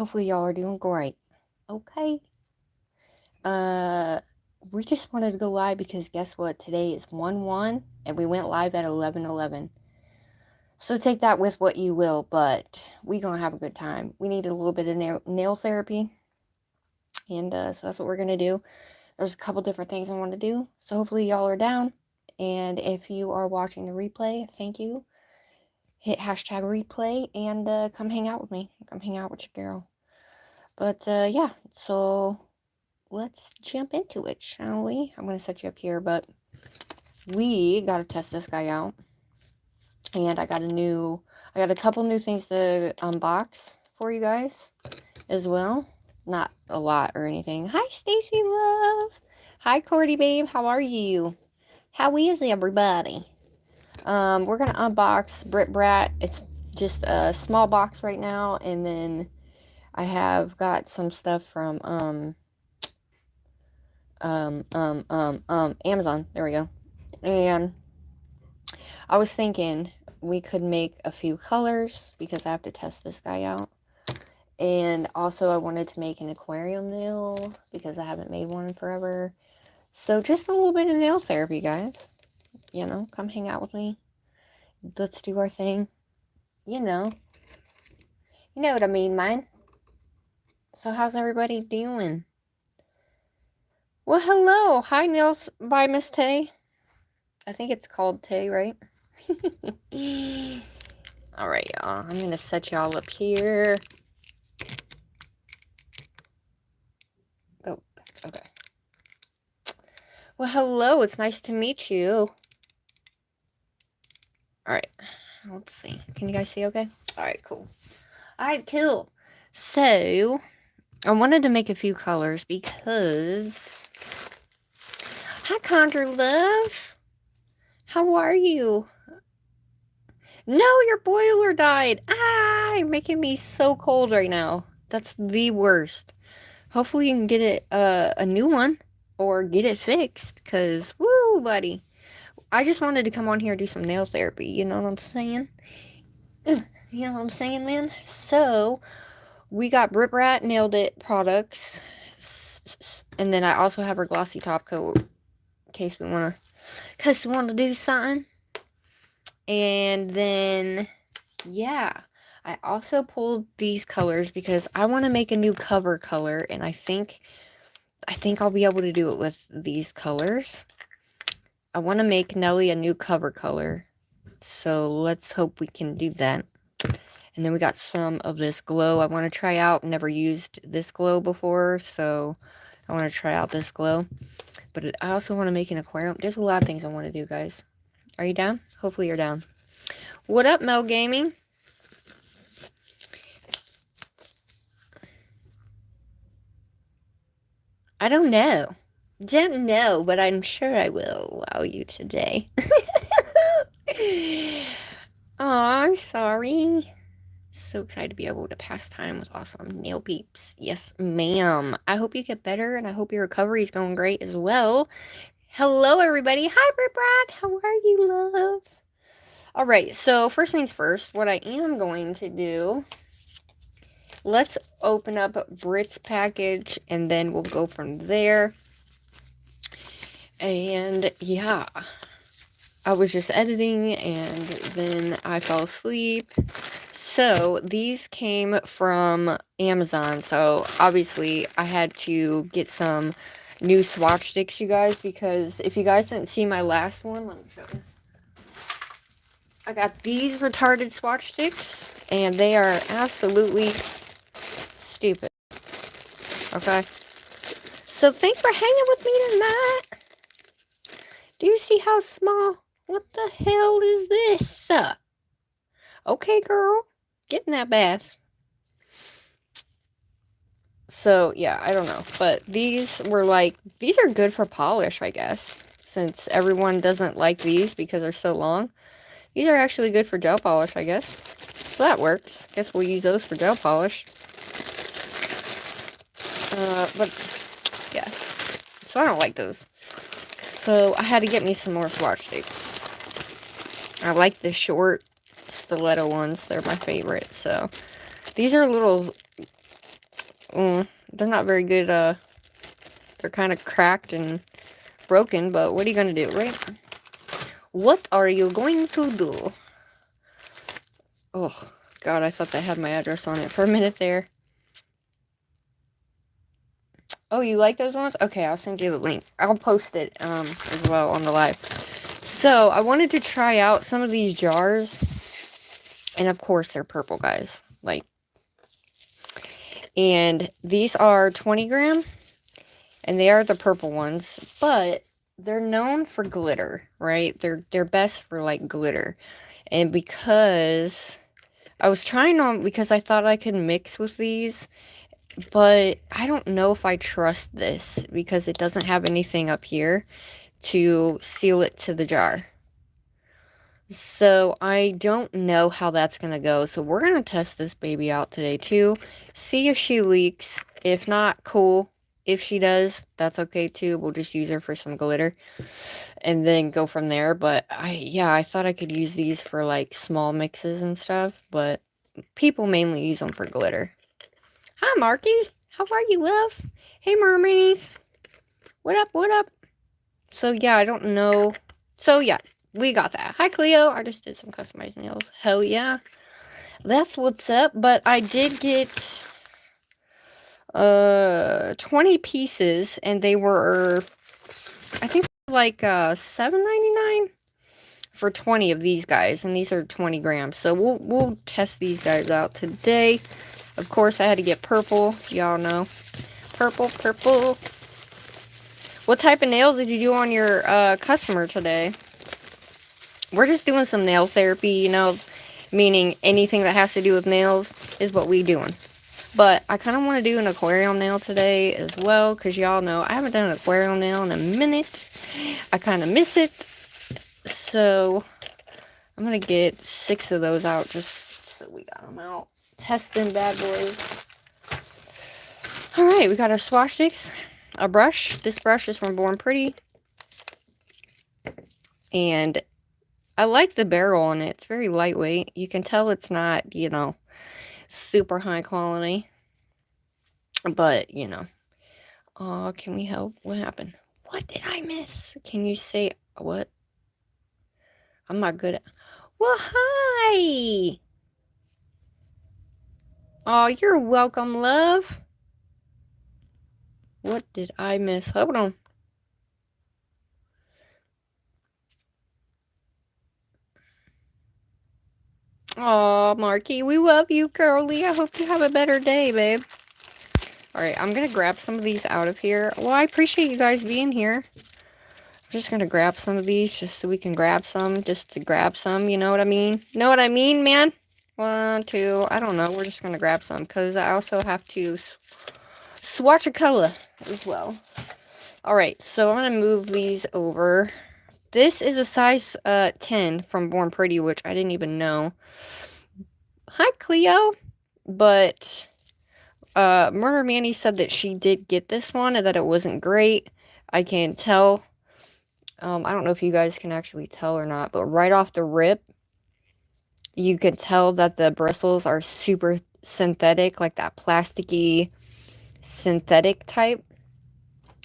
Hopefully y'all are doing great. Okay. We just wanted to go live because guess what? Today is 1/1 and we went live at 11/11. So take that with what you will, but we gonna have a good time. We need a little bit of nail therapy. And so that's what we're gonna do. There's a couple different things I want to do. So hopefully y'all are down. And if you are watching the replay, thank you. Hit hashtag replay and come hang out with me. Come hang out with your girl. But yeah, so let's jump into it, shall we? I'm going to set you up here, but we got to test this guy out. And I got a couple new things to unbox for you guys as well. Not a lot or anything. Hi, Stacy Love. Hi, Cordy Babe. How are you? How is everybody? We're going to unbox Brit Brat. It's just a small box right now. And then I have got some stuff from, Amazon. There we go. And I was thinking we could make a few colors because I have to test this guy out. And also I wanted to make an aquarium nail because I haven't made one in forever. So just a little bit of nail therapy, guys. You know, come hang out with me. Let's do our thing. You know what I mean, man. So how's everybody doing? Well, hello. Hi, Nails by Miss Tay. I think it's called Tay, right? Alright, y'all. I'm going to set y'all up here. Oh, okay. Well, hello. It's nice to meet you. Alright. Let's see. Can you guys see okay? Alright, cool. Alright, cool. So, I wanted to make a few colors because... Hi, Conjure Love. How are you? No, your boiler died. Ah, you're making me so cold right now. That's the worst. Hopefully you can get it a new one or get it fixed because, woo, buddy. I just wanted to come on here and do some nail therapy. You know what I'm saying? You know what I'm saying, man? So, we got Brit Brat Nailed It products. And then I also have her glossy top coat in case we want to do something. And then, yeah, I also pulled these colors because I want to make a new cover color, and I think I'll be able to do it with these colors. I want to make Nelly a new cover color, so let's hope we can do that. And then we got some of this glow I want to try out. Never used this glow before, so I want to try out this glow. But I also want to make an aquarium. There's a lot of things I want to do, guys. Are you down? Hopefully you're down. What up, Mel Gaming? I don't know. Don't know, but I'm sure I will allow you today. Oh, I'm sorry. So excited to be able to pass time with awesome nail peeps. Yes, ma'am. I hope you get better, and I hope your recovery is going great as well. Hello, everybody. Hi, Brit Brat. How are you, love? All right, so first things first, what I am going to do, let's open up Brit's package, and then we'll go from there. And yeah, I was just editing, and then I fell asleep. So these came from Amazon, so obviously I had to get some new swatch sticks, you guys, because if you guys didn't see my last one, let me show you. I got these retarded swatch sticks, and they are absolutely stupid. Okay? So thanks for hanging with me tonight. Do you see how small? What the hell is this? Okay, girl. Get in that bath. So, yeah, I don't know. But these were like, these are good for polish, I guess. Since everyone doesn't like these because they're so long. These are actually good for gel polish, I guess. So that works. Guess we'll use those for gel polish. But, yeah. So I don't like those. So I had to get me some more swatch sticks. I like the short stiletto ones. They're my favorite. So these are little they're not very good, they're kind of cracked and broken, but what are you gonna do, right? What are you going to do? Oh, God, I thought that had my address on it for a minute there. Oh, you like those ones? Okay, I'll send you the link. I'll post it, as well on the live. So, I wanted to try out some of these jars. And, of course, they're purple, guys. Like, and these are 20 gram. And they are the purple ones. But they're known for glitter, right? They're best for, like, glitter. And because I was trying on, because I thought I could mix with these, but I don't know if I trust this because it doesn't have anything up here to seal it to the jar. So I don't know how that's going to go. So we're going to test this baby out today too. See if she leaks. If not, cool. If she does, that's okay too. We'll just use her for some glitter and then go from there. But I thought I could use these for like small mixes and stuff, but people mainly use them for glitter. Hi, Marky. How are you, love? Hey, mermaids. What up, what up? So, yeah, I don't know. So, yeah, we got that. Hi, Cleo. I just did some customized nails. Hell yeah. That's what's up. But I did get 20 pieces, and they were, I think, like $7.99 for 20 of these guys, and these are 20 grams. So, we'll test these guys out today. Of course, I had to get purple. Y'all know. Purple, purple. What type of nails did you do on your customer today? We're just doing some nail therapy, you know, meaning anything that has to do with nails is what we doing. But I kind of want to do an aquarium nail today as well, because y'all know I haven't done an aquarium nail in a minute. I kind of miss it. So I'm going to get 6 of those out just so we got them out. Testing bad boys. Alright, we got our swatch sticks. A brush. This brush is from Born Pretty. And I like the barrel on it. It's very lightweight. You can tell it's not, you know, super high quality. But, you know. Oh, can we help? What happened? What did I miss? Can you say what? I'm not good at... Well, hi! Oh, you're welcome, love. What did I miss? Hold on. Aw, Marky, we love you, Curly. I hope you have a better day, babe. Alright, I'm gonna grab some of these out of here. Well, I appreciate you guys being here. I'm just gonna grab some of these just so we can grab some. Just to grab some, you know what I mean? Know what I mean, man? 1, 2, I don't know. We're just gonna grab some because I also have to swatch a color as well. Alright, so I'm gonna move these over. This is a size 10 from Born Pretty, which I didn't even know. Hi, Cleo. But Murder Manny said that she did get this one and that it wasn't great. I can tell. I don't know if you guys can actually tell or not, but right off the rip, you could tell that the bristles are super synthetic, like that plasticky synthetic type,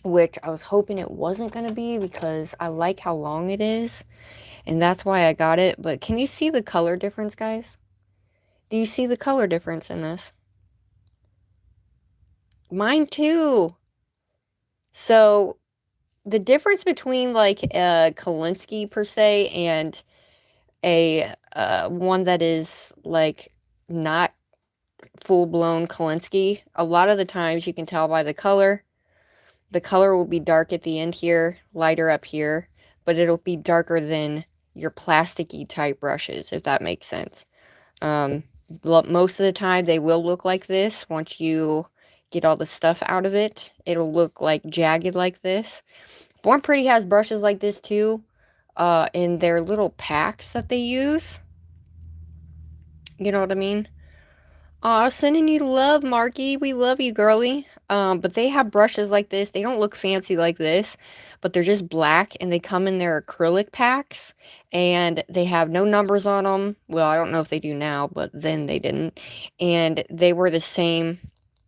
which I was hoping it wasn't going to be because I like how long it is, and that's why I got it. But can you see the color difference, guys? Do you see the color difference in this? Mine too. So the difference between like a Kolinsky per se and a one that is like not full-blown Kolinsky, a lot of the times you can tell by the color. The color will be dark at the end here, lighter up here, but it'll be darker than your plasticky type brushes, if that makes sense. Most of the time they will look like this. Once you get all the stuff out of it, it'll look like jagged like this. Born Pretty has brushes like this too, in their little packs that they use. You know what I mean? Aw, sending you love, Marky. We love you, girly. But they have brushes like this. They don't look fancy like this, but they're just black, and they come in their acrylic packs, and they have no numbers on them. Well, I don't know if they do now, but then they didn't. And they were the same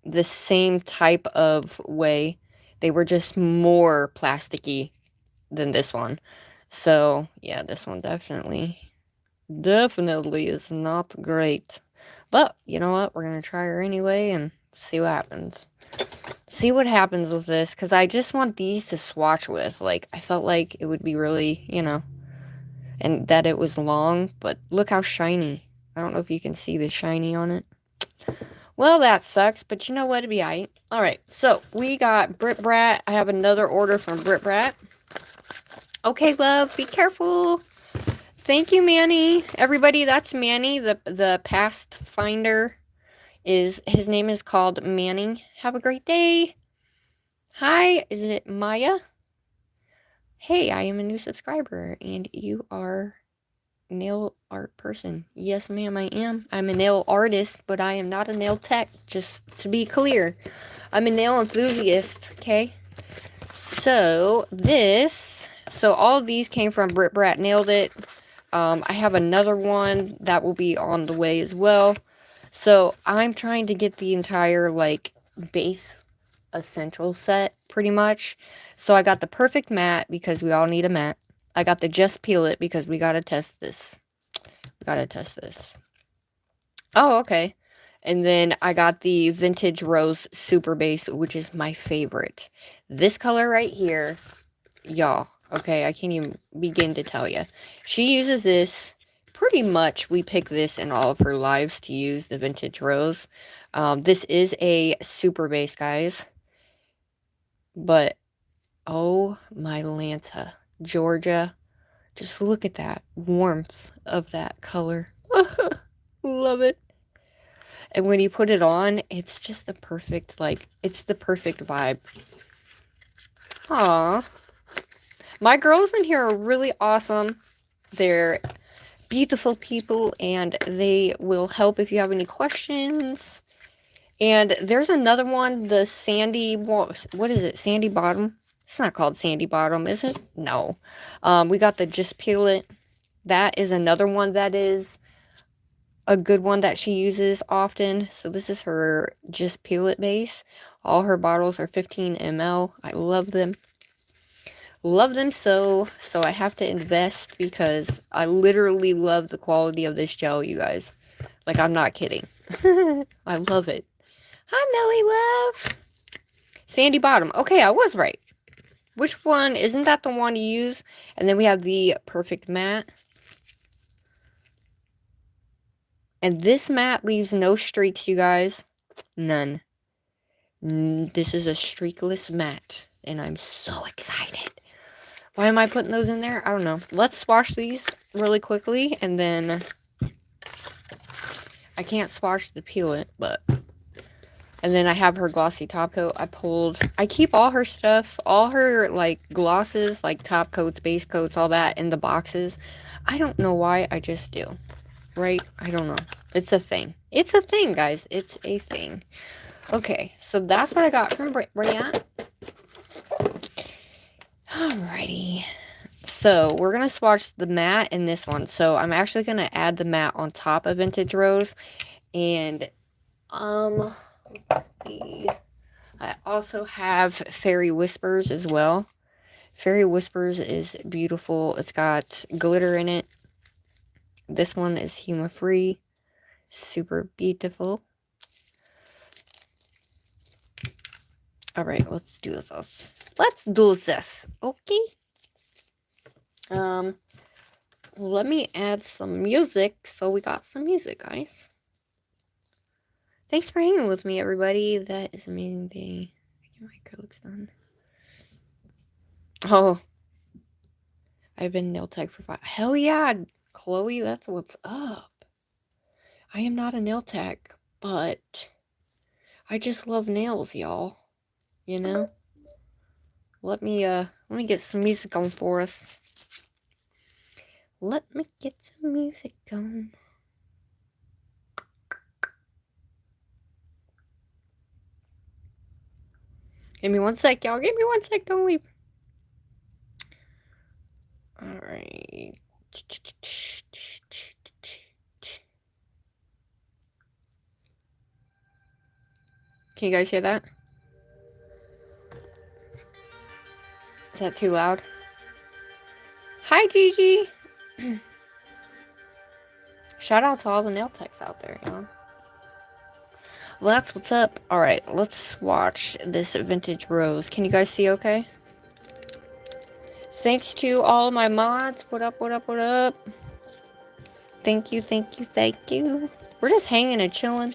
the same type of way. They were just more plasticky than this one. So, yeah, this one definitely is not great. But, you know what? We're going to try her anyway and see what happens. See what happens with this, because I just want these to swatch with. Like, I felt like it would be really, you know, and that it was long, but look how shiny. I don't know if you can see the shiny on it. Well, that sucks, but you know what? It'd be aight. Alright, so we got Brit Brat. I have another order from Brit Brat. Okay, love, be careful. Thank you, Manny. Everybody, that's Manny, the past finder. His name is called Manning. Have a great day. Hi, is it Maya? Hey, I am a new subscriber, and you are nail art person. Yes, ma'am, I am. I'm a nail artist, but I am not a nail tech, just to be clear. I'm a nail enthusiast, okay? So, all of these came from Brit Brat Nailed It. I have another one that will be on the way as well. So, I'm trying to get the entire, like, base essential set, pretty much. So, I got the perfect matte, because we all need a matte. I got the Just Peel It, because we gotta test this. Oh, okay. And then I got the Vintage Rose Super Base, which is my favorite. This color right here, y'all, okay, I can't even begin to tell you. She uses this, pretty much we pick this in all of her lives to use, the Vintage Rose. This is a Super Base, guys. But, oh my Lanta, Georgia, just look at that warmth of that color. Love it. And when you put it on, it's just the perfect, like, it's the perfect vibe. Aww. My girls in here are really awesome. They're beautiful people, and they will help if you have any questions. And there's another one, the Sandy, what is it, Sandy Bottom? It's not called Sandy Bottom, is it? No. We got the Just Peel It. That is another one that is a good one that she uses often. So this is her Just Peel It base. All her bottles are 15 ml. I love them. Love them so I have to invest, because I literally love the quality of this gel, you guys. Like, I'm not kidding. I love it. Hi, Nelly Love. Sandy Bottom. Okay, I was right. Which one? Isn't that the one you use? And then we have the Perfect Matte. And this matte leaves no streaks, you guys. None. This is a streakless matte. And I'm so excited. Why am I putting those in there? I don't know. Let's swatch these really quickly. And then I can't swatch the Peel It, but... And then I have her glossy top coat. I keep all her stuff, all her, like, glosses, like top coats, base coats, all that in the boxes. I don't know why, I just do. Right? I don't know. It's a thing. It's a thing, guys. It's a thing. Okay, so that's what I got from Brianna. Alrighty. So, we're going to swatch the matte in this one. So, I'm actually going to add the matte on top of Vintage Rose. And, let's see. I also have Fairy Whispers as well. Fairy Whispers is beautiful. It's got glitter in it. This one is humor-free. Super beautiful. Alright, let's do this. Let's do this. Okay. Let me add some music. So we got some music, guys. Thanks for hanging with me, everybody. That is an amazing day. Get my acrylics done. Oh. I've been nail tech for 5. Hell yeah, Chloe, that's what's up. I am not a nail tech, but I just love nails, y'all. You know? Let me get some music on for us. Let me get some music on. Give me one sec, y'all. Give me one sec. Don't leave. Alright. Can you guys hear that? Is that too loud? Hi, Gigi. Shout out to all the nail techs out there, you know. Well, that's what's up. All right, let's swatch this vintage rose. Can you guys see okay? Thanks to all my mods. What up, what up, what up? Thank you, thank you, thank you. We're just hanging and chilling.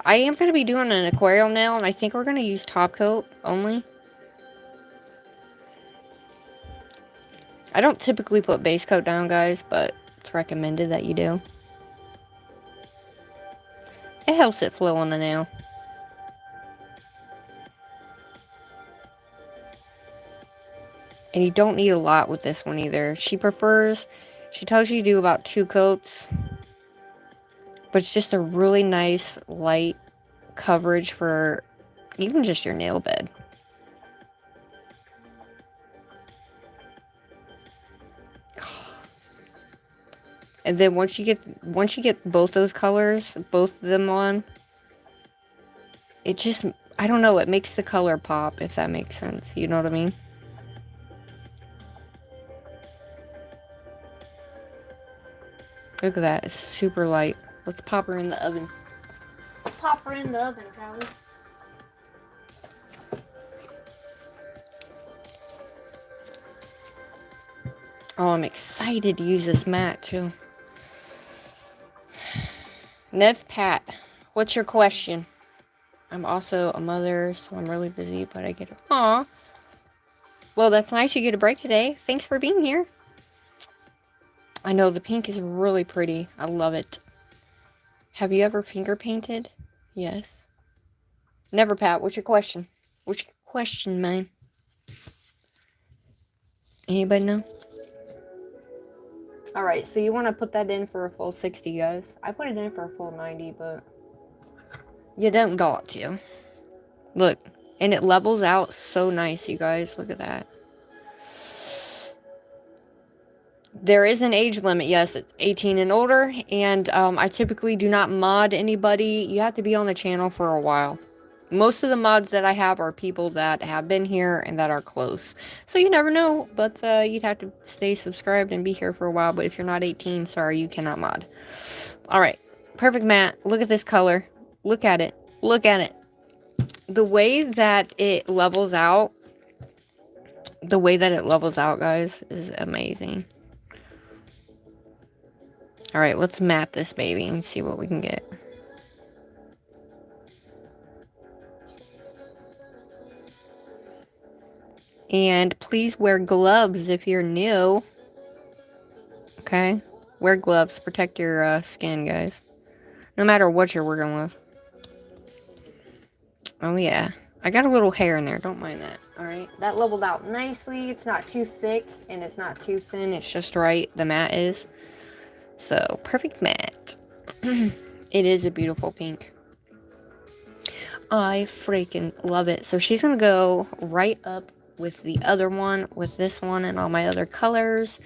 I am going to be doing an aquarium nail, and I think we're going to use top coat only. I don't typically put base coat down, guys, but it's recommended that you do. It helps it flow on the nail. And you don't need a lot with this one either. She tells you to do about 2 coats. But it's just a really nice, light coverage for even just your nail bed. And then once you get both those colors, both of them on, it just, I don't know, it makes the color pop, if that makes sense. You know what I mean? Look at that. It's super light. Let's pop her in the oven. Let's pop her in the oven, Callie. Oh, I'm excited to use this mat, too. Nev Pat, what's your question? I'm also a mother, so I'm really busy, but I get it. Aw. Well, that's nice you get a break today. Thanks for being here. I know, the pink is really pretty. I love it. Have you ever finger painted? Yes. Never, Pat. What's your question? What's your question, man? Anybody know? Alright, so you want to put that in for a full 60, guys. I put it in for a full 90, but you don't got to. Look, and it levels out so nice, you guys. Look at that. There is an age limit. Yes, it's 18 and older, and I typically do not mod anybody. You have to be on the channel for a while. Most of the mods that I have are people that have been here and that are close. So you never know, but you'd have to stay subscribed and be here for a while. But if you're not 18, sorry, you cannot mod. Alright, perfect mat. Look at this color. Look at it. Look at it. The way that it levels out, guys, is amazing. Alright, let's mat this baby and see what we can get. And please wear gloves if you're new. Okay? Wear gloves. Protect your skin, guys. No matter what you're working with. Oh, yeah. I got a little hair in there. Don't mind that. Alright? That leveled out nicely. It's not too thick and it's not too thin. It's just right. The mat is. So, perfect mat. It is a beautiful pink. I freaking love it. So, she's going to go right up with the other one, with this one and all my other colors,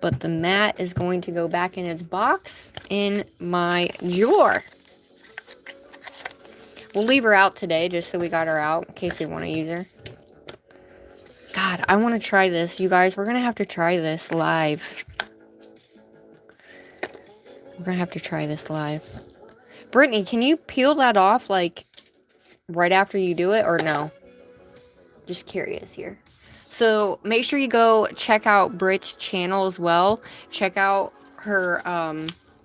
but the mat is going to go back in its box in my drawer. We'll leave her out today just so we got her out in case we want to use her. God, I want to try this, you guys. We're gonna have to try this live. Brittany, can you peel that off like right after you do it or no? Just curious here. So make sure you go check out Britt's channel as well. Check out her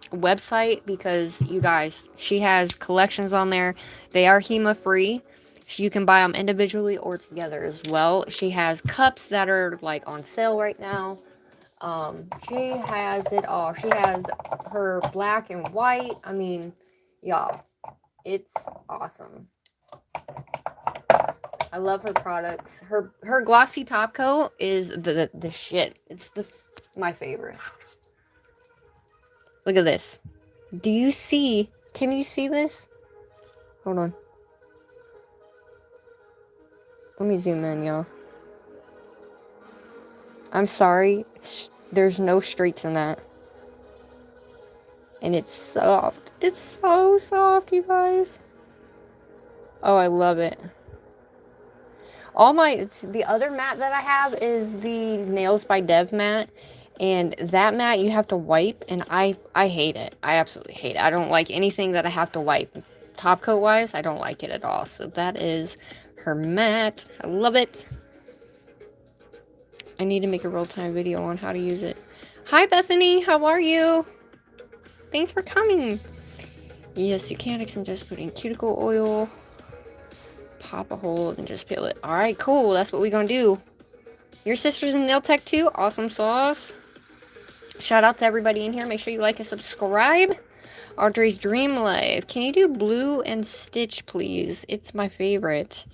website because you guys, she has collections on there. They are HEMA free. You can buy them individually or together as well. She has cups that are like on sale right now. She has it all. She has her black and white. I mean, y'all, it's awesome. I love her products. Her glossy top coat is the shit. It's my favorite. Look at this. Do you see? Can you see this? Hold on. Let me zoom in, y'all. I'm sorry. There's no streaks in that. And it's soft. It's so soft, you guys. Oh, I love it. All my, it's the other mat that I have is the Nails by Dev mat. And that mat you have to wipe, and I hate it. I absolutely hate it. I don't like anything that I have to wipe. Top coat wise, I don't like it at all. So that is her mat. I love it. I need to make a real-time video on how to use it. Hi, Bethany. How are you? Thanks for coming. Yes, you can. And just put in cuticle oil. Pop a hole and just peel it. Alright, cool. That's what we're gonna do. Your sister's in nail tech too? Awesome sauce. Shout out to everybody in here. Make sure you like and subscribe. Audrey's Dream Life. Can you do blue and stitch, please? It's my favorite.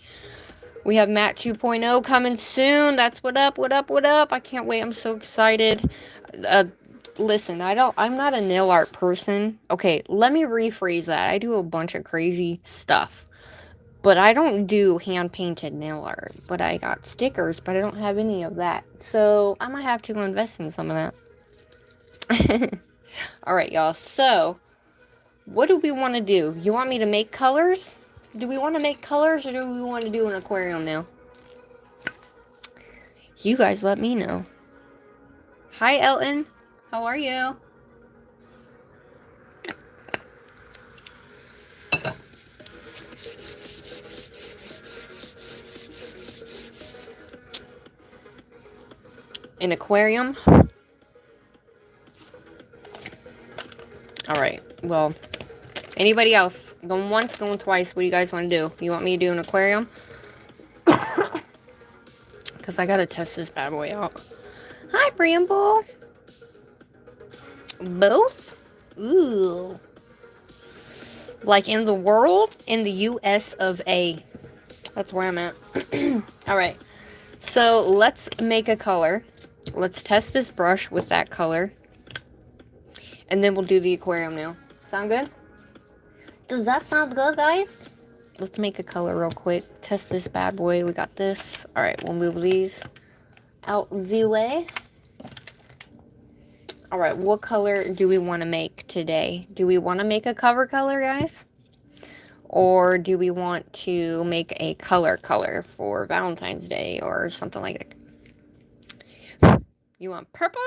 We have Matte 2.0 coming soon. That's what up, what up, what up. I can't wait. I'm so excited. Listen, I'm not a nail art person. Okay, let me rephrase that. I do a bunch of crazy stuff. But I don't do hand-painted nail art. But I got stickers, but I don't have any of that. So, I might have to invest in some of that. Alright, y'all. So, what do we want to do? You want me to make colors? Do we want to make colors, or do we want to do an aquarium now? You guys let me know. Hi, Elton. How are you? An aquarium? Alright, well, anybody else? Going once, going twice. What do you guys want to do? You want me to do an aquarium? Because I gotta test this bad boy out. Hi, Bramble. Both? Ooh. Like in the world? In the US of A. That's where I'm at. Alright. So, let's make a color. Let's test this brush with that color. And then we'll do the aquarium now. Sound good? Does that sound good, guys? Let's make a color real quick. Test this bad boy. We got this. Alright, we'll move these out the way. Alright, what color do we want to make today? Do we want to make a cover color, guys? Or do we want to make a color for Valentine's Day or something like that? You want purple?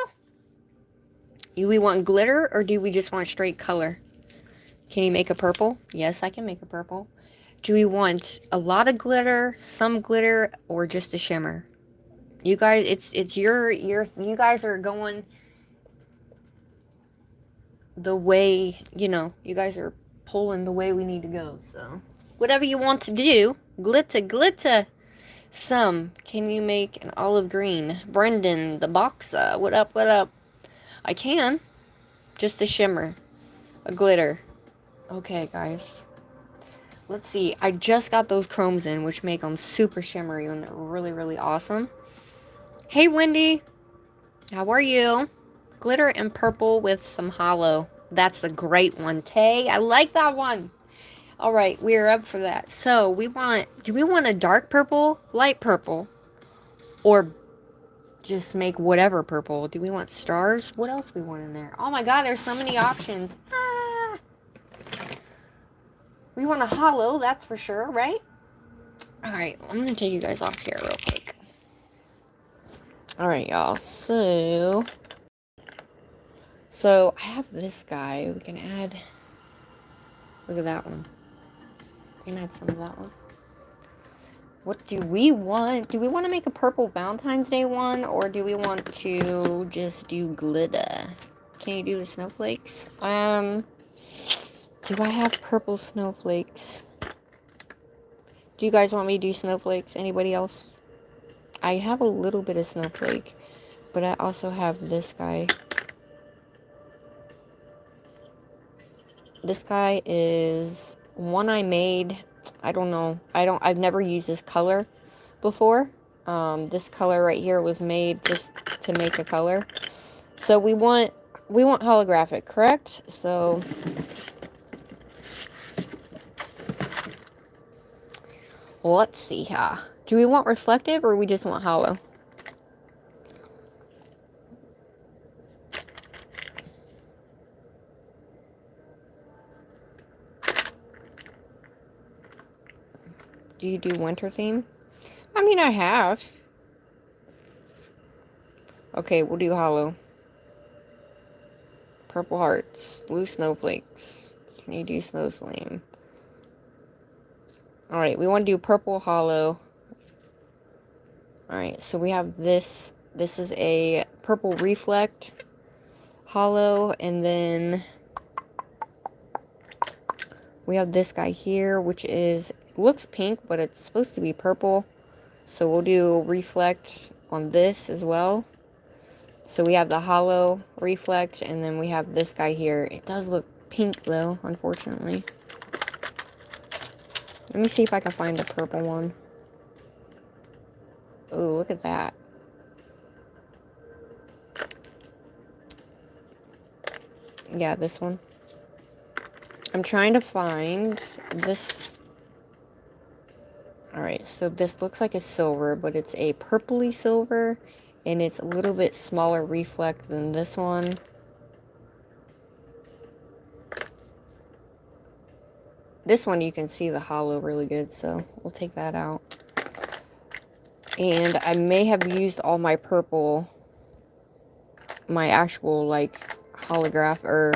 Do we want glitter, or do we just want straight color? Can you make a purple? Yes, I can make a purple. Do we want a lot of glitter, some glitter, or just a shimmer? You guys, it's you guys are going the way, you know, you guys are pulling the way we need to go, so. Whatever you want to do, glitter. Some. Can you make an olive green? Brendan, the boxer. What up, what up? I can. Just a shimmer. A glitter. Okay, guys. Let's see. I just got those chromes in, which make them super shimmery and they're really, really awesome. Hey, Wendy. How are you? Glitter and purple with some hollow. That's a great one, Tay. I like that one. Alright, we're up for that. So, do we want a dark purple, light purple, or just make whatever purple? Do we want stars? What else do we want in there? Oh my god, there's so many options. Ah! We want a hollow, that's for sure, right? Alright, I'm going to take you guys off here real quick. Alright, y'all. So, I have this guy. We can add... Look at that one. We can add some of that one. What do we want? Do we want to make a purple Valentine's Day one? Or do we want to just do glitter? Can you do the snowflakes? Do I have purple snowflakes? Do you guys want me to do snowflakes? Anybody else? I have a little bit of snowflake. But I also have this guy. This guy is one I made. I don't know. I've never used this color before. This color right here was made just to make a color. So we want holographic, correct? So let's see here. Do we want reflective or we just want hollow? Do you do winter theme? I mean, I have. Okay, we'll do hollow. Purple hearts. Blue snowflakes. Can you do snow flame? Alright, we want to do purple hollow. Alright, so we have this. This is a purple reflect hollow. And then we have this guy here, which is, looks pink, but it's supposed to be purple. So we'll do reflect on this as well. So we have the hollow reflect, and then we have this guy here. It does look pink though, unfortunately. Let me see if I can find a purple one. Oh, look at that. Yeah, this one. I'm trying to find this. Alright, so this looks like a silver, but it's a purpley silver, and it's a little bit smaller reflect than this one. This one you can see the hollow really good, so we'll take that out. And I may have used all my purple, my actual, like, holograph, or...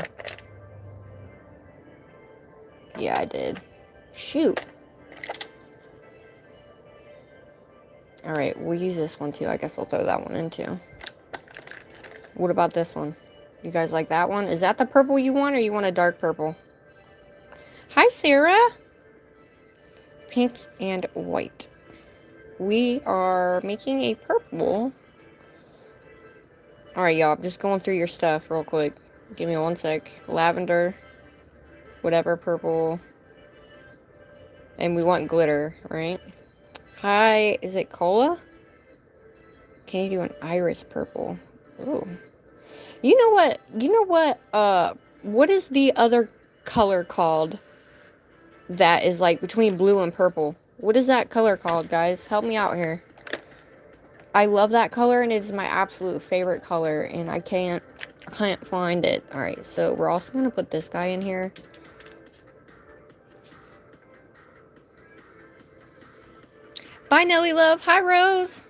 Yeah, I did. Shoot. Alright, we'll use this one too. I guess I'll throw that one in too. What about this one? You guys like that one? Is that the purple you want, or you want a dark purple? Hi, Sarah! Pink and white. We are making a purple. Alright, y'all. I'm just going through your stuff real quick. Give me one sec. Lavender. Whatever, purple. And we want glitter, right? Hi, is it cola? Can you do an iris purple? Ooh. You know what is the other color called that is like between blue and purple? What is that color called, guys? Help me out here. I love that color, and it's my absolute favorite color, and I can't find it. Alright, so we're also gonna put this guy in here. Bye, Nelly Love. Hi, Rose.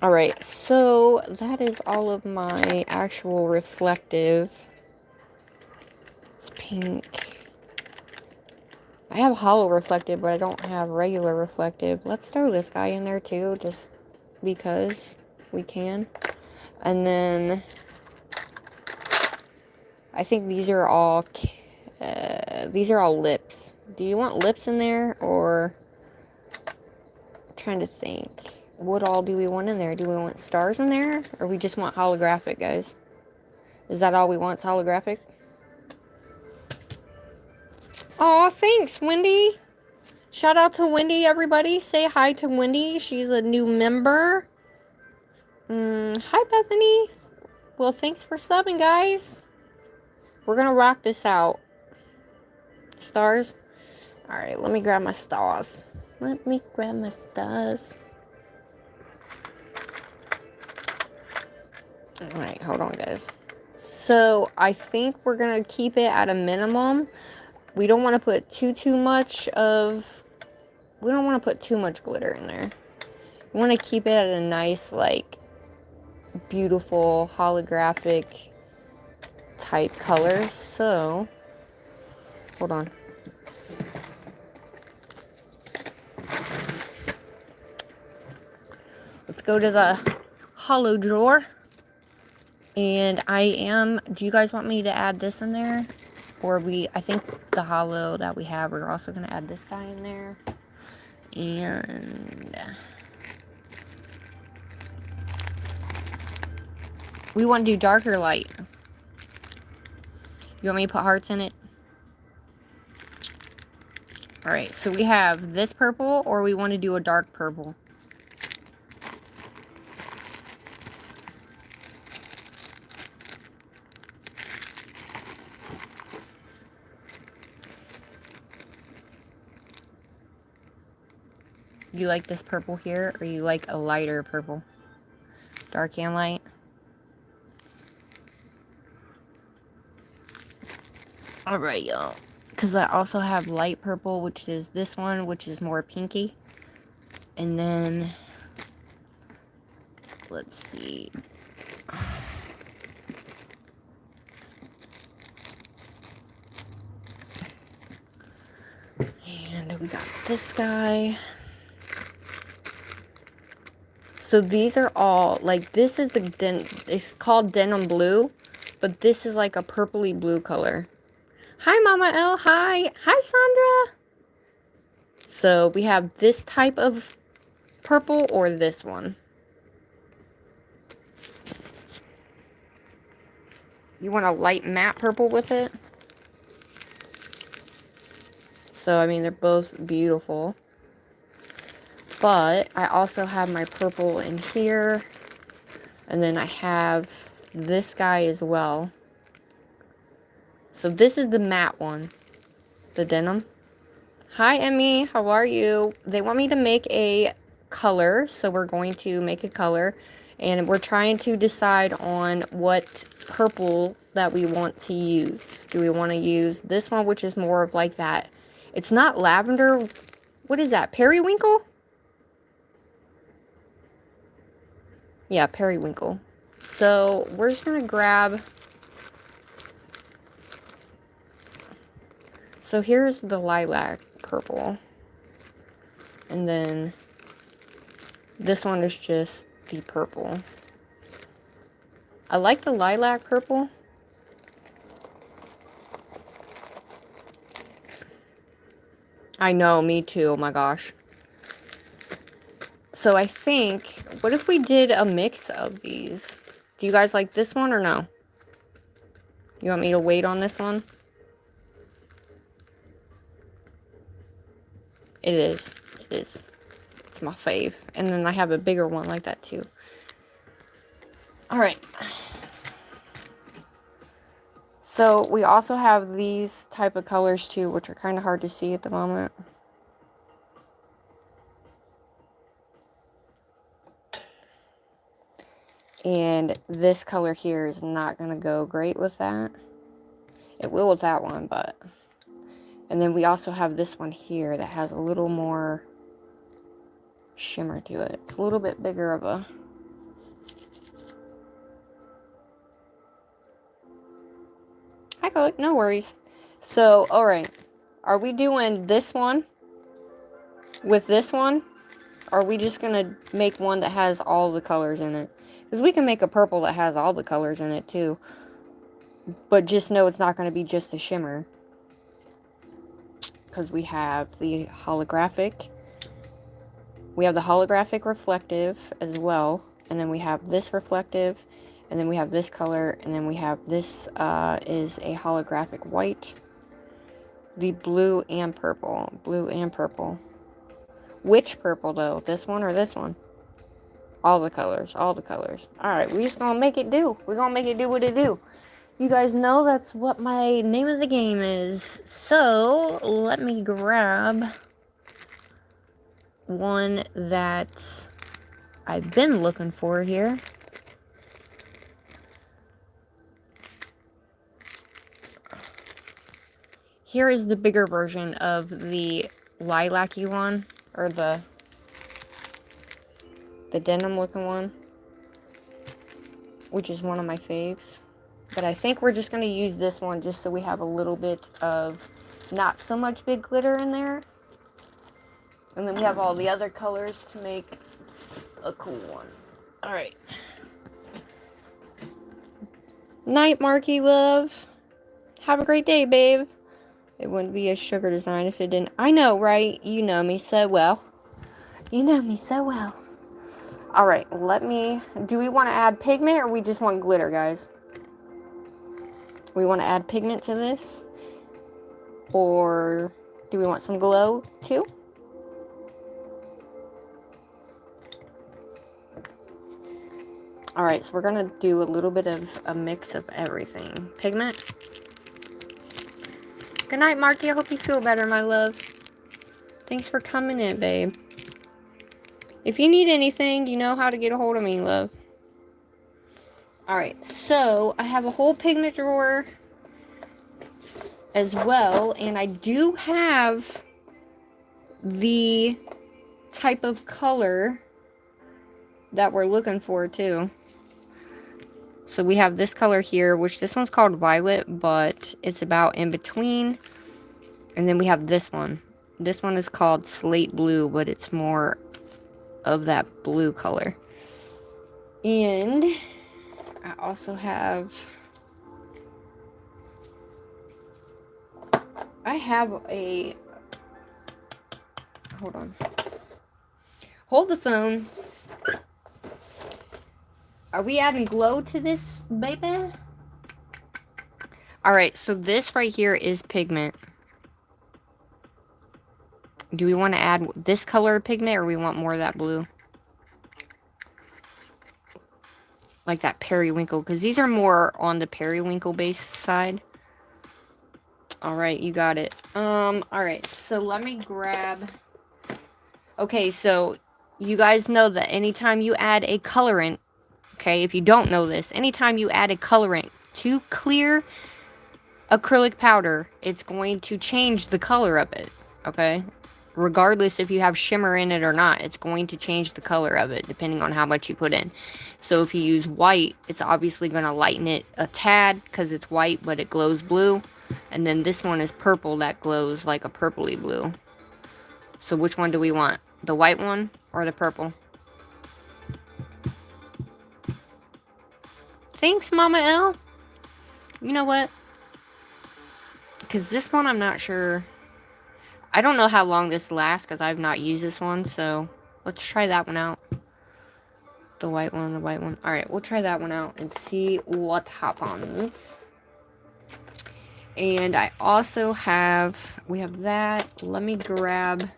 Alright, so that is all of my actual reflective. It's pink. I have hollow reflective, but I don't have regular reflective. Let's throw this guy in there too, just because we can. And then I think these are all lips. Do you want lips in there, or I'm trying to think. What all do we want in there? Do we want stars in there, or we just want holographic, guys? Is that all we want, is holographic? Aw, thanks, Wendy. Shout out to Wendy, everybody. Say hi to Wendy. She's a new member. Hi, Bethany. Well, thanks for subbing, guys. We're gonna rock this out. Stars? Alright, let me grab my stars. Let me grab my stars. Alright, hold on, guys. So, I think we're gonna keep it at a minimum. We don't want to put too much of... We don't want to put too much glitter in there. We want to keep it at a nice, like, beautiful, holographic type color. So, hold on. Let's go to the hollow drawer. And do you guys want me to add this in there? Or I think the hollow that we have, we're also going to add this guy in there. And we want to do dark or light. You want me to put hearts in it? Alright, so we have this purple, or we want to do a dark purple. You like this purple here, or you like a lighter purple? Dark and light? Alright, y'all. because I also have light purple, which is this one, which is more pinky. And then, let's see. And we got this guy. So these are all, like, this is it's called denim blue, but this is like a purpley blue color. Hi, Mama L. Hi. Hi, Sandra. So we have this type of purple or this one. You want a light matte purple with it? So, I mean, they're both beautiful. But I also have my purple in here. And then I have this guy as well. So this is the matte one. The denim. Hi, Emmy. How are you? They want me to make a color. So we're going to make a color. And we're trying to decide on what purple that we want to use. Do we want to use this one, which is more of like that? It's not lavender. What is that? Periwinkle? Yeah, periwinkle. So we're just going to grab... So here's the lilac purple. And then this one is just the purple. I like the lilac purple. I know, me too. Oh my gosh. So I think, what if we did a mix of these? Do you guys like this one or no? You want me to wait on this one? It is. It is. It's my fave. And then I have a bigger one like that too. Alright. So we also have these type of colors too, which are kind of hard to see at the moment. And this color here is not going to go great with that. It will with that one, but... And then we also have this one here that has a little more shimmer to it. It's a little bit bigger of a... Hi, Chloe. No worries. So, alright. Are we doing this one with this one? Or are we just going to make one that has all the colors in it? Because we can make a purple that has all the colors in it too. But just know it's not going to be just a shimmer. Because we have the holographic. We have the holographic reflective as well. And then we have this reflective. And then we have this color. And then we have this is a holographic white. The blue and purple. Blue and purple. Which purple though? This one or this one? All the colors. All the colors. Alright, we're just going to make it do. We're going to make it do what it do. You guys know that's what my name of the game is. So, let me grab one that I've been looking for here. Here is the bigger version of the lilac-y one, or the denim looking one, which is one of my faves. But I think we're just going to use this one just so we have a little bit of not so much big glitter in there. And then we have all the other colors to make a cool one. Alright. Night, Marky love. Have a great day, babe. It wouldn't be a sugar design if it didn't. I know, right? You know me so well. You know me so well. Alright, do we want to add pigment or we just want glitter, guys? We want to add pigment to this? Or do we want some glow too? Alright, so we're going to do a little bit of a mix of everything. Pigment. Good night, Marky. I hope you feel better, my love. Thanks for coming in, babe. If you need anything, you know how to get a hold of me, love. Alright, so I have a whole pigment drawer. as well. And I do have the type of color that we're looking for too. So we have this color here, which this one's called violet, but it's about in between. And then we have this one. This one is called slate blue, but it's more of that blue color. And I also have, hold on. Hold the phone. Are we adding glow to this, baby? Alright, so this right here is pigment. Do we want to add this color of pigment, or we want more of that blue? Like that periwinkle, because these are more on the periwinkle based side. Alright, you got it. Alright, so let me grab... Okay, so you guys know that anytime you add a colorant, okay, if you don't know this, anytime you add a colorant to clear acrylic powder, it's going to change the color of it, okay? Regardless if you have shimmer in it or not, it's going to change the color of it depending on how much you put in. So if you use white, it's obviously going to lighten it a tad because it's white, but it glows blue. And then this one is purple that glows like a purpley blue. So which one do we want? The white one or the purple? Thanks, Mama L. You know what? Because this one I'm not sure. I don't know how long this lasts because I've not used this one. So let's try that one out. The white one, the white one. Alright, we'll try that one out and see what happens. And I also have, we have that. Let me grab,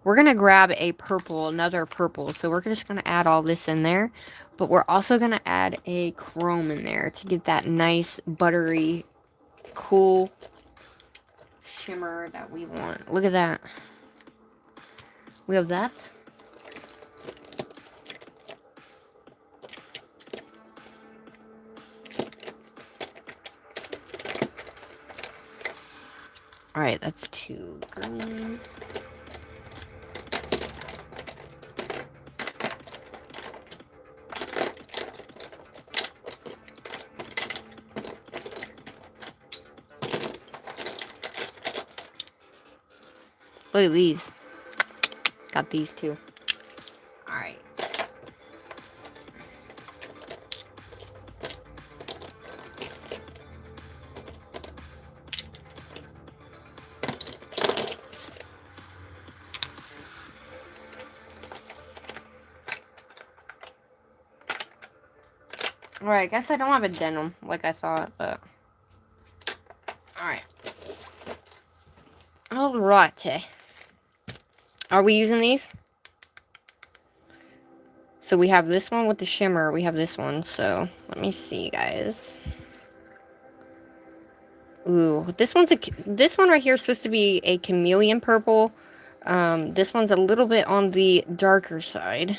we're going to grab a purple, another purple. So we're just going to add all this in there. But we're also going to add a chrome in there to get that nice, buttery, cool shimmer that we want. Look at that. We have that. Alright, that's too green. Look at these. Got these too. Alright. Alright, guess I don't have a denim like I thought, but... Alright. Alright. Are we using these? So we have this one with the shimmer. We have this one, so... Let me see, guys. Ooh, this one right here is supposed to be a chameleon purple. This one's a little bit on the darker side.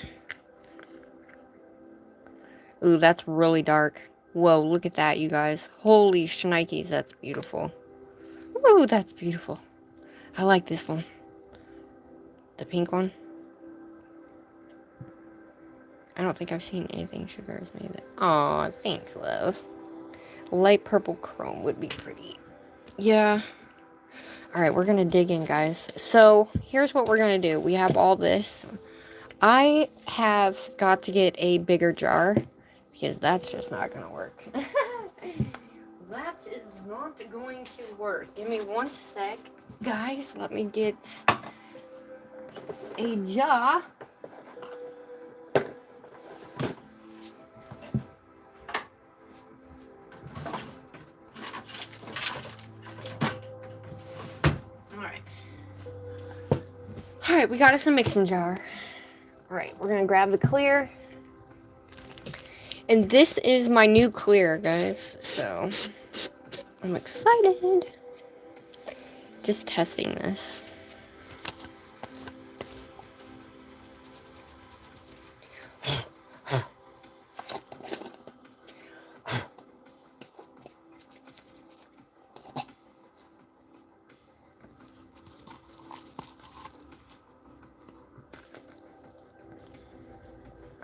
Ooh, that's really dark. Whoa, look at that, you guys. Holy shnikes, that's beautiful. Ooh, that's beautiful. I like this one. The pink one. I don't think I've seen anything Sugar has made it. Aw, thanks, love. Light purple chrome would be pretty. Yeah. Alright, we're gonna dig in, guys. So, here's what we're gonna do. We have all this. I have got to get a bigger jar, because that's just not gonna work. That is not going to work. Give me one sec. Guys, let me get a jar. Alright, we got us a mixing jar. Alright, we're gonna grab the clear. And this is my new clear, guys. So, I'm excited. Just testing this.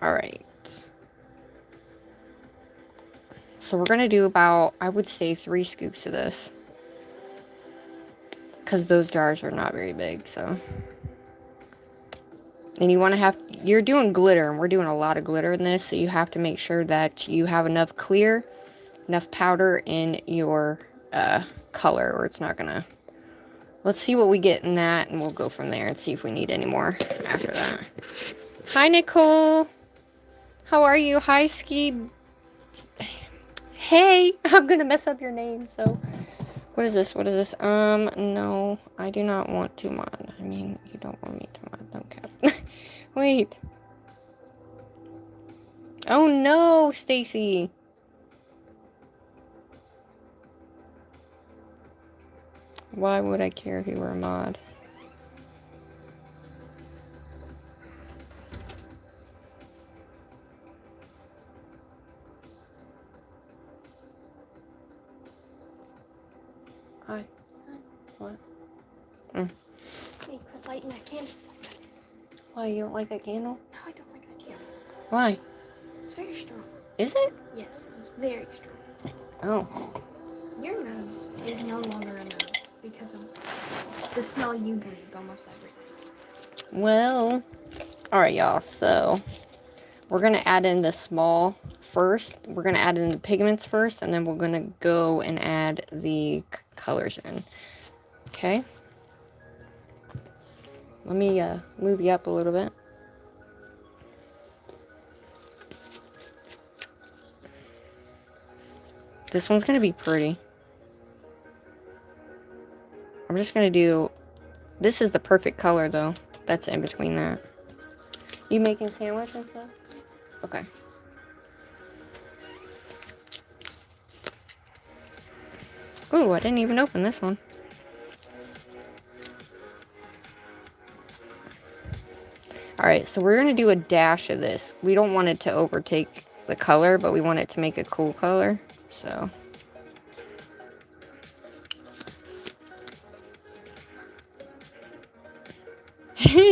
Alright. So we're going to do about, I would say, 3 scoops of this. Because those jars are not very big, so. And you want to have, you're doing glitter, and we're doing a lot of glitter in this, so you have to make sure that you have enough clear, enough powder in your color, or it's not going to. Let's see what we get in that, and we'll go from there and see if we need any more after that. Hi, Nicole. How are you? Hi, Ski. Hey, I'm gonna mess up your name, so. What is this? What is this? No, I do not want to mod. I mean, you don't want me to mod. No cap. Wait. Oh no, Stacy. Why would I care if you were a mod? Hi. What? Hey, quit lighting that candle. Why, you don't like that candle? No, I don't like that candle. Why? It's very strong. Is it? Yes, it's very strong. Oh. Your nose is no longer a nose because of the smell you breathe almost every day. Well, alright, y'all. So, we're going to add in the small first. We're going to add in the pigments first, and then we're going to go and add the colors in. Okay? Let me move you up a little bit. This one's going to be pretty. I'm just going to do... This is the perfect color, though. That's in between that. You making a sandwich and stuff? Okay. Ooh, I didn't even open this one. Alright, so we're going to do a dash of this. We don't want it to overtake the color, but we want it to make a cool color. So...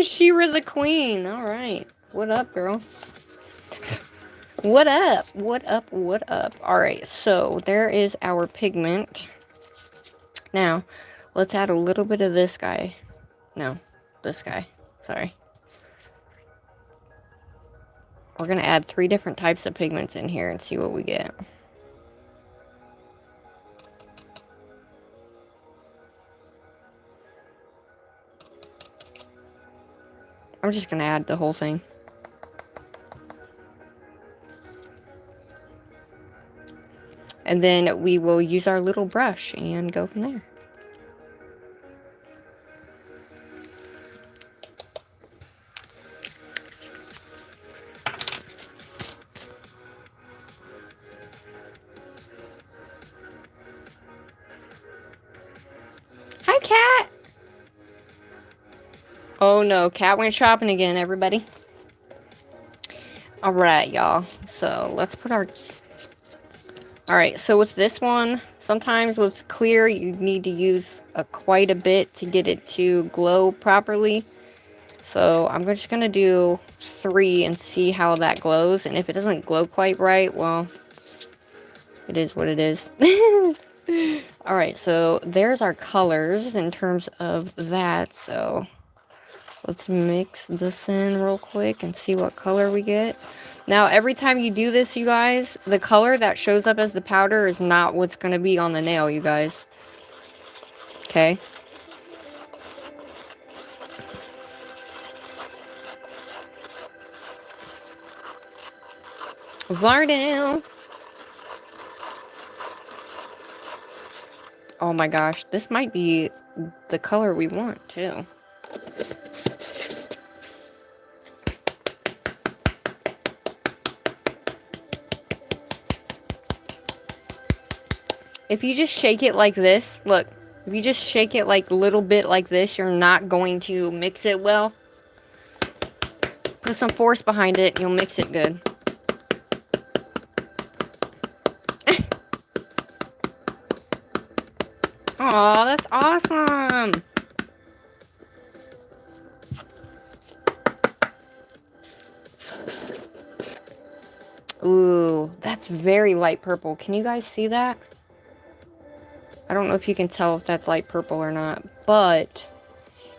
She-Ra the Queen. Alright. What up, girl? What up? What up? What up? Alright, so there is our pigment. Now, let's add a little bit of this guy. No, this guy. Sorry. We're going to add 3 different types of pigments in here and see what we get. I'm just going to add the whole thing. And then we will use our little brush and go from there. Hi, Cat! Oh no, Cat went shopping again, everybody. Alright, y'all. So, let's put our... Alright, so with this one, sometimes with clear, you need to use quite a bit to get it to glow properly. So, I'm just going to do 3 and see how that glows. And if it doesn't glow quite right, well, it is what it is. Alright, so there's our colors in terms of that. So, let's mix this in real quick and see what color we get. Now, every time you do this, you guys, the color that shows up as the powder is not what's going to be on the nail, you guys. Okay? VARNAIL. Oh my gosh, this might be the color we want, too. If you just shake it like this, look, if you just shake it like a little bit like this, you're not going to mix it well. Put some force behind it, and you'll mix it good. Aw, that's awesome! Ooh, that's very light purple. Can you guys see that? I don't know if you can tell if that's light purple or not, but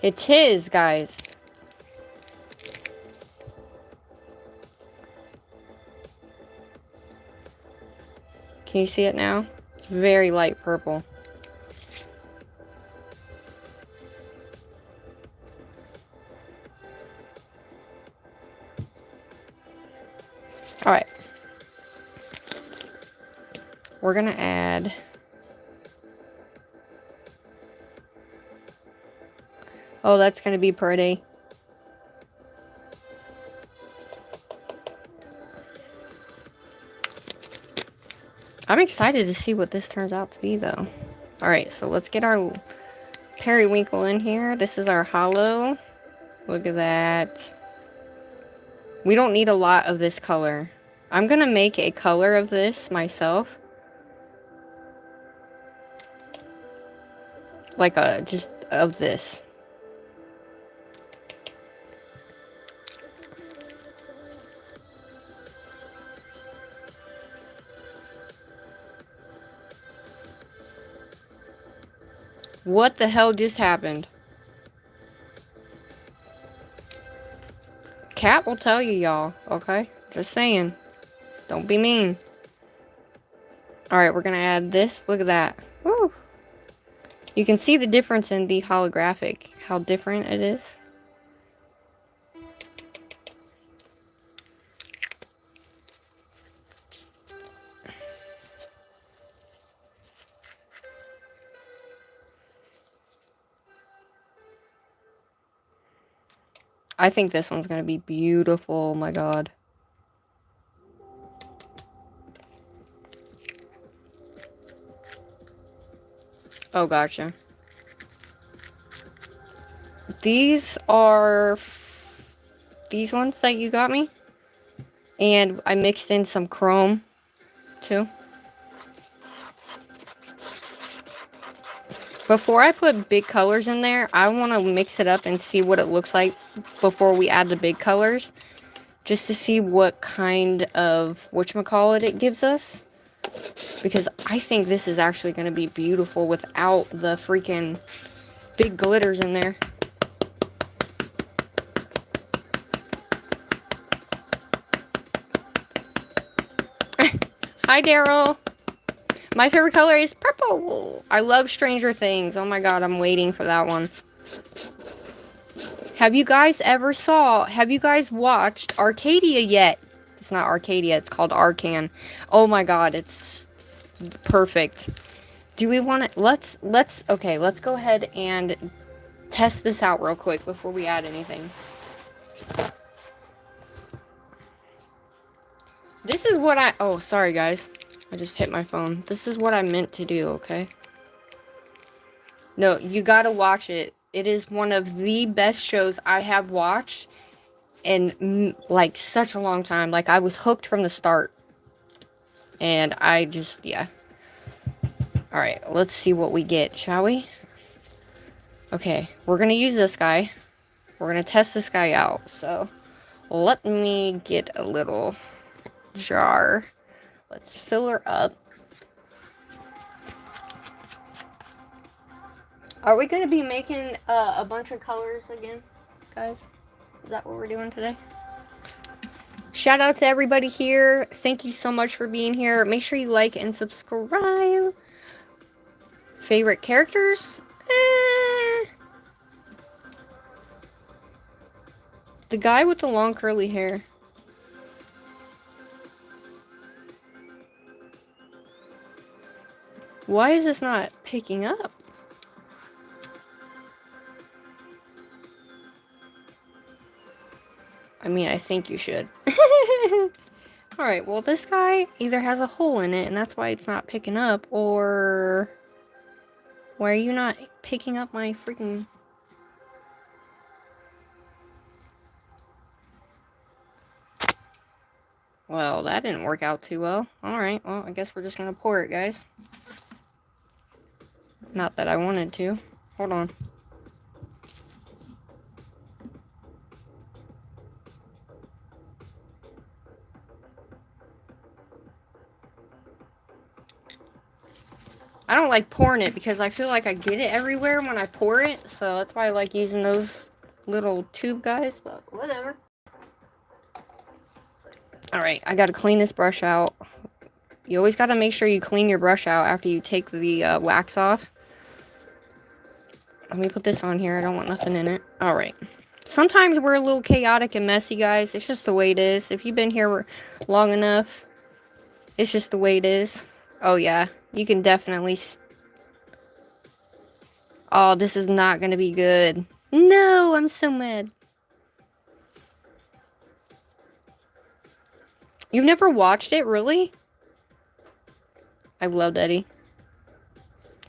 it is, guys. Can you see it now? It's very light purple. Alright. We're gonna add... Oh, that's gonna be pretty. I'm excited to see what this turns out to be, though. Alright, so let's get our periwinkle in here. This is our hollow. Look at that. We don't need a lot of this color. I'm gonna make a color of this myself. Like just of this. What the hell just happened? Cat will tell you, y'all, okay? Just saying. Don't be mean. Alright, we're gonna add this. Look at that. Woo! You can see the difference in the holographic. How different it is. I think this one's gonna be beautiful. Oh my god. Oh, gotcha. These are these ones that you got me. And I mixed in some chrome, too. Before I put big colors in there, I want to mix it up and see what it looks like before we add the big colors. Just to see what kind of whatchamacallit it gives us. Because I think this is actually going to be beautiful without the freaking big glitters in there. Hi, Daryl. My favorite color is purple. I love Stranger Things. Oh my god, I'm waiting for that one. Have you guys watched Arcadia yet? It's not Arcadia, it's called Arcan. Oh my god, it's perfect. Do we want to, let's go ahead and test this out real quick before we add anything. This is what oh, sorry guys. I just hit my phone. This is what I meant to do, okay? No, you gotta watch it. It is one of the best shows I have watched in, like, such a long time. Like, I was hooked from the start. And I just, yeah. Alright, let's see what we get, shall we? Okay, we're gonna use this guy. We're gonna test this guy out. So, let me get a little jar. Let's fill her up. Are we going to be making a bunch of colors again, guys? Is that what we're doing today? Shout out to everybody here. Thank you so much for being here. Make sure you like and subscribe. Favorite characters? The guy with the long curly hair. Why is this not picking up? I mean, I think you should. Alright, well, this guy either has a hole in it, and that's why it's not picking up, or... Why are you not picking up my freaking... Well, that didn't work out too well. Alright, well, I guess we're just gonna pour it, guys. Not that I wanted to. Hold on. I don't like pouring it because I feel like I get it everywhere when I pour it. So that's why I like using those little tube guys, but whatever. Alright, I gotta clean this brush out. You always gotta make sure you clean your brush out after you take the wax off. Let me put this on here. I don't want nothing in it. Alright. Sometimes we're a little chaotic and messy, guys. It's just the way it is. If you've been here long enough, it's just the way it is. Oh, yeah. You can definitely... Oh, this is not going to be good. No, I'm so mad. You've never watched it, really? I love Eddie.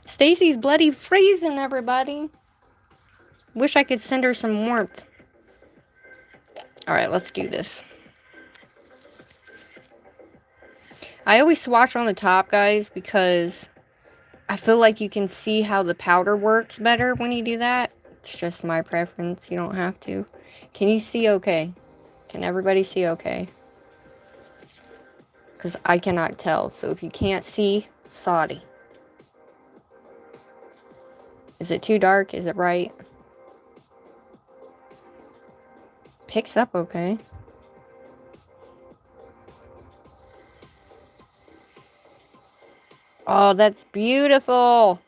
Stacy's bloody freezing, everybody. Wish I could send her some warmth. Alright, let's do this. I always swatch on the top, guys, because I feel like you can see how the powder works better when you do that. It's just my preference. You don't have to. Can you see okay? Can everybody see okay? Because I cannot tell. So if you can't see, sorry. Is it too dark? Is it bright? Picks up okay. Oh, that's beautiful.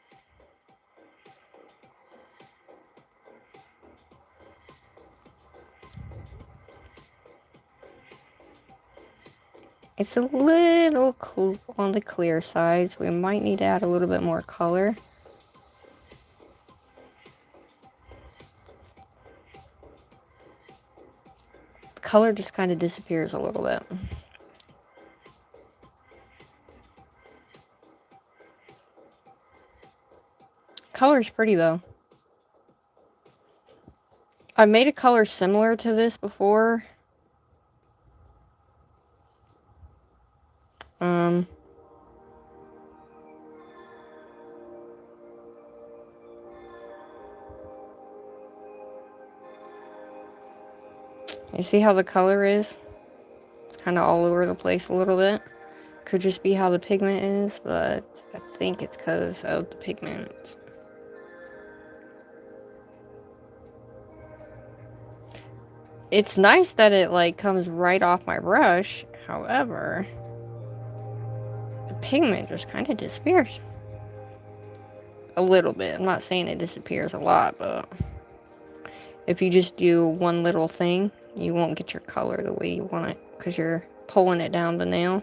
It's a little on the clear side, so we might need to add a little bit more color. The color just kind of disappears a little bit. Color's pretty though. I made a color similar to this before. You see how the color is? It's kind of all over the place a little bit. Could just be how the pigment is, but I think it's because of the pigment. It's nice that it like comes right off my brush. However, the pigment just kind of disappears. A little bit. I'm not saying it disappears a lot, but if you just do one little thing, you won't get your color the way you want it because you're pulling it down the nail.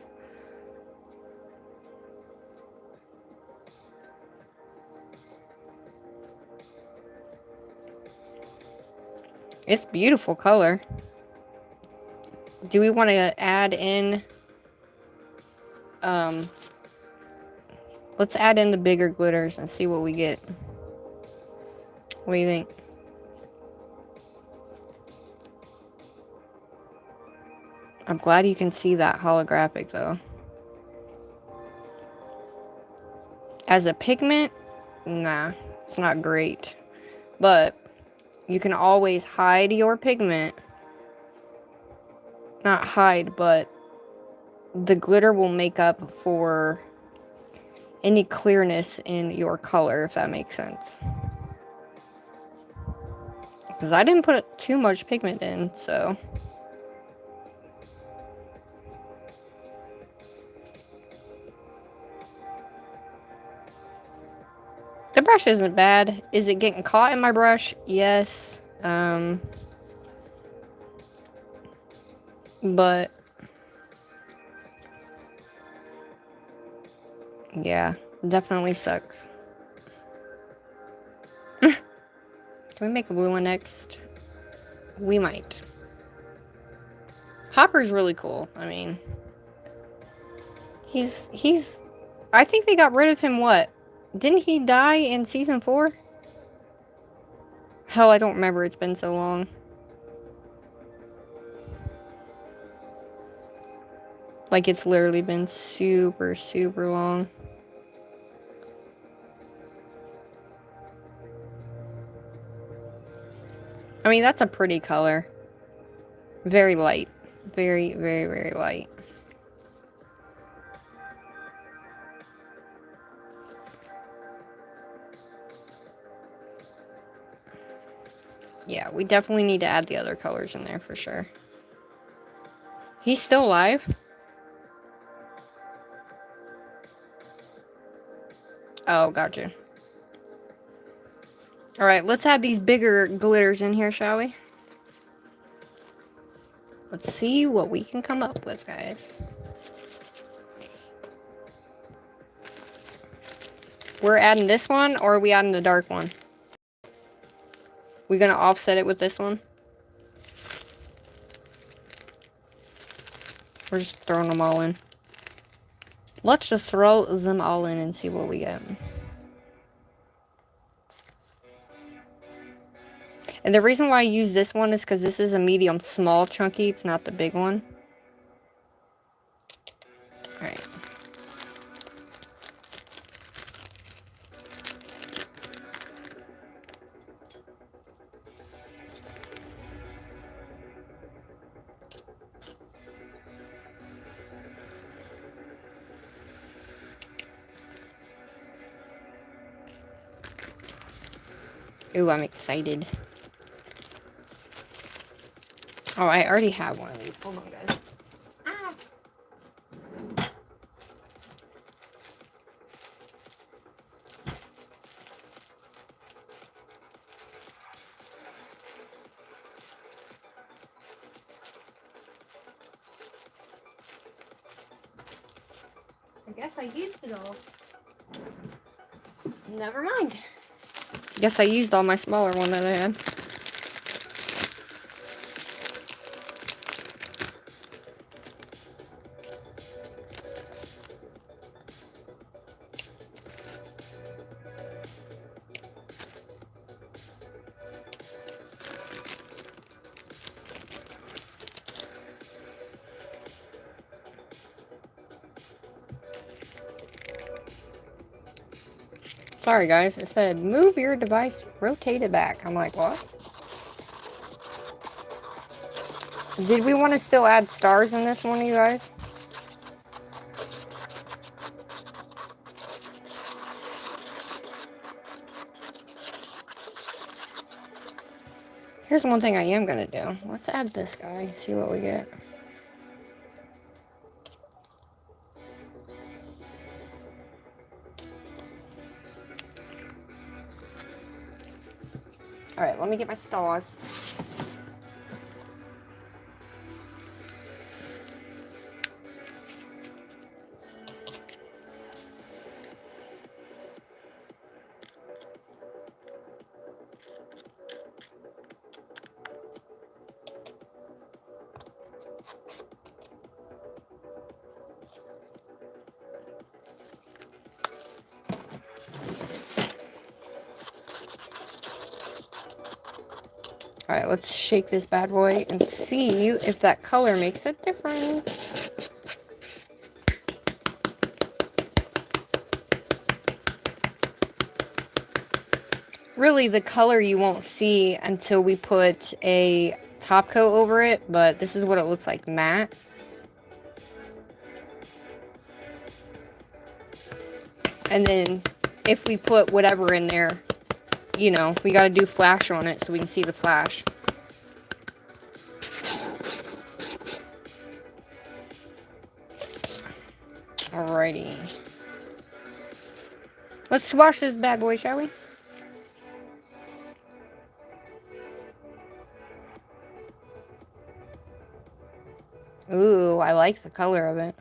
It's beautiful color. Do we want to add in let's add in the bigger glitters and see what we get. What do you think? I'm glad you can see that holographic though. As a pigment, nah, it's not great. But you can always hide your pigment. Not hide, but the glitter will make up for any clearness in your color, if that makes sense. Because I didn't put too much pigment in, so... The brush isn't bad. Is it getting caught in my brush? Yes. But... yeah, definitely sucks. Can we make a blue one next? We might. Hopper's really cool. I mean... He's... I think they got rid of him, what? Didn't he die in season 4? Hell, I don't remember. It's been so long. Like, it's literally been super, super long. I mean, that's a pretty color. Very light. Very, very, very light. Yeah, we definitely need to add the other colors in there for sure. He's still alive? Oh, gotcha. Alright, let's add these bigger glitters in here, shall we? Let's see what we can come up with, guys. We're adding this one, or are we adding the dark one? We gonna offset it with this one? We're just throwing them all in. Let's just throw them all in and see what we get. And the reason why I use this one is because this is a medium small chunky. It's not the big one. Alright. Ooh, I'm excited. Oh, I already have one of these. Hold on, guys. Ah. I guess I used it all. Never mind. Guess I used all my smaller one that I had. Sorry guys, it said move your device, rotate it back. I'm like, what? Did we want to still add stars in this one, you guys? Here's one thing I am gonna do. Let's add this guy, see what we get. Alright, let me get my stars. Alright, let's shake this bad boy and see if that color makes a difference. Really, the color you won't see until we put a top coat over it, but this is what it looks like matte. And then if we put whatever in there, you know, we gotta do flash on it so we can see the flash. Alrighty. Let's swatch this bad boy, shall we? Ooh, I like the color of it.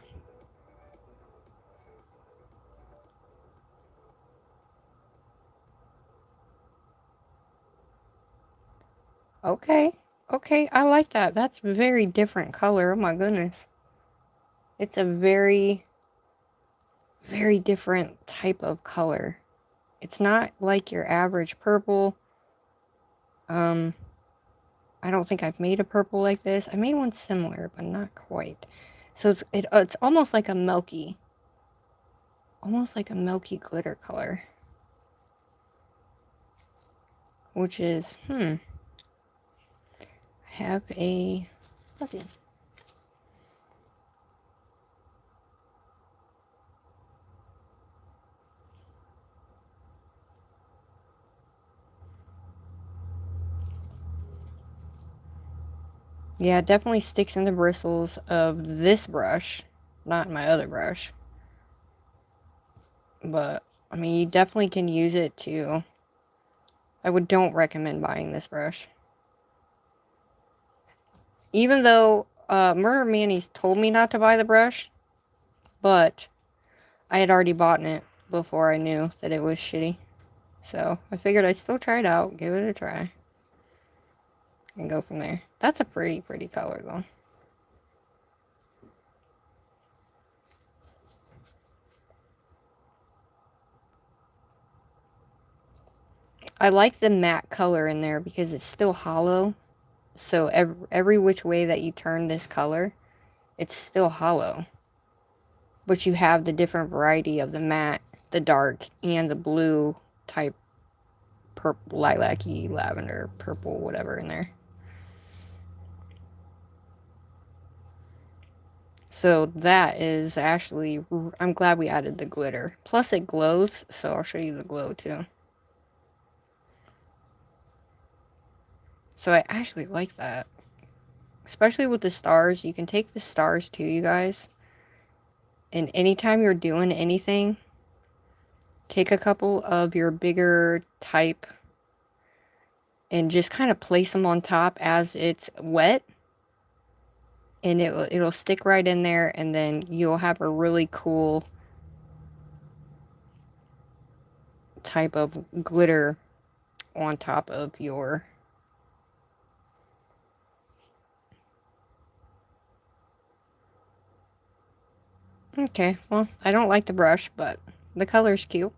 Okay. Okay, I like that. That's a very different color. Oh my goodness. It's a very, very different type of color. It's not like your average purple. I don't think I've made a purple like this. I made one similar, but not quite. So it's almost like a milky glitter color. Which is, I have a, let's see. Yeah, it definitely sticks in the bristles of this brush, not my other brush. But, I mean, you definitely can use it to... don't recommend buying this brush. Even though Murder Manny's told me not to buy the brush, but I had already bought it before I knew that it was shitty. So, I figured I'd still try it out, give it a try, and go from there. That's a pretty, pretty color, though. I like the matte color in there because it's still hollow. So every which way that you turn this color, it's still hollow. But you have the different variety of the matte, the dark, and the blue type purple, lilac-y, lavender, purple, whatever in there. So that is actually, I'm glad we added the glitter. Plus it glows, so I'll show you the glow too. So I actually like that. Especially with the stars, you can take the stars too, you guys. And anytime you're doing anything, take a couple of your bigger type and just kind of place them on top as it's wet. And it'll stick right in there, and then you'll have a really cool type of glitter on top of your... Okay, well, I don't like the brush, but the color's cute.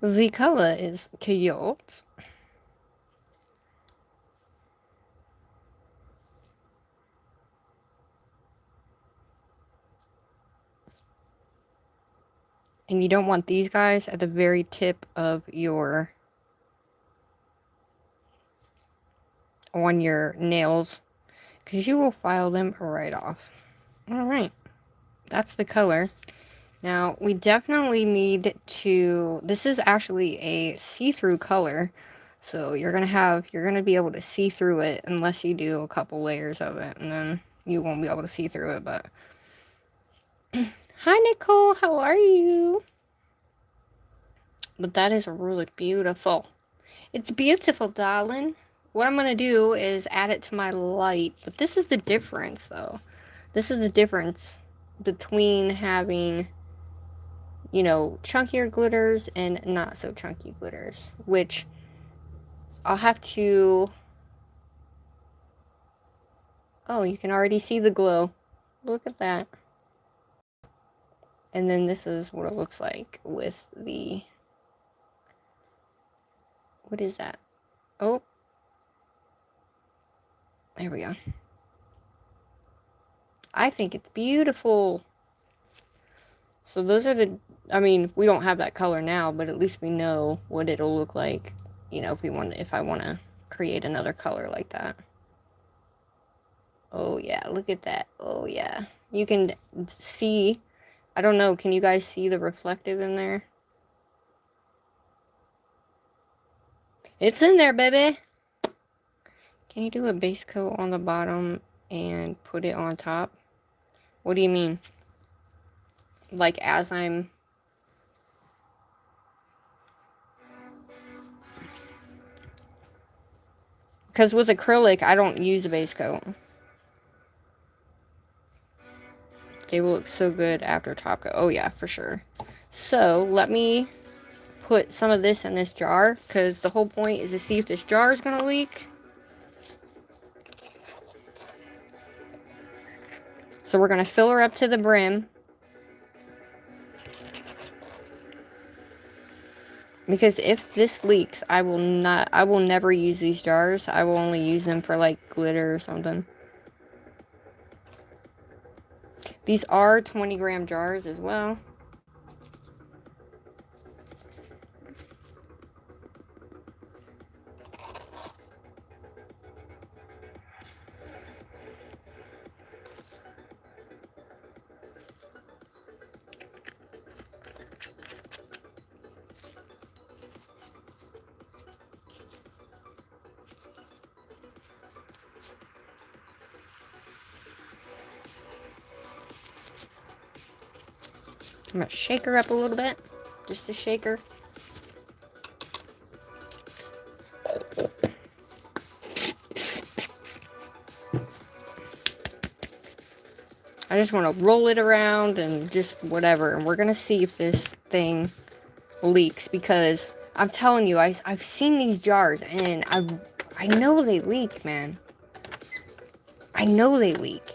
The color is cute. And you don't want these guys at the very tip of your... on your nails, because you will file them right off. Alright, that's the color. Now, we definitely need to... This is actually a see-through color, so you're gonna be able to see through it unless you do a couple layers of it, and then you won't be able to see through it, but... Hi, Nicole, how are you? But that is really beautiful. It's beautiful, darling. What I'm gonna do is add it to my light, but this is the difference, though. This is the difference between having, you know, chunkier glitters and not so chunky glitters, which I'll have to... Oh, you can already see the glow. Look at that. And then this is what it looks like with the... What is that? Oh. There we go. I think it's beautiful. So those are the... I mean, we don't have that color now, but at least we know what it'll look like, you know, if I want to create another color like that. Oh yeah, look at that. Oh yeah. You can see, I don't know, can you guys see the reflective in there? It's in there, baby. Can you do a base coat on the bottom and put it on top? What do you mean? Like as I'm... Because with acrylic, I don't use a base coat. They will look so good after top coat. Oh yeah, for sure. So, let me put some of this in this jar, because the whole point is to see if this jar is going to leak. So we're going to fill her up to the brim. Because if this leaks, I will never use these jars. I will only use them for like glitter or something. These are 20-gram jars as well. I'm gonna shake her up a little bit. Just to shake her. I just want to roll it around and just whatever. And we're going to see if this thing leaks. Because I'm telling you, I've seen these jars. And I know they leak, man. I know they leak.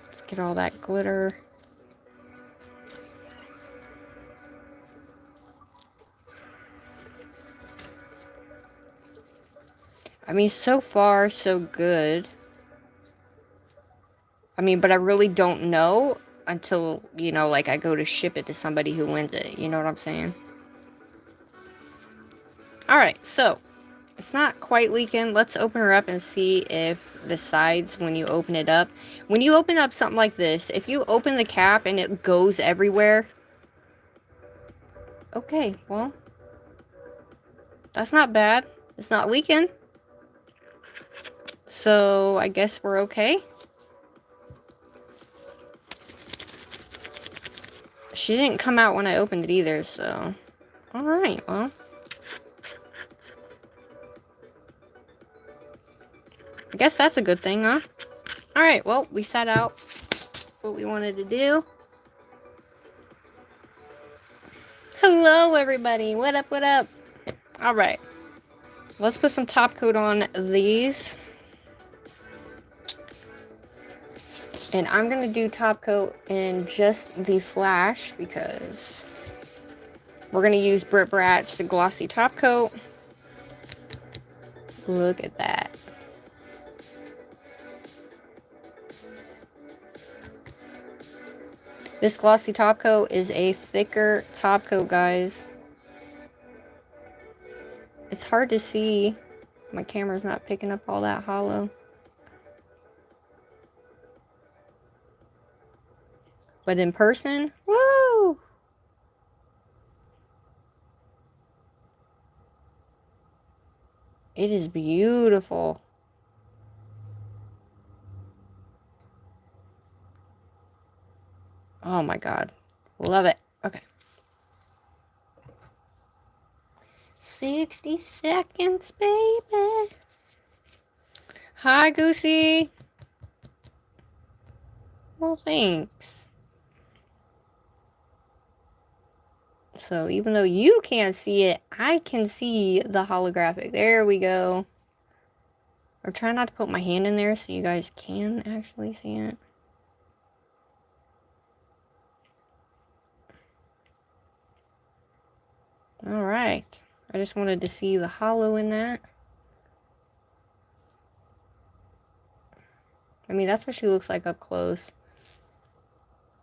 Let's get all that glitter. I mean, so far, so good. I mean, but I really don't know until, you know, like I go to ship it to somebody who wins it. You know what I'm saying? Alright, so it's not quite leaking. Let's open her up and see if the sides, when you open it up. When you open up something like this, if you open the cap and it goes everywhere. Okay, well, that's not bad. It's not leaking. So, I guess we're okay. She didn't come out when I opened it either, so. Alright, well. I guess that's a good thing, huh? Alright, well, we set out what we wanted to do. Hello, everybody. What up, what up? Alright. Let's put some top coat on these. And I'm going to do top coat in just the flash because we're going to use Brit Brat's glossy top coat. Look at that. This glossy top coat is a thicker top coat, guys. It's hard to see. My camera's not picking up all that hollow. But in person, woo! It is beautiful. Oh my god. Love it. Okay. 60 seconds, baby. Hi, Goosey. Well, thanks. So, even though you can't see it, I can see the holographic. There we go. I'm trying not to put my hand in there so you guys can actually see it. Alright. I just wanted to see the hollow in that. I mean, that's what she looks like up close.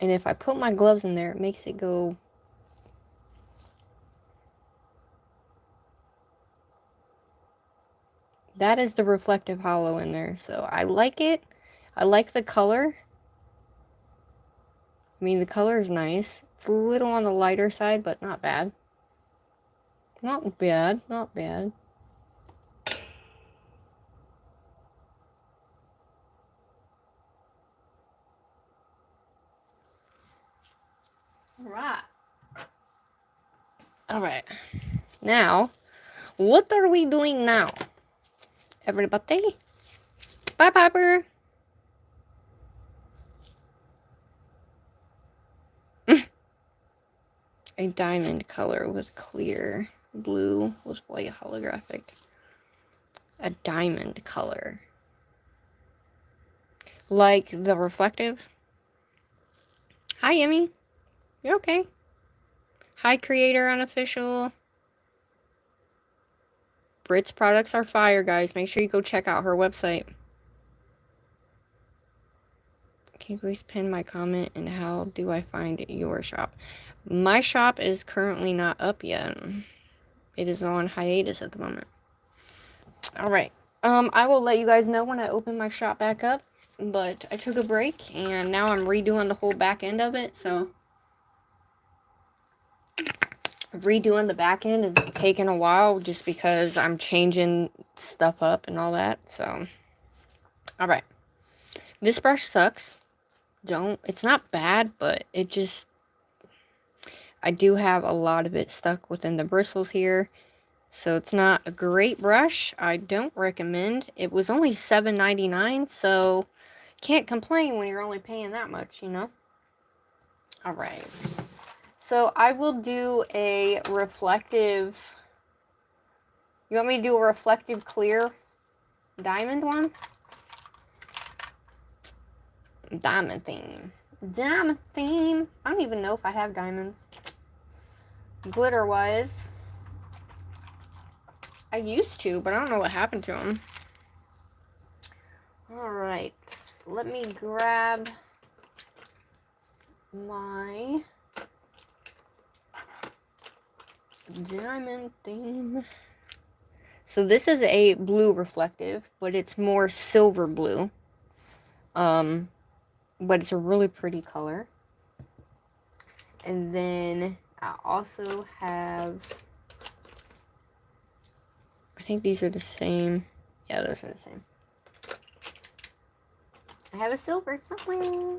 And if I put my gloves in there, it makes it go... That is the reflective hollow in there. So, I like it. I like the color. I mean, the color is nice. It's a little on the lighter side, but not bad. Not bad. Not bad. Alright. Alright. Now, what are we doing now? Everybody? Bye, Piper. A diamond color with clear blue was white holographic. A diamond color. Like the reflective. Hi, Emmy. You okay? Hi, Creator Unofficial. Brit's products are fire, guys. Make sure you go check out her website. Can you please pin my comment and how do I find your shop? My shop is currently not up yet. It is on hiatus at the moment. Alright. I will let you guys know when I open my shop back up. But I took a break and now I'm redoing the whole back end of it. So redoing the back end is taking a while just because I'm changing stuff up and all that. So, alright. This brush sucks. It's not bad, but it just, I do have a lot of it stuck within the bristles here. So it's not a great brush. I don't recommend. It was only $7.99, so can't complain when you're only paying that much, you know? Alright. So I will do a reflective... You want me to do a reflective clear diamond one? Diamond theme. Diamond theme. I don't even know if I have diamonds. Glitter wise. I used to, but I don't know what happened to them. Alright. Let me grab my diamond theme. So this is a blue reflective, but it's more silver blue. But it's a really pretty color. And then I also have, I think these are the same. Yeah, those are the same. I have a silver somewhere.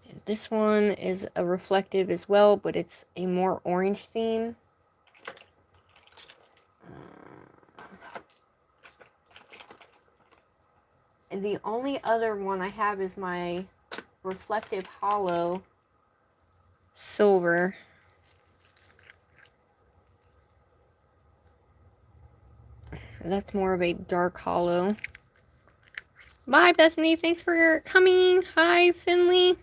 And this one is a reflective as well, but it's a more orange theme. And the only other one I have is my reflective hollow silver. That's more of a dark hollow. Bye, Bethany. Thanks for coming. Hi, Finley.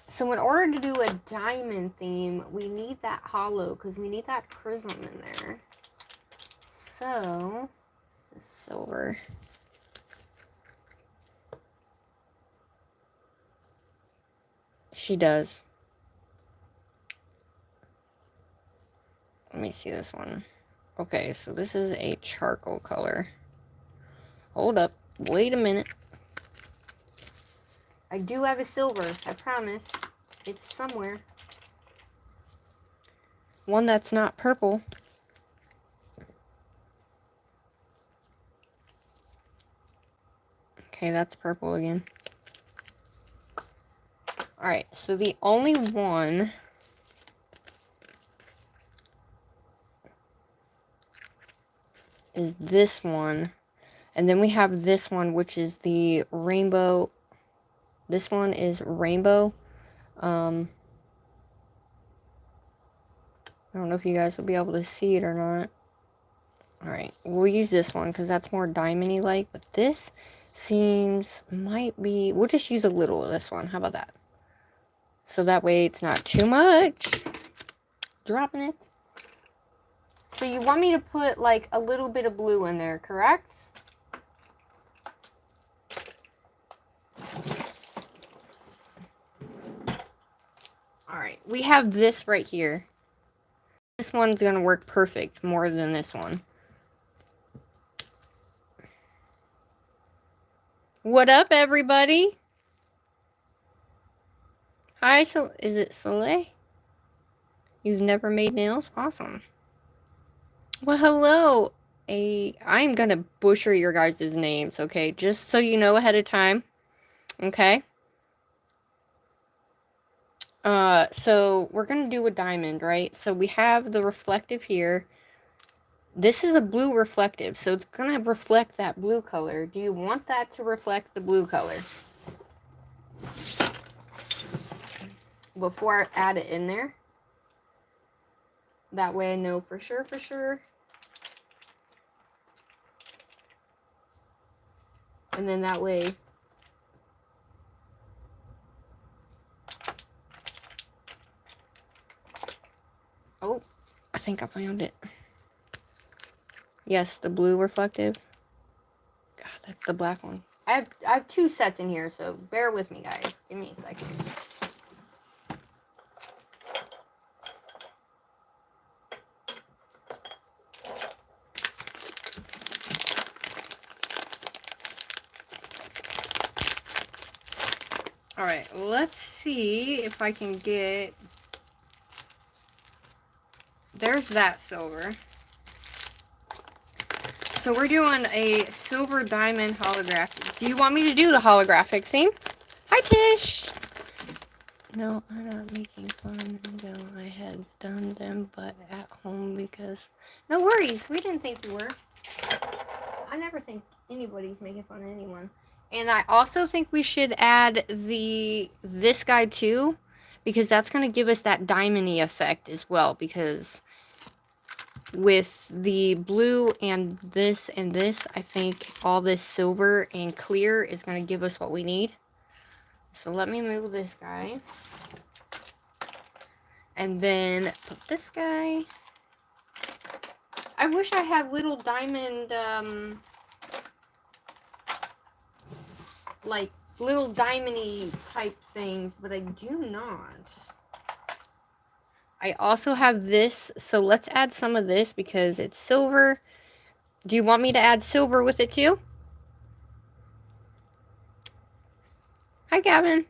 So in order to do a diamond theme, we need that hollow because we need that prism in there. So, this is silver. She does. Let me see this one. Okay, so this is a charcoal color. Hold up. Wait a minute. I do have a silver, I promise. It's somewhere. One that's not purple. Okay, that's purple again. Alright, so the only one is this one. And then we have this one, which is the rainbow. This one is rainbow. I don't know if you guys will be able to see it or not. Alright, we'll use this one because that's more diamond-y like. But this seems, might be, we'll just use a little of this one. How about that? So that way it's not too much. Dropping it. So you want me to put like a little bit of blue in there, correct? Alright, we have this right here. This one's going to work perfect more than this one. What up, everybody? Hi, so is it Soleil? You've never made nails? Awesome. Well, hello. I'm going to butcher your guys' names, okay? Just so you know ahead of time. Okay? So we're going to do a diamond, right? So we have the reflective here. This is a blue reflective, so it's going to reflect that blue color. Do you want that to reflect the blue color? Before I add it in there. That way I know for sure. And then that way... Oh, I think I found it. Yes, the blue reflective. God, that's the black one. I have two sets in here, so bear with me, guys. Give me a second. Alright, let's see if I can get... There's that silver. So we're doing a silver diamond holographic. Do you want me to do the holographic theme? Hi, Tish. No, I'm not making fun until I had done them, but at home because... No worries, we didn't think you were. I never think anybody's making fun of anyone. And I also think we should add this guy too, because that's going to give us that diamond-y effect as well, because with the blue and this, I think all this silver and clear is going to give us what we need. So let me move this guy. And then put this guy. I wish I had little diamond, like little diamond-y type things, but I do not. I also have this, so let's add some of this because it's silver. Do you want me to add silver with it too? Hi, Gavin.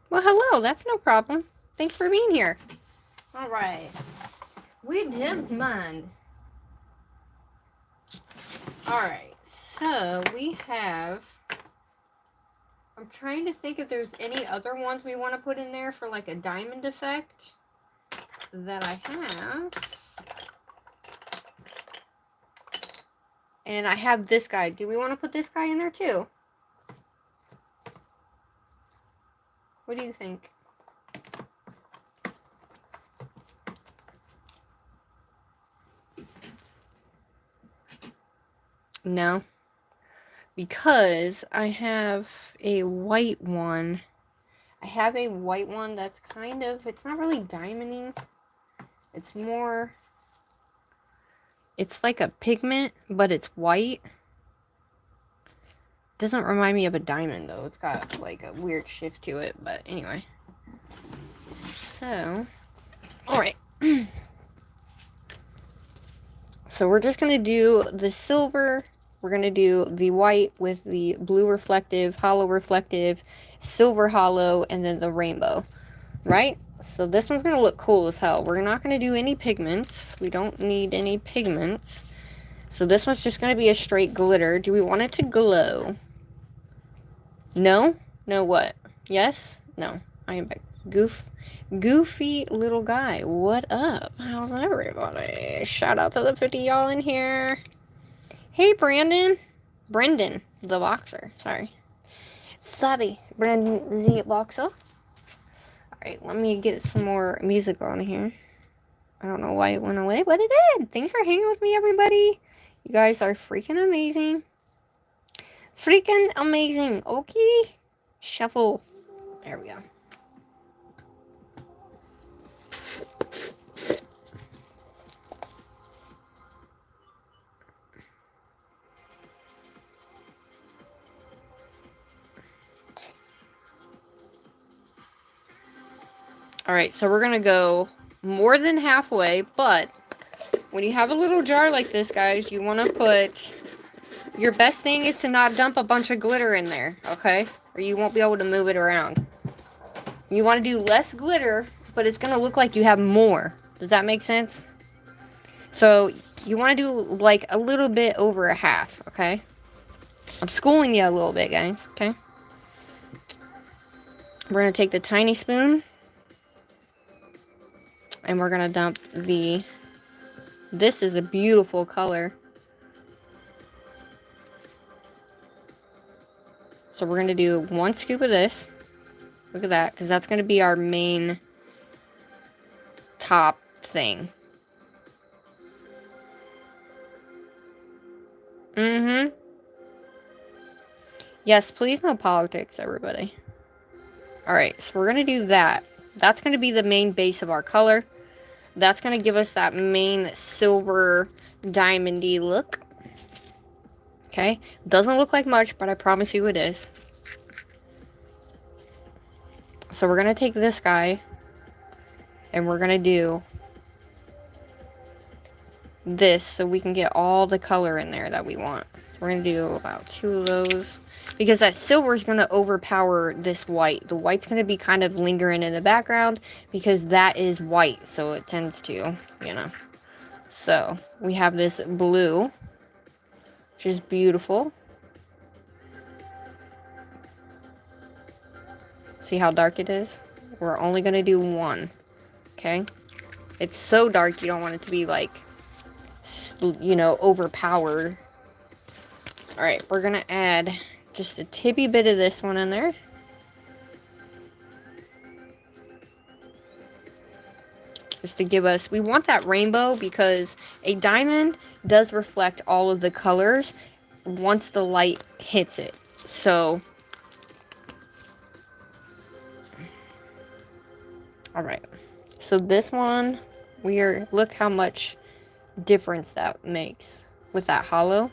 Well, hello. That's no problem. Thanks for being here. All right. We didn't mind. All right. So we have... I'm trying to think if there's any other ones we want to put in there for like a diamond effect that I have. And I have this guy. Do we want to put this guy in there too? What do you think? No. Because I have a white one. I have a white one that's kind of, it's not really diamonding. It's more, it's like a pigment, but it's white. Doesn't remind me of a diamond though. It's got like a weird shift to it, but anyway. So, alright. So we're just going to do the silver. We're going to do the white with the blue reflective, hollow reflective, silver hollow, and then the rainbow. Right? So this one's going to look cool as hell. We're not going to do any pigments. We don't need any pigments. So this one's just going to be a straight glitter. Do we want it to glow? No? No what? Yes? No. I am back. Goofy little guy. What up? How's everybody? Shout out to the 50 y'all in here. Hey, Brendan, the boxer. Sorry, Brendan the boxer. Alright, let me get some more music on here. I don't know why it went away, but it did. Thanks for hanging with me, everybody. You guys are freaking amazing. Freaking amazing. Okay. Shuffle. There we go. Alright, so we're going to go more than halfway, but when you have a little jar like this, guys, you want to put... Your best thing is to not dump a bunch of glitter in there, okay? Or you won't be able to move it around. You want to do less glitter, but it's going to look like you have more. Does that make sense? So, you want to do like a little bit over a half, okay? I'm schooling you a little bit, guys, okay? We're going to take the tiny spoon. And we're going to dump the... This is a beautiful color. So we're going to do 1 scoop of this. Look at that. Because that's going to be our main top thing. Mm-hmm. Yes, please no politics, everybody. Alright, so we're going to do that. That's going to be the main base of our color. That's going to give us that main silver diamondy look. Okay? Doesn't look like much, but I promise you it is. So we're going to take this guy. And we're going to do this so we can get all the color in there that we want. We're going to do about 2 of those. Because that silver is going to overpower this white. The white's going to be kind of lingering in the background because that is white. So it tends to, you know. So we have this blue, which is beautiful. See how dark it is? We're only going to do one. Okay? It's so dark you don't want it to be like, you know, overpowered. Alright, we're going to add just a tippy bit of this one in there. Just to give us, we want that rainbow because a diamond does reflect all of the colors once the light hits it. So, alright. So this one, look how much difference that makes with that hollow.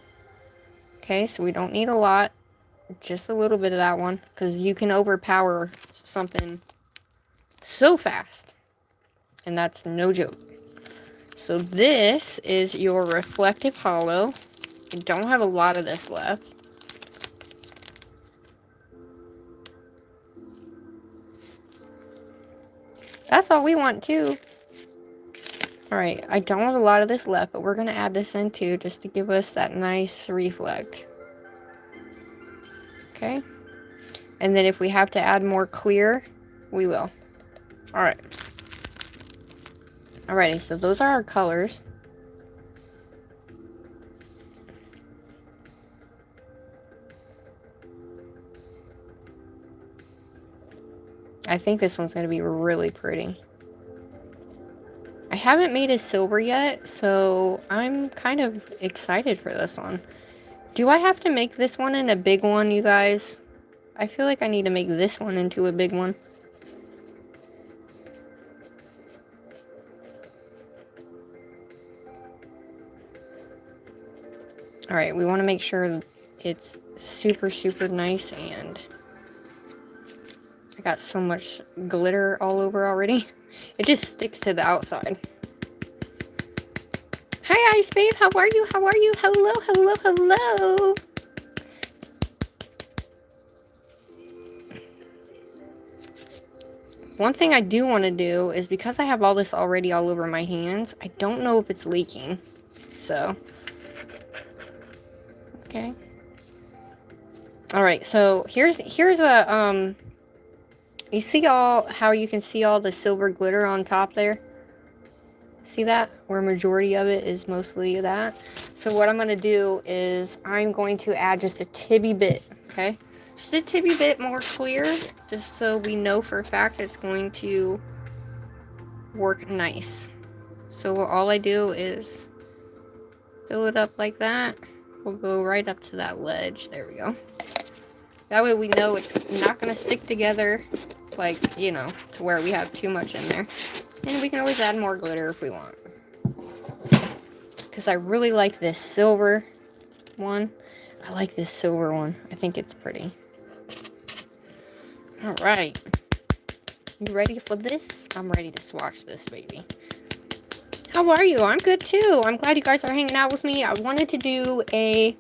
Okay, so we don't need a lot, just a little bit of that one, because you can overpower something so fast, and that's no joke. So this is your reflective hollow. I don't have a lot of this left. That's all we want too. Alright, I don't have a lot of this left, but we're going to add this in too, just to give us that nice reflect. Okay. And then if we have to add more clear, we will. Alright. Alrighty, so those are our colors. I think this one's going to be really pretty. I haven't made a silver yet, so I'm kind of excited for this one. Do I have to make this one in a big one, you guys? I feel like I need to make this one into a big one. Alright, we want to make sure it's super, super nice, and I got so much glitter all over already. It just sticks to the outside. Hi, Ice Babe. How are you? How are you? Hello, hello, hello. One thing I do want to do is, because I have all this already all over my hands, I don't know if it's leaking. So, okay. Alright, so here's a, you see how you can see all the silver glitter on top there? See that? Where majority of it is mostly that. So what I'm going to do is I'm going to add just a tibby bit, okay? Just a tibby bit more clear, just so we know for a fact it's going to work nice. So all I do is fill it up like that. We'll go right up to that ledge. There we go. That way we know it's not going to stick together, like, you know, to where we have too much in there. And we can always add more glitter if we want. Because I really like this silver one. I like this silver one. I think it's pretty. Alright. You ready for this? I'm ready to swatch this, baby. How are you? I'm good too. I'm glad you guys are hanging out with me. I wanted to do a...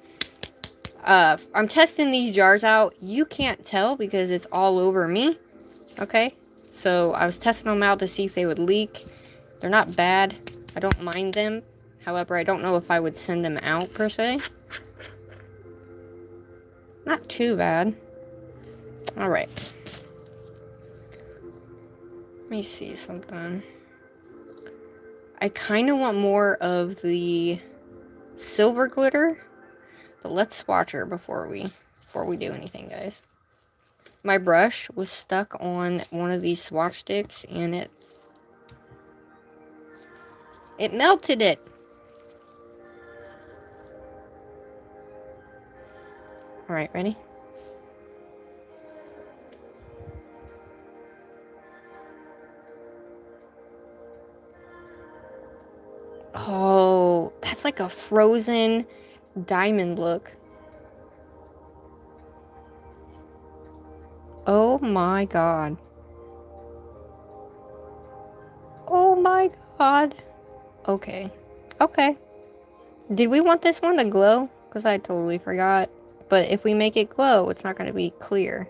I'm testing these jars out. You can't tell because it's all over me. Okay? So I was testing them out to see if they would leak. They're not bad. I don't mind them. However, I don't know if I would send them out per se. Not too bad. Alright. Let me see something. I kind of want more of the silver glitter. But let's swatch her before we do anything, guys. My brush was stuck on one of these swatch sticks, and it melted it. Alright, ready? Oh, that's like a frozen diamond look. Oh my god. Oh my god. Okay. Okay. Did we want this one to glow? Because I totally forgot. But if we make it glow, it's not going to be clear.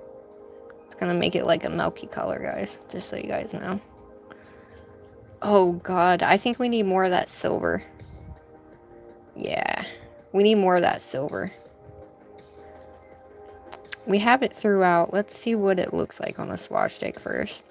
It's going to make it like a milky color, guys. Just so you guys know. Oh god. I think we need more of that silver. Yeah. We need more of that silver. We have it throughout. Let's see what it looks like on a swatch stick first.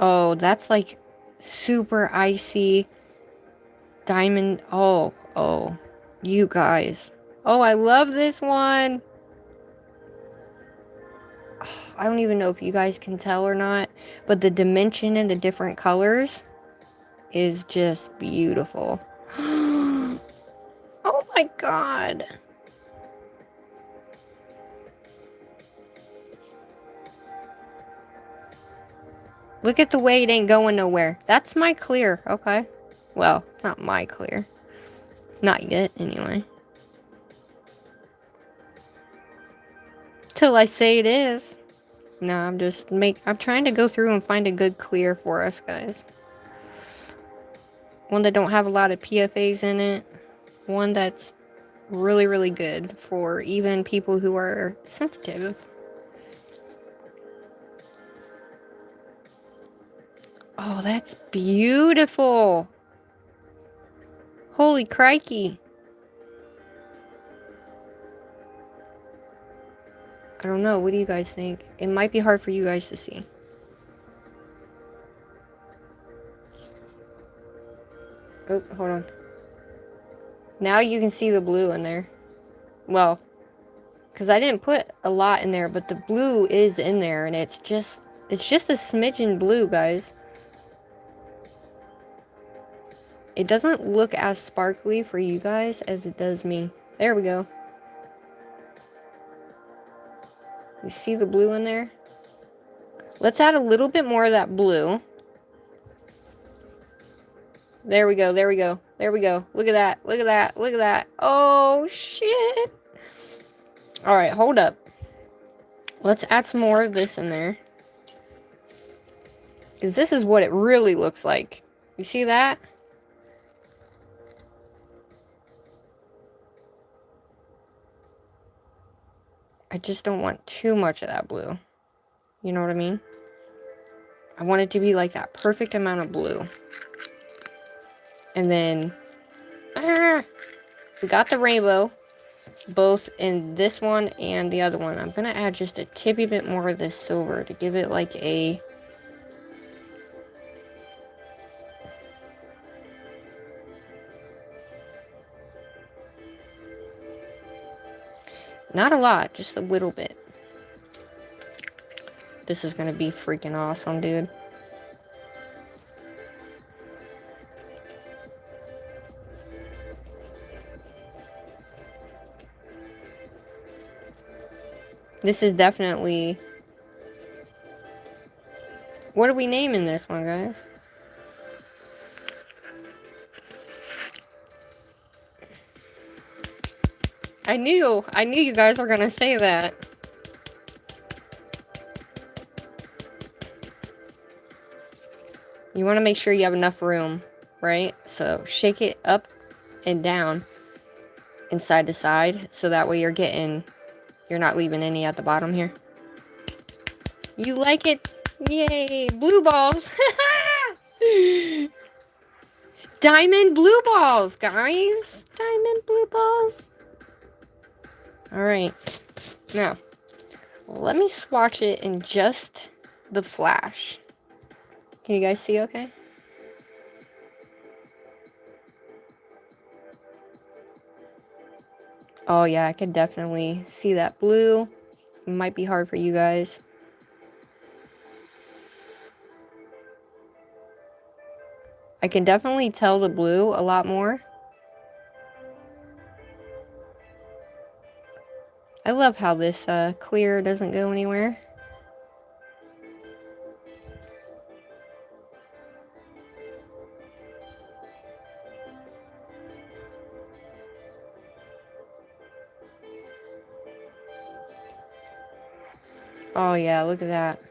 Oh, that's like super icy diamond. Oh, you guys. Oh, I love this one. Oh, I don't even know if you guys can tell or not, but the dimension and the different colors is just beautiful. Oh my god. Look at the way it ain't going nowhere. That's my clear, okay? Well, it's not my clear. Not yet, anyway. Till I say it is. No, I'm trying to go through and find a good clear for us, guys. One that don't have a lot of PFAs in it. One that's really, really good for even people who are sensitive. Oh, that's beautiful. Holy crikey. I don't know. What do you guys think? It might be hard for you guys to see. Oh, hold on. Now you can see the blue in there. Well, because I didn't put a lot in there, but the blue is in there, and it's just a smidgen blue, guys. It doesn't look as sparkly for you guys as it does me. There we go. You see the blue in there? Let's add a little bit more of that blue. There we go, there we go, there we go. Look at that, look at that, look at that. Oh, shit. Alright, hold up. Let's add some more of this in there. Because this is what it really looks like. You see that? I just don't want too much of that blue. You know what I mean? I want it to be like that perfect amount of blue. And then, we got the rainbow, both in this one and the other one. I'm going to add just a tippy bit more of this silver to give it like a... Not a lot, just a little bit. This is going to be freaking awesome, dude. This is definitely... What are we naming this one, guys? I knew you guys were going to say that. You want to make sure you have enough room, right? So shake it up and down and side to side, so that way you're not leaving any at the bottom here. You like it? Yay! Blue balls! Diamond blue balls, guys! Diamond blue balls! Alright. Now, let me swatch it in just the flash. Can you guys see okay? Oh yeah, I can definitely see that blue. It might be hard for you guys. I can definitely tell the blue a lot more. I love how this clear doesn't go anywhere. Oh yeah, look at that.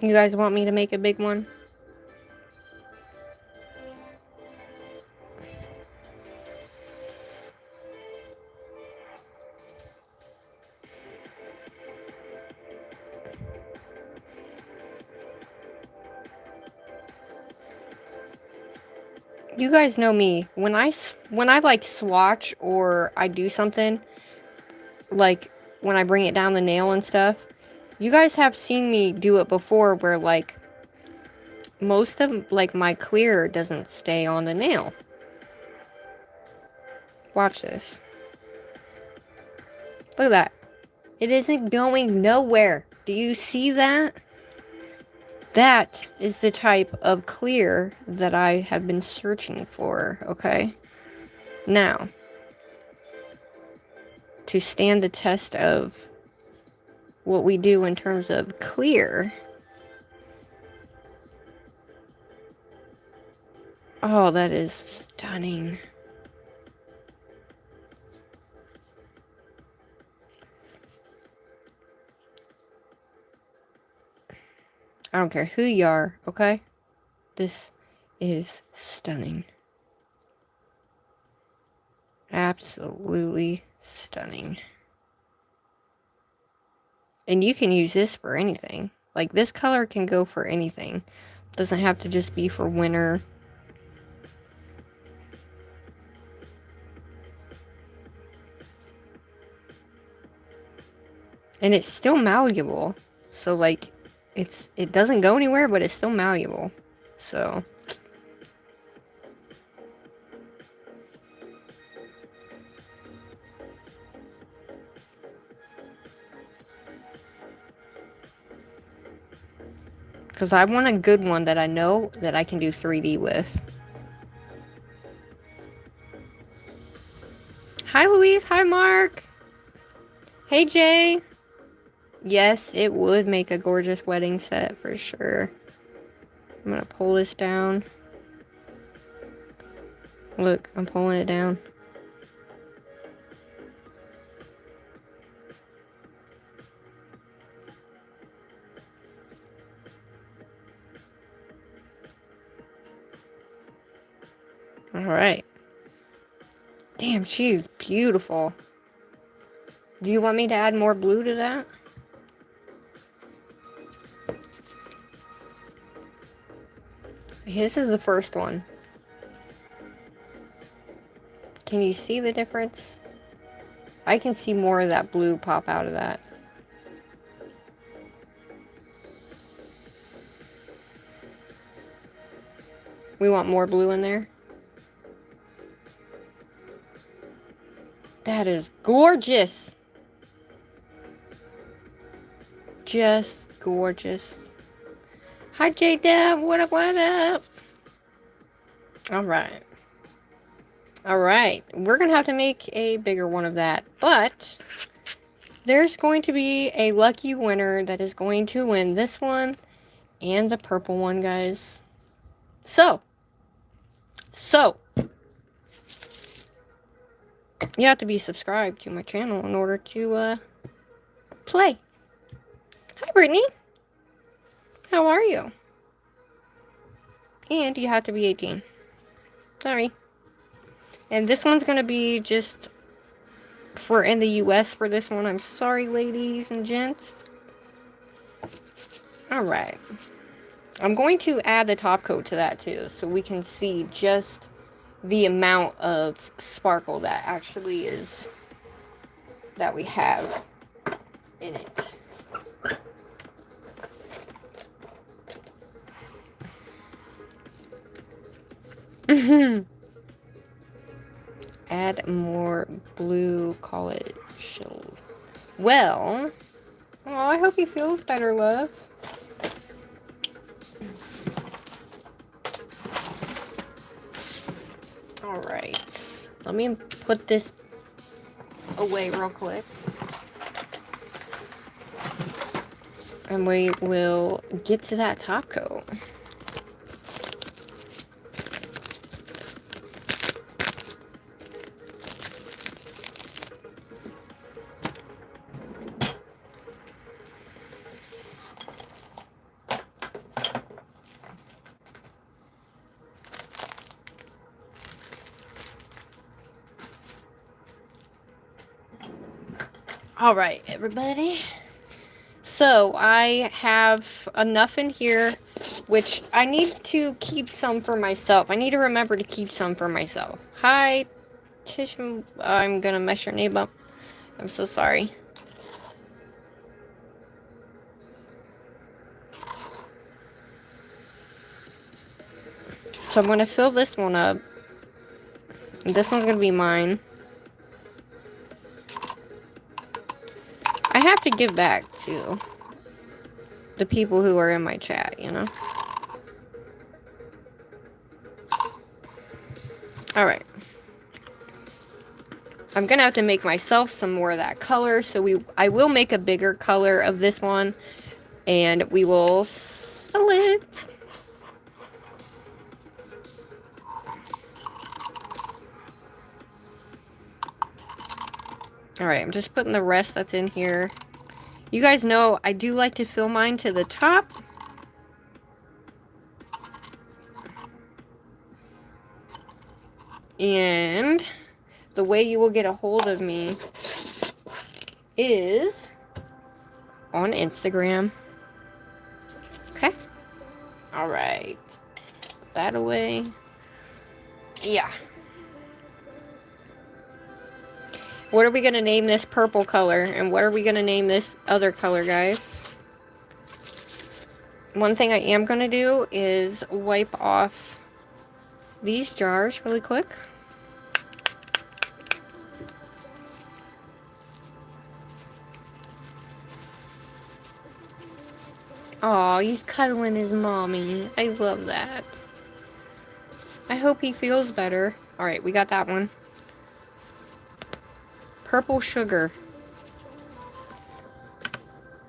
You guys want me to make a big one? You guys know me. When I like swatch or I do something, like when I bring it down the nail and stuff, you guys have seen me do it before where like most of like my clear doesn't stay on the nail. Watch this. Look at that. It isn't going nowhere. Do you see that? That is the type of clear that I have been searching for, okay? Now, to stand the test of what we do in terms of clear. Oh, that is stunning. I don't care who you are, okay? This is stunning. Absolutely stunning. And you can use this for anything. Like, this color can go for anything. Doesn't have to just be for winter. And it's still malleable. So, like, it doesn't go anywhere, but it's still malleable. So... because I want a good one that I know that I can do 3D with. Hi, Louise. Hi, Mark. Hey, Jay. Yes, it would make a gorgeous wedding set for sure. I'm going to pull this down. Look, I'm pulling it down. Alright. Damn, she is beautiful. Do you want me to add more blue to that? This is the first one. Can you see the difference? I can see more of that blue pop out of that. We want more blue in there. That is gorgeous. Just gorgeous. Hi, J-Dub. What up, what up? Alright. Alright. We're going to have to make a bigger one of that. But there's going to be a lucky winner that is going to win this one and the purple one, guys. So, you have to be subscribed to my channel in order to play. Hi, Brittany. How are you? And you have to be 18. Sorry. And this one's going to be just for in the US for this one. I'm sorry, ladies and gents. Alright. I'm going to add the top coat to that too, so we can see just the amount of sparkle that actually is, that we have in it. Add more blue, call it shield. Well, oh, I hope he feels better, love. Alright, let me put this away real quick. And we will get to that top coat. Alright, everybody. So, I have enough in here, which I need to keep some for myself. I need to remember to keep some for myself. Hi, Tish. I'm gonna mess your name up. I'm so sorry. So, I'm gonna fill this one up. And this one's gonna be mine. I have to give back to the people who are in my chat, you know? Alright. I'm gonna have to make myself some more of that color, so I will make a bigger color of this one, and we will sell it. Alright, I'm just putting the rest that's in here. You guys know I do like to fill mine to the top. And the way you will get a hold of me is on Instagram. Okay? Alright. Put that away. Yeah. What are we going to name this purple color? And what are we going to name this other color, guys? One thing I am going to do is wipe off these jars really quick. Aw, he's cuddling his mommy. I love that. I hope he feels better. Alright, we got that one. Purple sugar.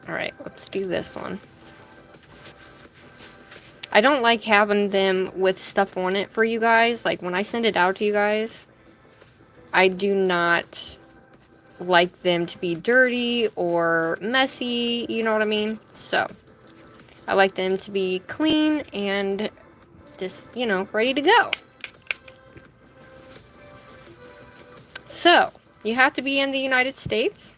Alright, let's do this one. I don't like having them with stuff on it for you guys. Like, when I send it out to you guys, I do not like them to be dirty or messy, you know what I mean? So, I like them to be clean and just, you know, ready to go. So, you have to be in the United States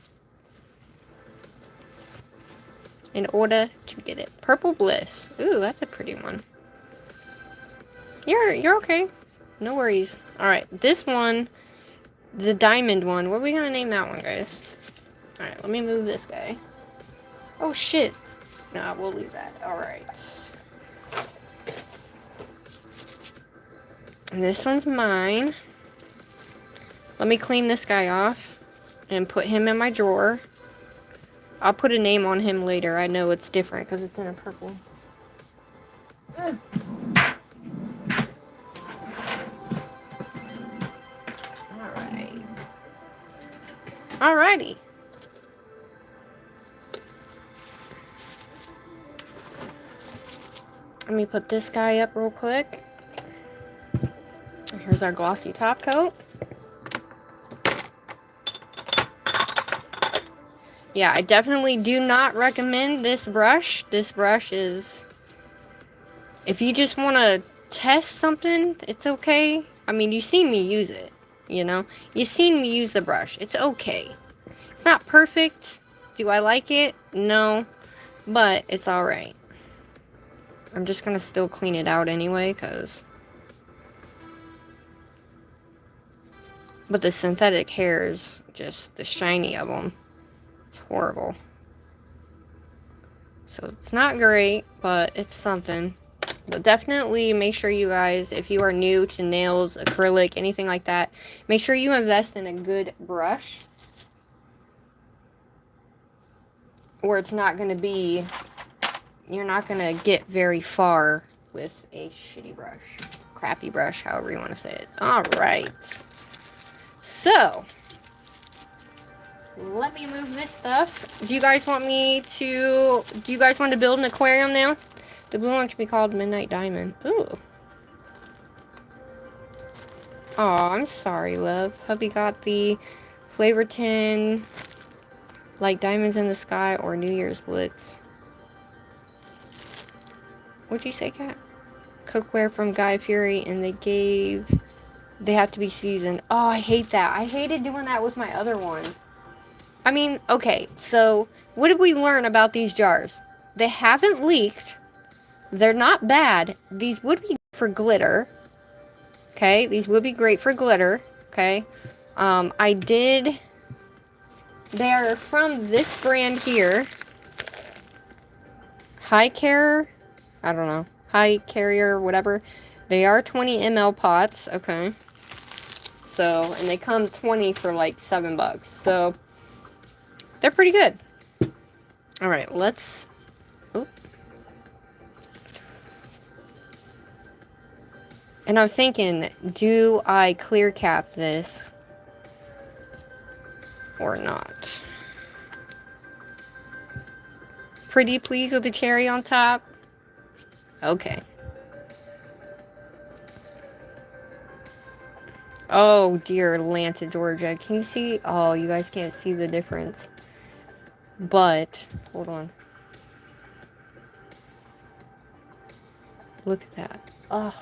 in order to get it. Purple Bliss. Ooh, that's a pretty one. You're okay. No worries. Alright, this one, the diamond one. What are we gonna name that one, guys? Alright, let me move this guy. Oh, shit. Nah, we'll leave that. Alright. And this one's mine. Let me clean this guy off and put him in my drawer. I'll put a name on him later. I know it's different because it's in a purple. Alright. Alrighty. Let me put this guy up real quick. Here's our glossy top coat. Yeah, I definitely do not recommend this brush. This brush is, if you just want to test something, it's okay. I mean, you've seen me use it, you know? You've seen me use the brush. It's okay. It's not perfect. Do I like it? No. But it's alright. I'm just going to still clean it out anyway, because... But the synthetic hairs, just the shiny of them, it's horrible. So it's not great, but it's something. But definitely make sure you guys, if you are new to nails, acrylic, anything like that, make sure you invest in a good brush. Or it's not going to be, you're not going to get very far with a shitty brush. Crappy brush, however you want to say it. Alright. So, let me move this stuff. Do you guys want to build an aquarium now? The blue one can be called Midnight Diamond. Ooh. Aw, I'm sorry, love. Hubby got the flavor tin, like Diamonds in the Sky or New Year's Blitz. What'd you say, Kat? Cookware from Guy Fieri, and they have to be seasoned. Oh, I hate that. I hated doing that with my other one. I mean, okay, so what did we learn about these jars? They haven't leaked. They're not bad. These would be for glitter. Okay, these would be great for glitter. Okay, they're from this brand here. High Care, I don't know, High Carrier, whatever. They are 20 ml pots, okay. So, and they come 20 for like $7. So, they're pretty good. All right, let's, oh. And I'm thinking, do I clear cap this or not? Pretty pleased with the cherry on top? Okay. Oh, dear Atlanta, Georgia. Can you see? Oh, you guys can't see the difference. But, hold on. Look at that. Ugh.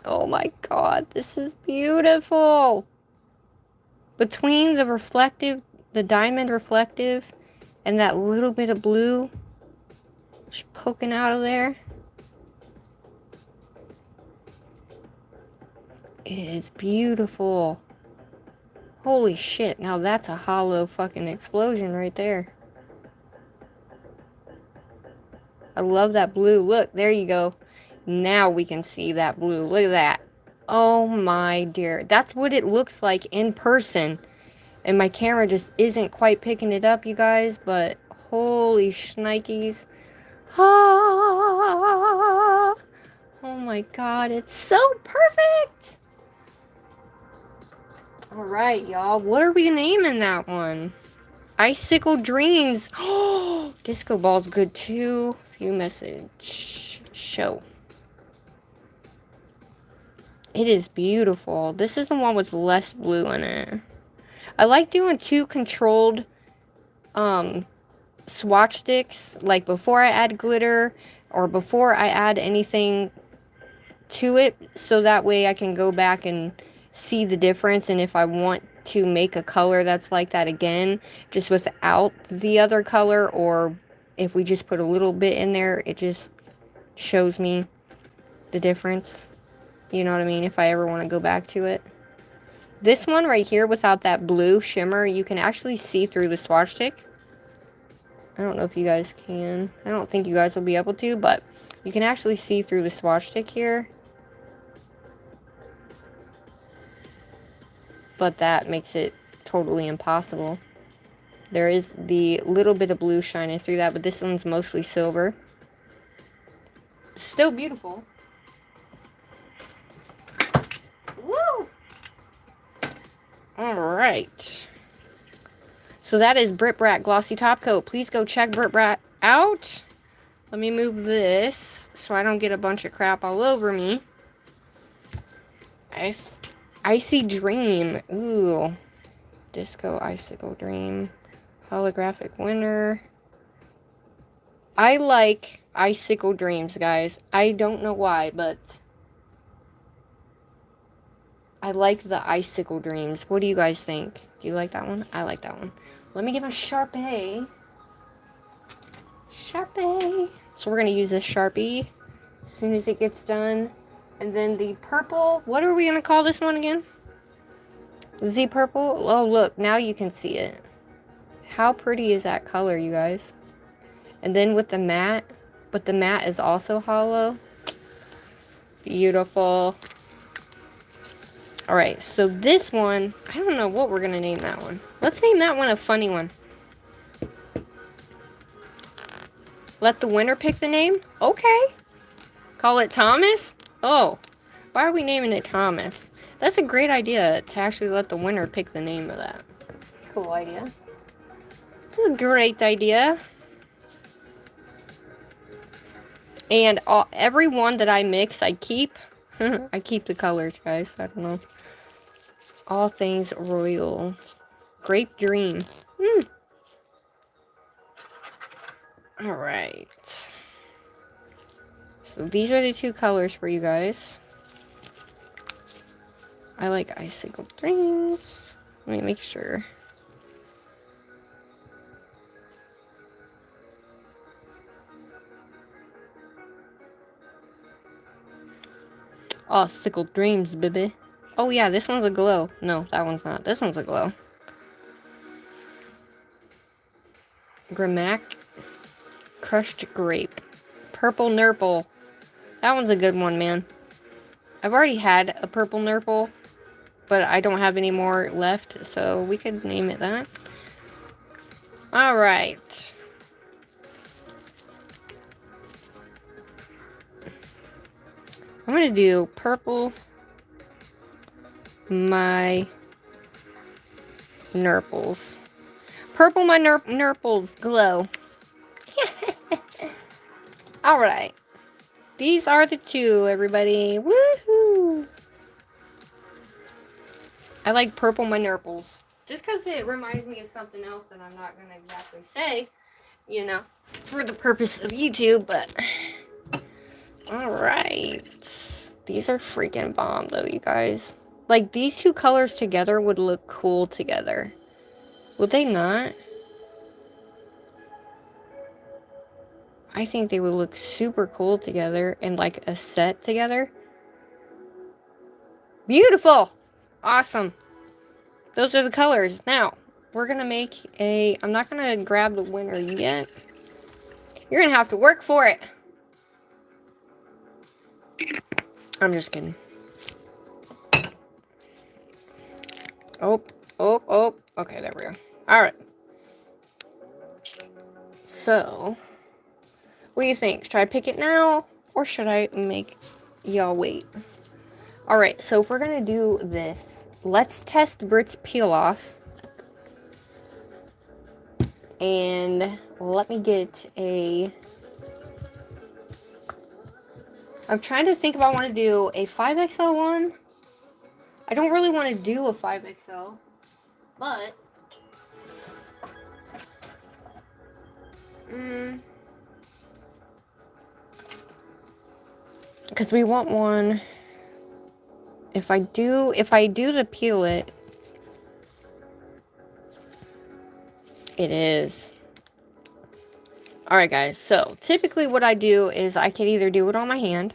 Oh my god, this is beautiful. Between the reflective, the diamond reflective, and that little bit of blue just poking out of there. It is beautiful. Holy shit, now that's a hollow fucking explosion right there. I love that blue. Look, there you go. Now we can see that blue. Look at that. Oh my dear. That's what it looks like in person. And my camera just isn't quite picking it up, you guys. But holy shnikes. Ah, oh my god, it's so perfect. Alright, y'all. What are we naming that one? Icicle Dreams. Oh, Disco Ball's good too. View message. Show. It is beautiful. This is the one with less blue in it. I like doing two controlled swatch sticks, like before I add glitter or before I add anything to it, so that way I can go back and see the difference, and if I want to make a color that's like that again, just without the other color, or if we just put a little bit in there, it just shows me the difference. You know what I mean? If I ever want to go back to it. This one right here, without that blue shimmer, you can actually see through the swatch stick. I don't know if you guys can. I don't think you guys will be able to, but you can actually see through the swatch stick here. But that makes it totally impossible. There is the little bit of blue shining through that, but this one's mostly silver. Still beautiful. Woo! Alright. So that is Brit Brat Glossy Top Coat. Please go check Brit Brat out. Let me move this so I don't get a bunch of crap all over me. Icy Dream. Ooh. Disco Icicle Dream. Holographic Winner. I like Icicle Dreams, guys. I don't know why, but I like the Icicle Dreams. What do you guys think? Do you like that one? I like that one. Let me get my Sharpie. Sharpie. So we're going to use this Sharpie as soon as it gets done. And then the purple. What are we going to call this one again? Z Purple. Oh, look. Now you can see it. How pretty is that color, you guys? And then with the matte. But the matte is also hollow. Beautiful. Alright, so this one, I don't know what we're going to name that one. Let's name that one a funny one. Let the winner pick the name? Okay. Call it Thomas? Oh, why are we naming it Thomas? That's a great idea, to actually let the winner pick the name of that. Cool idea. It's a great idea. And every one that I mix, I keep. I keep the colors, guys. I don't know. All things royal. Grape Dream. Alright. So these are the two colors for you guys. I like icicle dreams. Let me make sure. Oh, sickle dreams, baby. Oh yeah, this one's a glow. No, that one's not. This one's a glow. Gramac. Crushed grape. Purple nurple. That one's a good one, man. I've already had a purple nurple, but I don't have any more left, so we could name it that. Alright. I'm gonna do purple my nurples. Purple my nurples glow. Alright. These are the two, everybody. Woohoo! I like purple my nurples. Just because it reminds me of something else that I'm not going to exactly say, you know, for the purpose of YouTube, but... Alright. These are freaking bomb, though, you guys. Like, these two colors together would look cool together. Would they not? I think they would look super cool together and, like, a set together. Beautiful! Awesome. Those are the colors. Now, we're going to make a... I'm not going to grab the winner yet. You're going to have to work for it. I'm just kidding. Oh. Okay, there we go. Alright. So, what do you think? Should I pick it now? Or should I make y'all wait? Alright, so if we're going to do this, let's test Brit's peel off. And let me get a... I'm trying to think if I want to do a 5XL one. I don't really want to do a 5XL, but... because we want one... If I do the peel it... It is. Alright guys, so typically what I do is I can either do it on my hand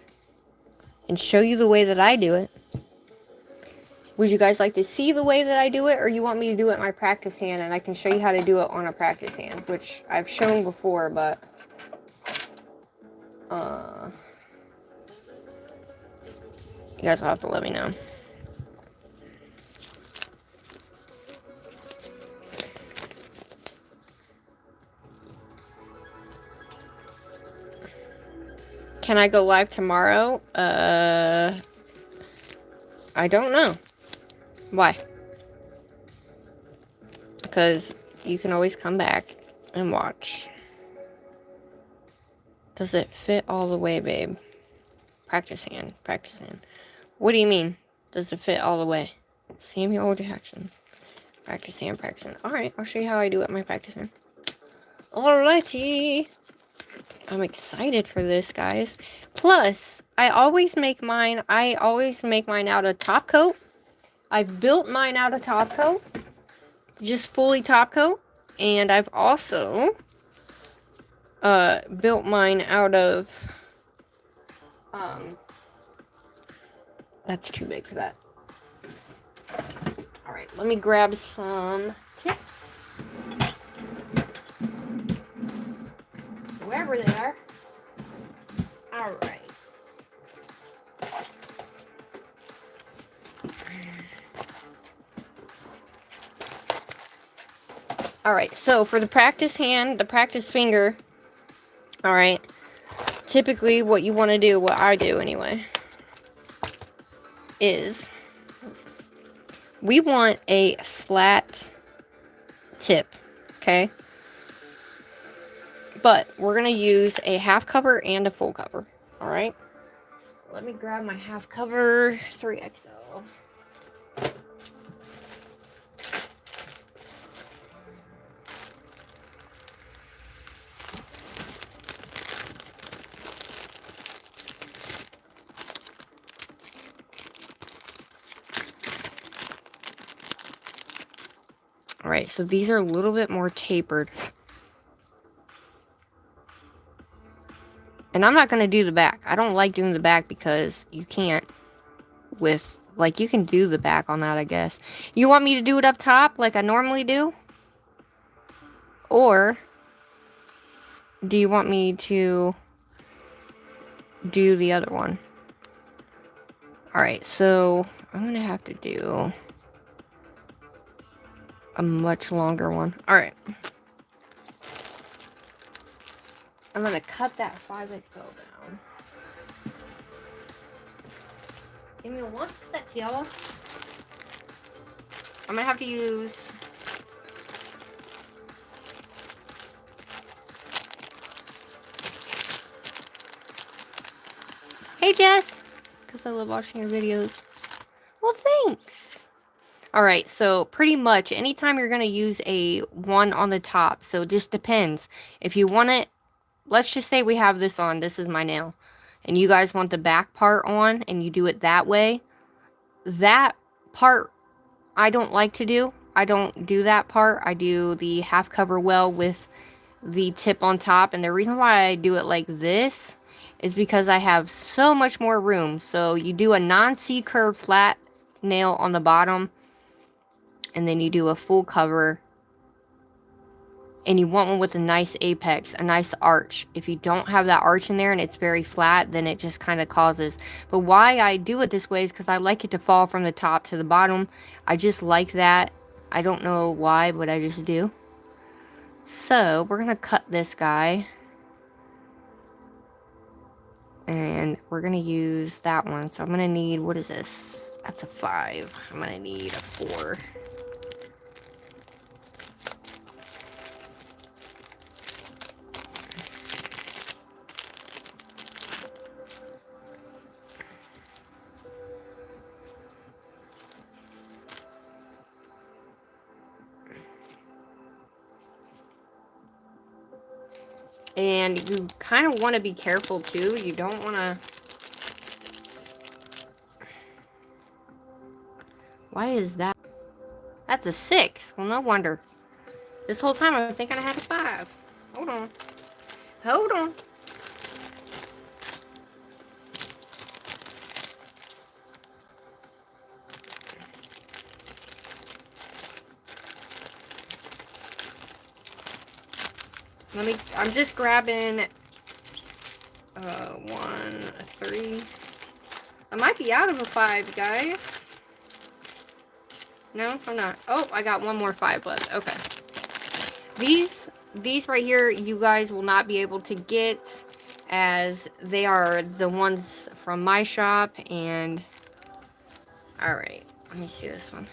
and show you the way that I do it. Would you guys like to see the way that I do it, or you want me to do it in my practice hand and I can show you how to do it on a practice hand, which I've shown before, but you guys will have to let me know. Can I go live tomorrow? I don't know. Why? Because you can always come back and watch. Does it fit all the way, babe? Practice hand. Practice hand. What do you mean? Does it fit all the way? Samuel Jackson. Practice hand, practice hand. Alright, I'll show you how I do it in my practice hand. Alrighty. I'm excited for this, guys. Plus, I always make mine out of top coat. I've built mine out of top coat. Just fully top coat. And I've also built mine out of that's too big for that. Alright, let me grab some tips. Wherever they are. Alright. Alright, so for the practice hand, the practice finger, alright, typically what you want to do, what I do anyway, is we want a flat tip, okay? But we're going to use a half cover and a full cover, alright? So let me grab my half cover 3XL. Alright, so these are a little bit more tapered. And I'm not going to do the back. I don't like doing the back because you can't with, like, you can do the back on that, I guess. You want me to do it up top like I normally do? Or do you want me to do the other one? Alright, so I'm going to have to do a much longer one. Alright. I'm going to cut that 5XL down. Give me one sec, y'all. I'm going to have to use... Hey, Jess! Because I love watching your videos. Well, thanks! Alright, so pretty much anytime you're going to use a one on the top, so it just depends. If you want it, let's just say we have this on, this is my nail, and you guys want the back part on, and you do it that way. That part, I don't like to do. I don't do that part. I do the half cover well with the tip on top, and the reason why I do it like this is because I have so much more room. So you do a non-C-curve flat nail on the bottom, and then you do a full cover, and you want one with a nice apex, a nice arch. If you don't have that arch in there and it's very flat, then it just kind of causes. But why I do it this way is because I like it to fall from the top to the bottom. I just like that. I don't know why, but I just do. So we're going to cut this guy. And we're going to use that one. So I'm going to need, what is this? That's a 5. I'm going to need a 4. And you kind of want to be careful too. You don't want to... Why is that? That's a 6. Well, no wonder. This whole time I was thinking I had a 5. Hold on. Hold on. I'm just grabbing 1, 3. I might be out of a 5, guys. No, I'm not. Oh, I got one more 5 left. Okay. These right here, you guys will not be able to get, as they are the ones from my shop. And all right, let me see this one.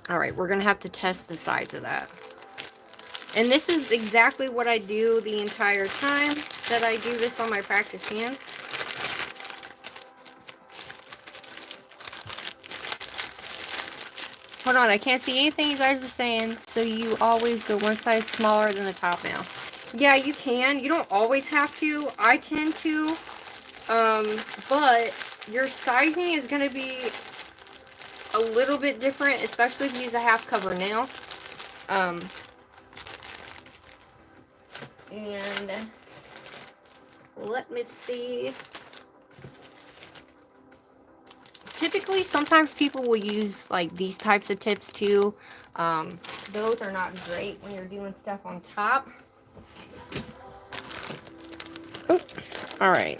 Alright, we're going to have to test the sides of that. And this is exactly what I do the entire time that I do this on my practice hand. Hold on, I can't see anything you guys are saying. So you always go one size smaller than the top nail. Yeah, you can. You don't always have to. I tend to. But your sizing is going to be a little bit different, especially if you use a half cover nail. And let me see. Typically, sometimes people will use like these types of tips too. Those are not great when you're doing stuff on top. Oh, all right.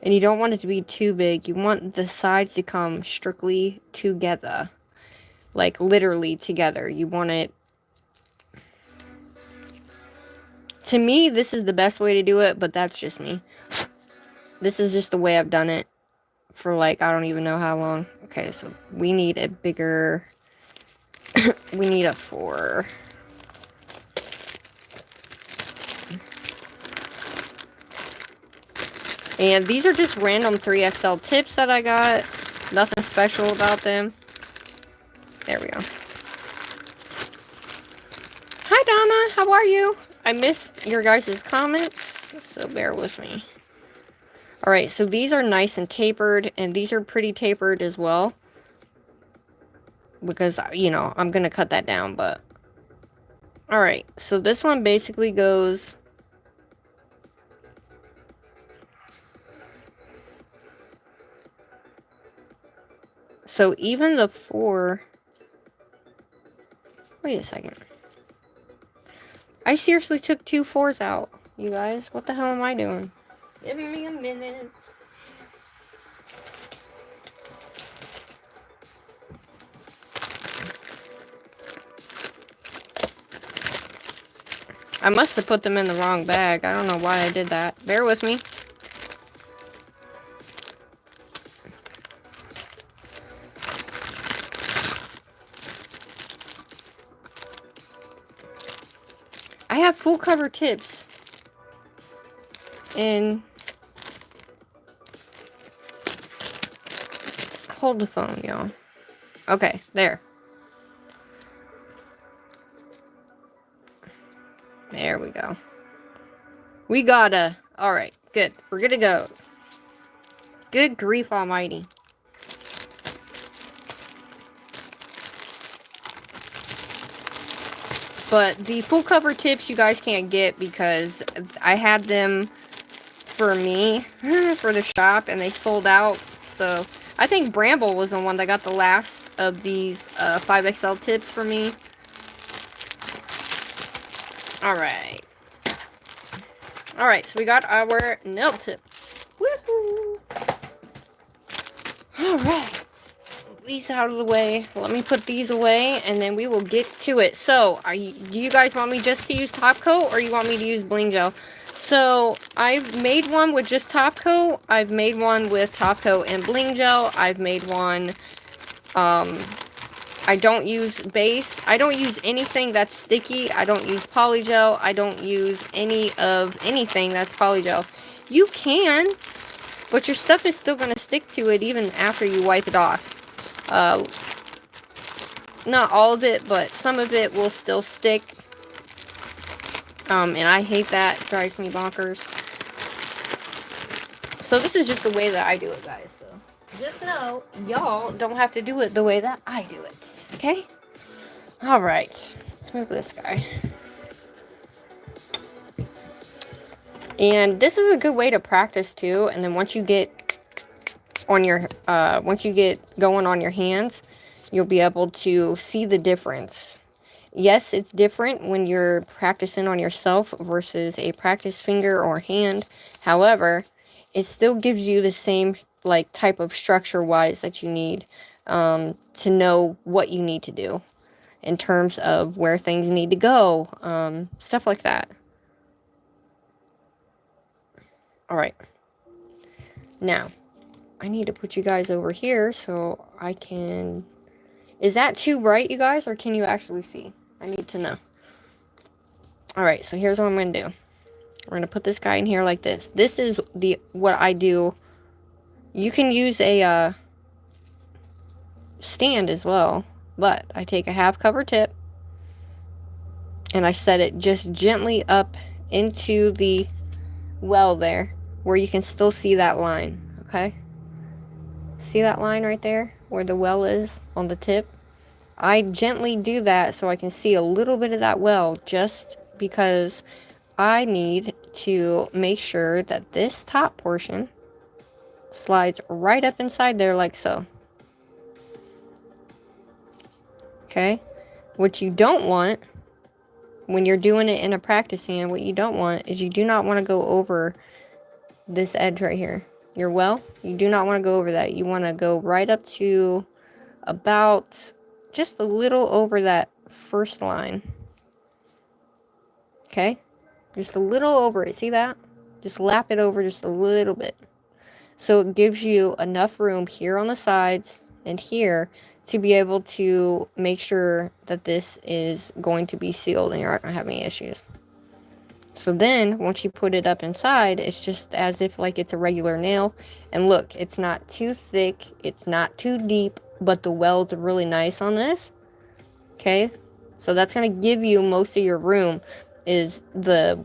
And you don't want it to be too big. You want the sides to come strictly together. Like, literally together. You want it... To me, this is the best way to do it, but that's just me. This is just the way I've done it for, like, I don't even know how long. Okay, so we need a bigger... we need a 4. And these are just random 3XL tips that I got. Nothing special about them. There we go. Mama. How are you? I missed your guys' comments, so bear with me. Alright, so these are nice and tapered, and these are pretty tapered as well. Because, you know, I'm going to cut that down, but... Alright, so this one basically goes... So even the 4... Wait a second. I seriously took 2 4s out, you guys. What the hell am I doing? Give me a minute. I must have put them in the wrong bag. I don't know why I did that. Bear with me. I have full cover tips. And hold the phone, y'all. Okay, there. There we go. We gotta. Alright, good. We're gonna go. Good grief almighty. But the full cover tips you guys can't get because I had them for me, for the shop, and they sold out. So, I think Bramble was the one that got the last of these 5XL tips for me. Alright. Alright, so we got our nail tips. Woohoo! Alright. These out of the way. Let me put these away, and then we will get to it. So, do you guys want me just to use top coat, or you want me to use bling gel? So, I've made one with just top coat. I've made one with top coat and bling gel. I've made one, I don't use base. I don't use anything that's sticky. I don't use polygel. I don't use anything that's polygel. You can, but your stuff is still going to stick to it even after you wipe it off. Not all of it, but some of it will still stick. And I hate that. It drives me bonkers. So this is just the way that I do it, guys. So just know, y'all don't have to do it the way that I do it. Okay? Alright. Let's move this guy. And this is a good way to practice too. And then once you get on your, once you get going on your hands, you'll be able to see the difference. Yes, it's different when you're practicing on yourself versus a practice finger or hand. However, it still gives you the same like type of structure wise that you need to know what you need to do in terms of where things need to go, stuff like that. All right. Now, I need to put you guys over here so I can... Is that too bright, you guys, or can you actually see? I need to know. Alright, so here's what I'm going to do. We're going to put this guy in here like this. This is what I do. You can use a stand as well, but I take a half cover tip and I set it just gently up into the well there where you can still see that line, okay? See that line right there where the well is on the tip? I gently do that so I can see a little bit of that well just because I need to make sure that this top portion slides right up inside there like so. Okay? What you don't want when you're doing it in a practice hand, what you don't want is you do not want to go over this edge right here. Your well, you do not want to go over that. You want to go right up to about just a little over that first line. Okay? Just a little over it. See that? Just lap it over just a little bit. So it gives you enough room here on the sides and here to be able to make sure that this is going to be sealed and you're not going to have any issues. So then, once you put it up inside, it's just as if like it's a regular nail. And look, it's not too thick, it's not too deep, but the welds are really nice on this. Okay? So that's going to give you most of your room is the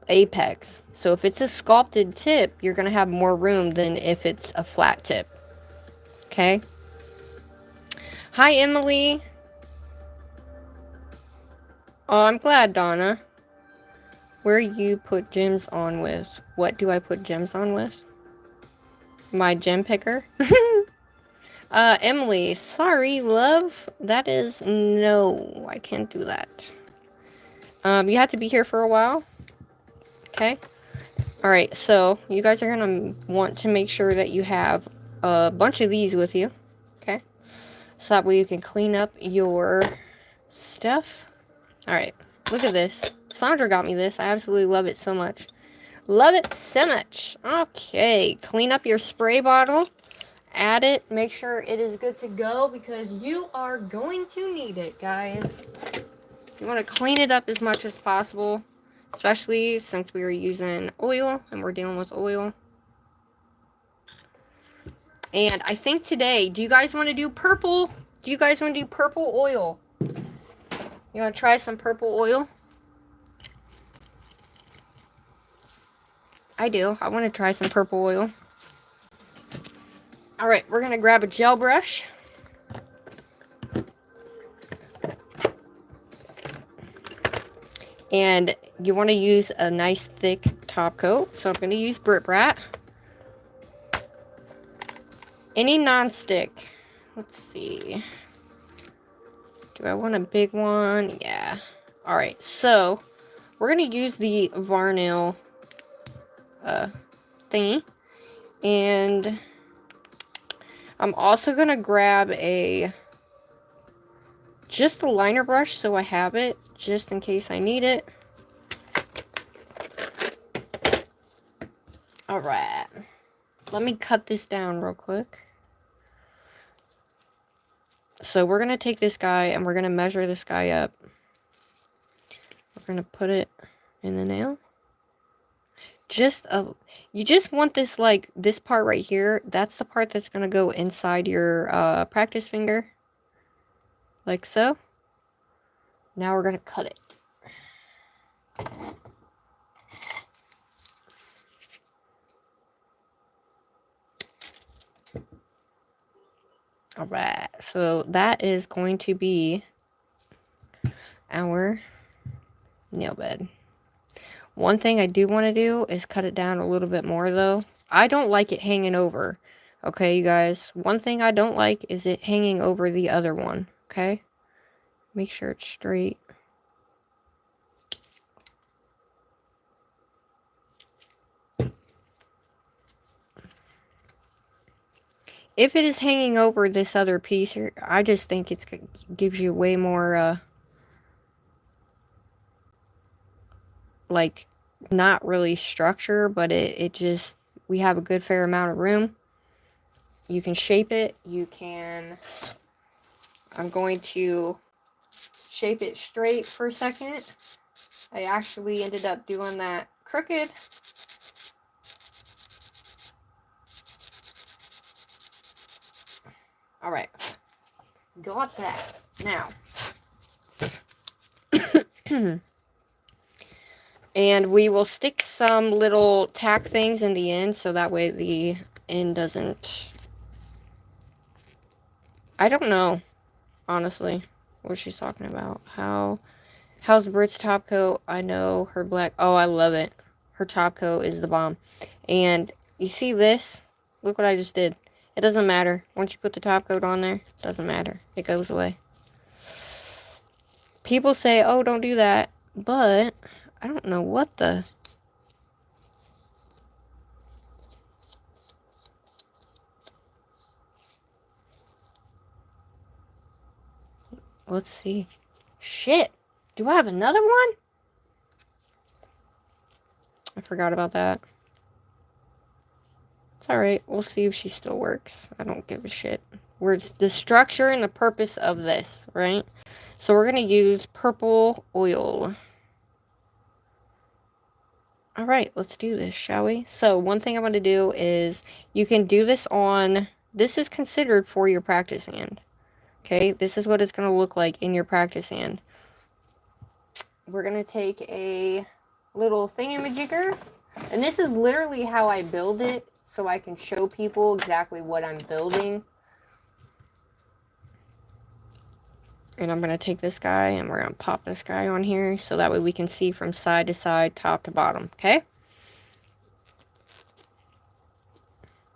apex. So if it's a sculpted tip, you're going to have more room than if it's a flat tip. Okay? Hi, Emily. Oh, I'm glad, Donna. Where you put gems on with? What do I put gems on with? My gem picker? Emily, sorry, love. That is no, I can't do that. You have to be here for a while. Okay. Alright, so you guys are gonna want to make sure that you have a bunch of these with you. Okay. So that way you can clean up your stuff. Alright, look at this. Sandra got me this. I absolutely love it so much. Love it so much. Okay, clean up your spray bottle. Add it. Make sure it is good to go because you are going to need it, guys. You want to clean it up as much as possible, especially since we are using oil and we're dealing with oil. And I think today, do you guys want to do purple? Do you guys want to do purple oil? You want to try some purple oil? I do. I want to try some purple oil. Alright, we're going to grab a gel brush. And you want to use a nice thick top coat. So I'm going to use Brit Brat. Any non-stick. Let's see. Do I want a big one? Yeah. Alright, so we're going to use the VARNAIL thingy. And I'm also going to grab just a liner brush so I have it, just in case I need it. Alright. Let me cut this down real quick. So we're going to take this guy and we're going to measure this guy up. We're going to put it in the nail. You just want this, like, this part right here. That's the part that's going to go inside your practice finger. Like so. Now we're going to cut it. Alright, so that is going to be our nail bed. One thing I do want to do is cut it down a little bit more, though. I don't like it hanging over. Okay, you guys? One thing I don't like is it hanging over the other one. Okay? Make sure it's straight. If it is hanging over this other piece, I just think it gives you way more, like, not really structure, but it just, we have a good fair amount of room. You can shape it. You can, I'm going to shape it straight for a second. I actually ended up doing that crooked. Alright. Got that. Now. And we will stick some little tack things in the end so that way the end doesn't... I don't know, honestly, what she's talking about. How's Brit's top coat? I know her black... Oh, I love it. Her top coat is the bomb. And you see this? Look what I just did. It doesn't matter. Once you put the top coat on there, it doesn't matter. It goes away. People say, oh, don't do that. But I don't know what the... Let's see. Shit. Do I have another one? I forgot about that. It's alright. We'll see if she still works. I don't give a shit. Where's the structure and the purpose of this, right? So we're going to use purple oil. Alright, let's do this, shall we? So one thing I'm going to do is you can do this on... This is considered for your practice hand. Okay, this is what it's going to look like in your practice hand. we're going to take a little thingamajigger. And this is literally how I build it, so I can show people exactly what I'm building. And I'm going to take this guy and we're going to pop this guy on here so that way we can see from side to side, top to bottom, okay?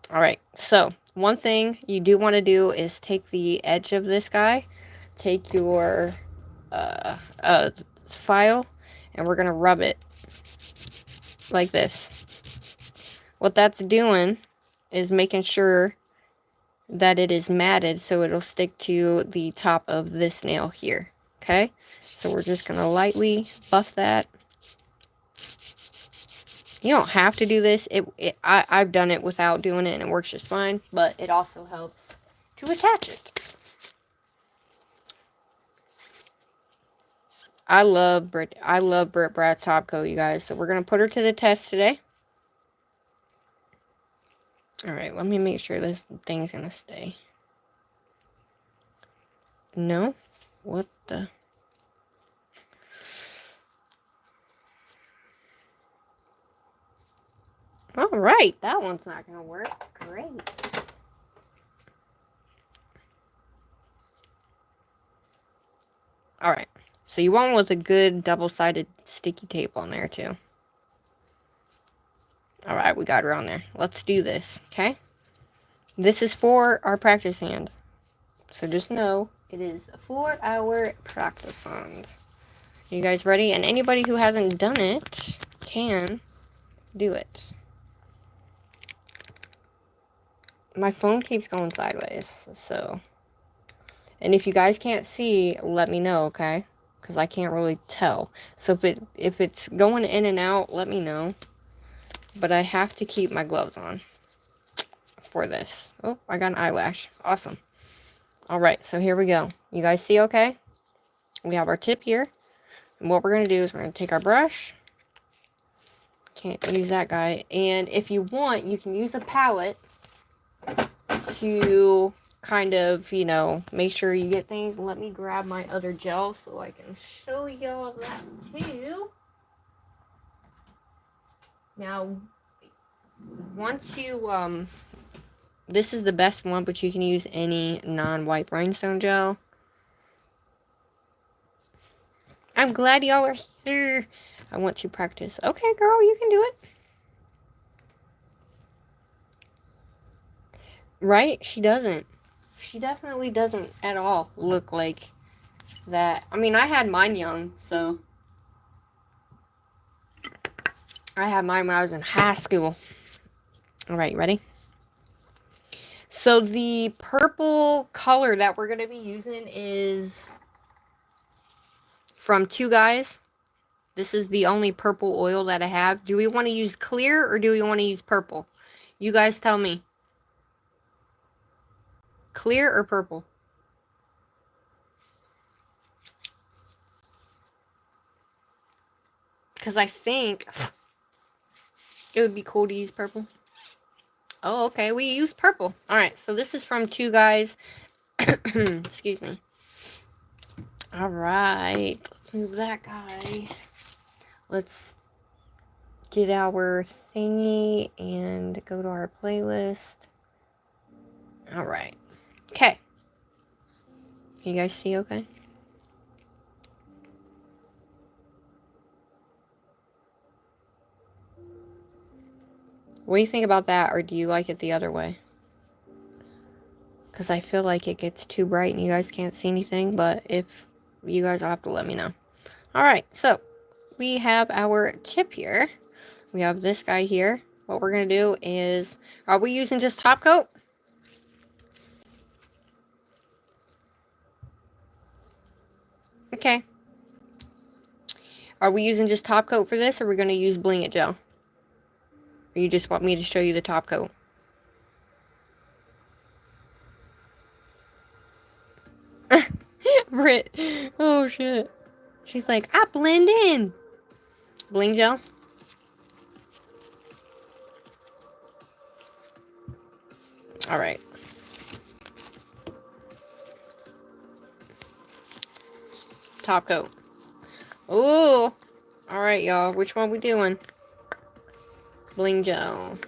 Alright, so one thing you do want to do is take the edge of this guy, take your file, and we're going to rub it like this. What that's doing is making sure that it is matted so it'll stick to the top of this nail here, okay? So we're just going to lightly buff that. You don't have to do this. I've done it without doing it and it works just fine, but it also helps to attach it. I love Brit Brad's top coat, you guys. So we're going to put her to the test today. Alright, let me make sure this thing's going to stay. No? What the? Alright, that one's not going to work. Great. Alright, so you want one with a good double-sided sticky tape on there too. Alright, we got her on there. Let's do this, okay? This is for our practice hand. So just know, it is for our practice hand. You guys ready? And anybody who hasn't done it can do it. My phone keeps going sideways, so. And if you guys can't see, let me know, okay? Because I can't really tell. So if it's going in and out, let me know. But I have to keep my gloves on for this. Oh, I got an eyelash. Awesome. Alright, so here we go. You guys see okay? We have our tip here. And what we're going to do is we're going to take our brush. Can't use that guy. And if you want, you can use a palette to kind of, you know, make sure you get things. Let me grab my other gel so I can show y'all that too. Now, once you, this is the best one, but you can use any non-white rhinestone gel. I'm glad y'all are here. I want to practice. Okay, girl, you can do it. Right? She doesn't. She definitely doesn't at all look like that. I mean, I had mine young, so. I had mine when I was in high school. Alright, ready? So the purple color that we're going to be using is from Two Guys. This is the only purple oil that I have. Do we want to use clear or do we want to use purple? You guys tell me. Clear or purple? Because I think it would be cool to use purple. Oh, okay. We use purple. Alright, so this is from Two Guys. Excuse me. Alright. Let's move that guy. Let's get our thingy and go to our playlist. Alright. Okay. Can you guys see okay? What do you think about that, or do you like it the other way? Because I feel like it gets too bright and you guys can't see anything, but if you guys will have to let me know. Alright, so we have our tip here. We have this guy here. What we're going to do is, are we using just top coat? Okay. Are we using just top coat for this, or are we going to use Bling It gel? Or you just want me to show you the top coat? Brit. Oh, shit. She's like, I blend in. Bling gel? Alright. Top coat. Ooh. Alright, y'all. Which one we doing? Bling gel.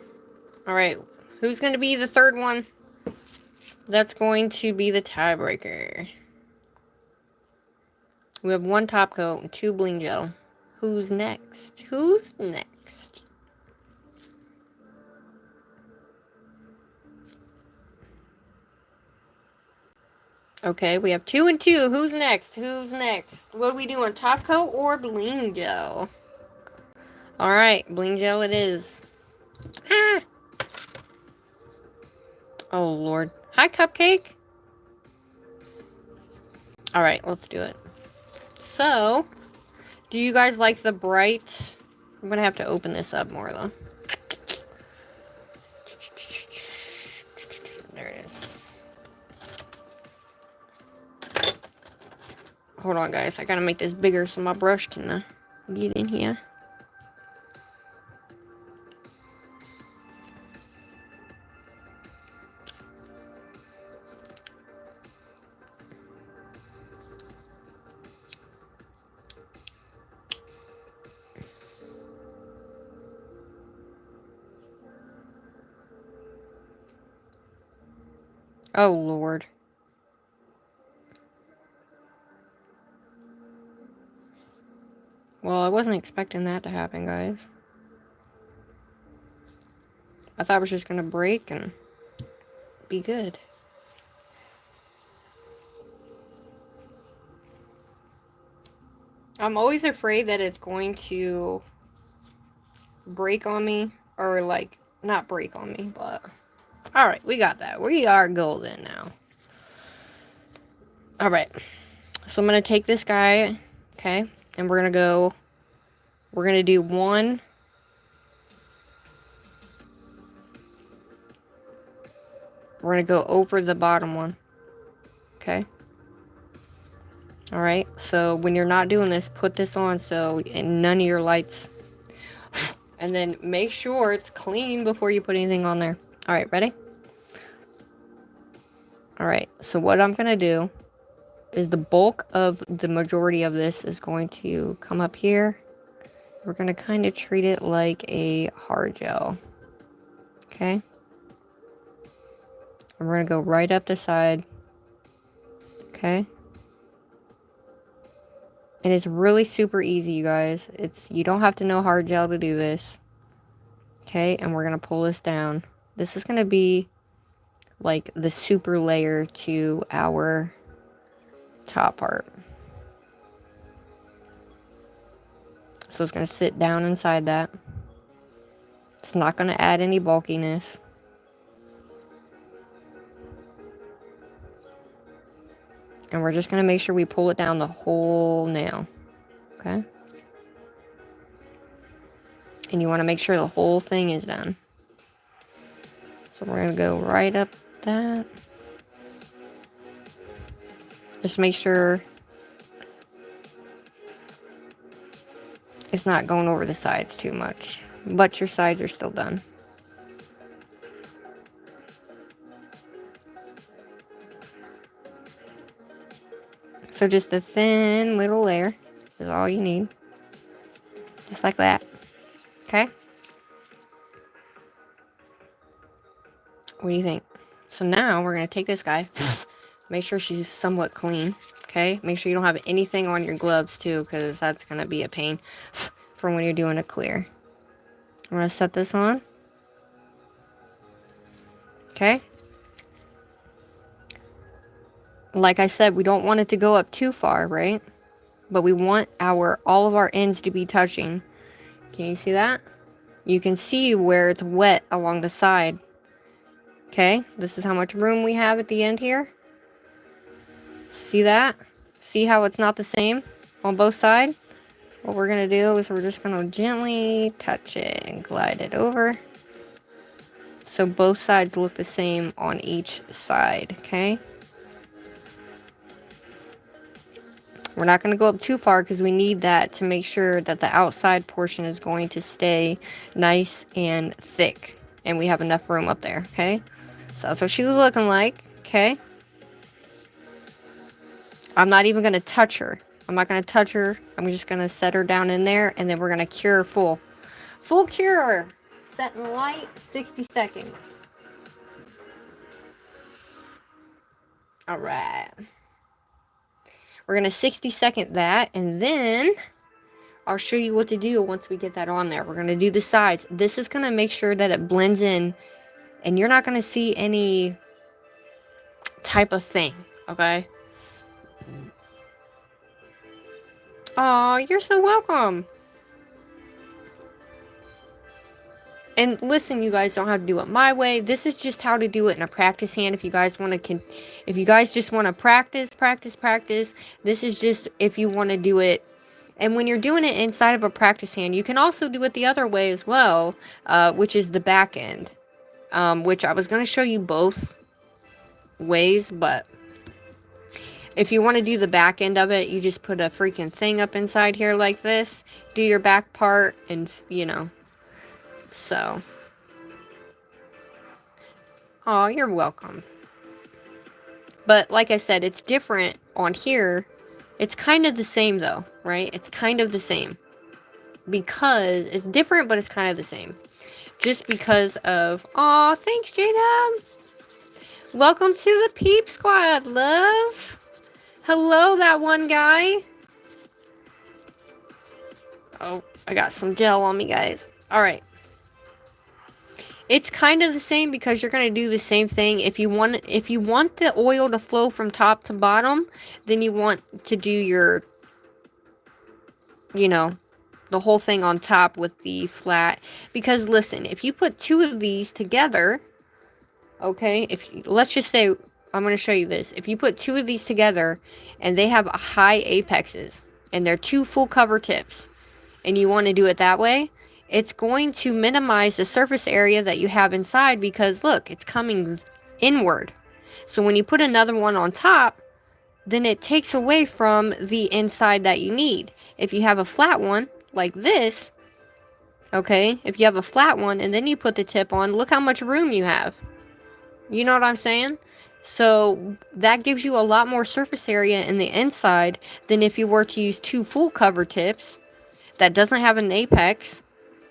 Alright. Who's going to be the third one? That's going to be the tiebreaker. We have 1 top coat and 2 bling gel. Who's next? Who's next? Okay, we have 2 and 2. Who's next? Who's next? What are we doing? Top coat or bling gel? Alright, bling gel it is. Ah! Oh, Lord. Hi, Cupcake. Alright, let's do it. So, do you guys like the bright? I'm going to have to open this up more, though. There it is. Hold on, guys. I got to make this bigger so my brush can get in here. Oh, Lord. Well, I wasn't expecting that to happen, guys. I thought it was just going to break and be good. I'm always afraid that it's going to break on me. Or, like, not break on me, but... Alright, we got that. We are golden now. Alright. So I'm going to take this guy, okay? And we're going to go... We're going to do 1... We're going to go over the bottom one. Okay? Alright, so when you're not doing this, put this on so none of your lights... And then make sure it's clean before you put anything on there. Alright, ready? Alright, so what I'm going to do is the bulk of the majority of this is going to come up here. We're going to kind of treat it like a hard gel. Okay? And we're going to go right up the side. Okay? And it's really super easy, you guys. You don't have to know hard gel to do this. Okay, and we're going to pull this down. This is going to be like the super layer to our top part. So it's going to sit down inside that. It's not going to add any bulkiness. And we're just going to make sure we pull it down the whole nail. Okay? And you want to make sure the whole thing is done. So we're going to go right up that. Just make sure it's not going over the sides too much. But your sides are still done. So just a thin little layer is all you need. Just like that. Okay? What do you think? So now we're going to take this guy. Make sure she's somewhat clean. Okay? Make sure you don't have anything on your gloves too, because that's going to be a pain for when you're doing a clear. I'm going to set this on. Okay? Like I said, we don't want it to go up too far, right? But we want all of our ends to be touching. Can you see that? You can see where it's wet along the side. Okay, this is how much room we have at the end here. See that? See how it's not the same on both sides? What we're going to do is we're just going to gently touch it and glide it over. So both sides look the same on each side, okay? We're not going to go up too far because we need that to make sure that the outside portion is going to stay nice and thick. And we have enough room up there, okay? So that's what she was looking like, okay? I'm not even going to touch her. I'm not going to touch her. I'm just going to set her down in there, and then we're going to cure full. Full cure. Set in light, 60 seconds. Alright. We're going to 60-second that, and then I'll show you what to do once we get that on there. We're going to do the sides. This is going to make sure that it blends in, and you're not going to see any type of thing, okay? Aw, you're so welcome. And listen, you guys don't have to do it my way. This is just how to do it in a practice hand. If you guys want to, if you guys just want to practice. This is just if you want to do it. And when you're doing it inside of a practice hand, you can also do it the other way as well, which is the back end. Which I was going to show you both ways, but if you want to do the back end of it, you just put a freaking thing up inside here like this. Do your back part, and you know. So, oh, you're welcome. But like I said, it's different on here. It's kind of the same though, right? It's kind of the same. Because it's different, but it's kind of the same. Just because of, aw, thanks, J-Dub. Welcome to the Peep Squad, love. Hello, that one guy. Oh, I got some gel on me, guys. All right. It's kind of the same because you're going to do the same thing. If you want the oil to flow from top to bottom, then you want to do your, you know, the whole thing on top with the flat. Because listen, if you put two of these together, okay, let's just say, I'm going to show you this. If you put two of these together and they have high apexes and they're two full cover tips and you want to do it that way, it's going to minimize the surface area that you have inside because, look, it's coming inward. So when you put another one on top, then it takes away from the inside that you need. If you have a flat one like this, okay, if you have a flat one and then you put the tip on, look how much room you have. You know what I'm saying? So that gives you a lot more surface area in the inside than if you were to use two full cover tips that doesn't have an apex.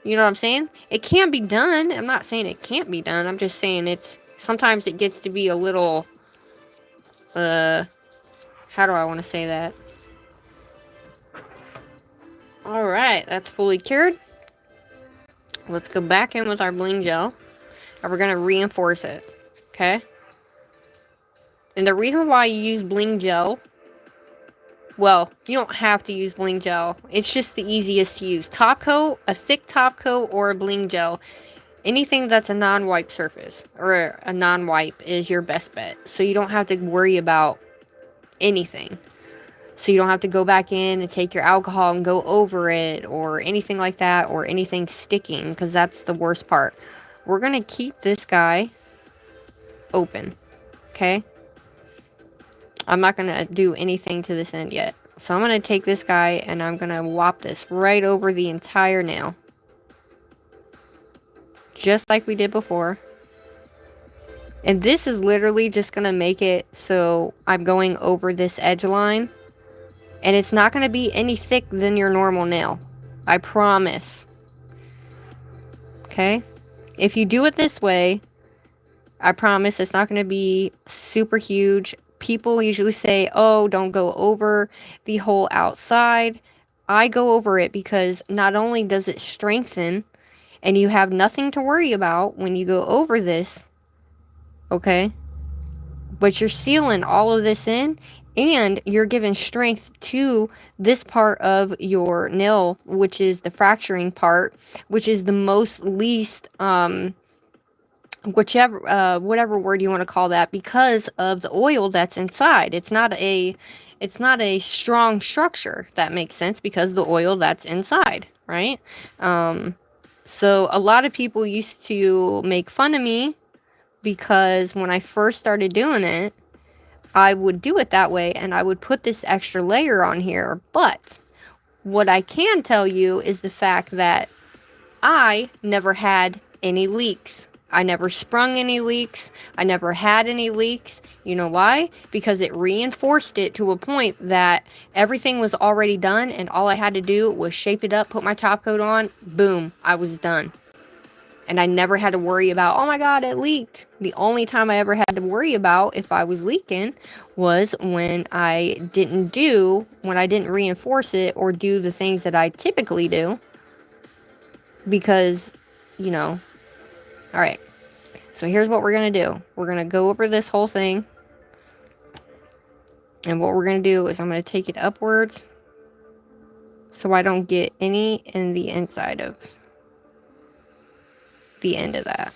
You know what I'm saying? It can be done. I'm not saying it can't be done. I'm just saying sometimes it gets to be a little, how do I want to say that? Alright, that's fully cured. Let's go back in with our bling gel. And we're going to reinforce it. Okay? And the reason why you use bling gel, well, you don't have to use bling gel. It's just the easiest to use. Top coat, a thick top coat, or a bling gel. Anything that's a non-wipe surface, or a non-wipe, is your best bet. So you don't have to worry about anything. So you don't have to go back in and take your alcohol and go over it, or anything like that, or anything sticking, because that's the worst part. We're going to keep this guy open, okay? I'm not going to do anything to this end yet. So I'm going to take this guy and I'm going to whop this right over the entire nail. Just like we did before. And this is literally just going to make it so I'm going over this edge line. And it's not going to be any thick than your normal nail. I promise. Okay? If you do it this way, I promise it's not going to be super huge. People usually say, oh, don't go over the whole outside. I go over it because not only does it strengthen and you have nothing to worry about when you go over this, okay? But you're sealing all of this in and you're giving strength to this part of your nail, which is the fracturing part, which is the most least, whichever whatever word you want to call that, because of the oil that's inside. It's not a strong structure, if that makes sense, because the oil that's inside, right? So a lot of people used to make fun of me because when I first started doing it, I would do it that way and I would put this extra layer on here. But what I can tell you is the fact that I never had any leaks. I never sprung any leaks. I never had any leaks. You know why? Because it reinforced it to a point that everything was already done and all I had to do was shape it up, put my top coat on, boom, I was done. And I never had to worry about, oh my god, it leaked. The only time I ever had to worry about if I was leaking was when I didn't reinforce it or do the things that I typically do. Because, you know, alright. So here's what we're going to do. We're going to go over this whole thing. And what we're going to do is I'm going to take it upwards so I don't get any in the inside of the end of that.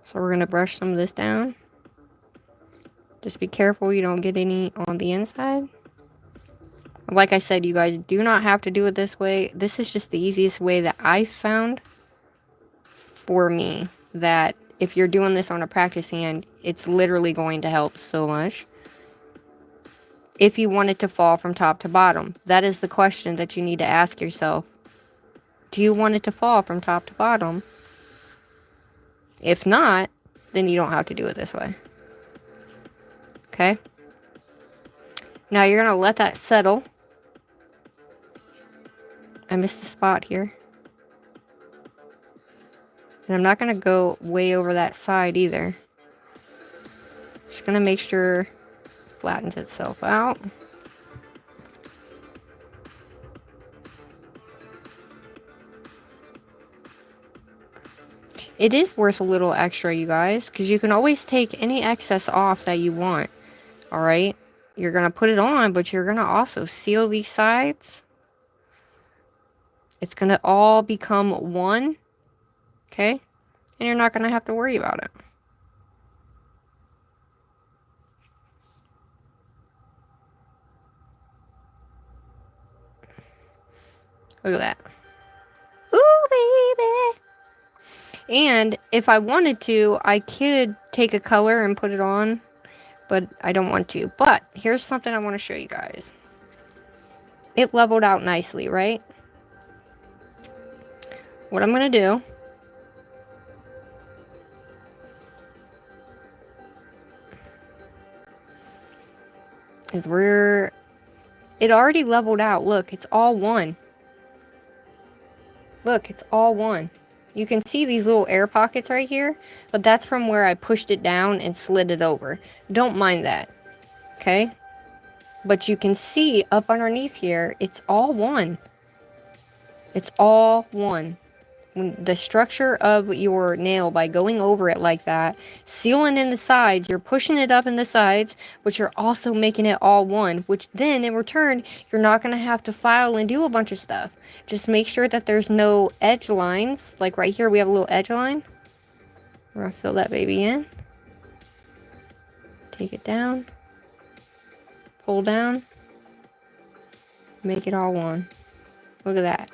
So we're going to brush some of this down. Just be careful you don't get any on the inside. Like I said, you guys do not have to do it this way. This is just the easiest way that I found for me. That if you're doing this on a practice hand, it's literally going to help so much. If you want it to fall from top to bottom, that is the question that you need to ask yourself. Do you want it to fall from top to bottom? If not, then you don't have to do it this way. Okay? Now you're going to let that settle. I missed a spot here. And I'm not going to go way over that side either. Just going to make sure it flattens itself out. It is worth a little extra, you guys, because you can always take any excess off that you want. Alright? You're going to put it on, but you're going to also seal these sides. It's going to all become one. Okay? And you're not going to have to worry about it. Look at that. Ooh, baby! And if I wanted to, I could take a color and put it on. But I don't want to. But here's something I want to show you guys. It leveled out nicely, right? What I'm going to do is it already leveled out. Look, it's all one. Look, it's all one. You can see these little air pockets right here, but that's from where I pushed it down and slid it over. Don't mind that, okay? But you can see up underneath here, it's all one. It's all one. The structure of your nail, by going over it like that, sealing in the sides, you're pushing it up in the sides, but you're also making it all one, which then in return, you're not going to have to file and do a bunch of stuff. Just make sure that there's no edge lines. Like right here, we have a little edge line. We're going to fill that baby in. Take it down. Pull down. Make it all one. Look at that.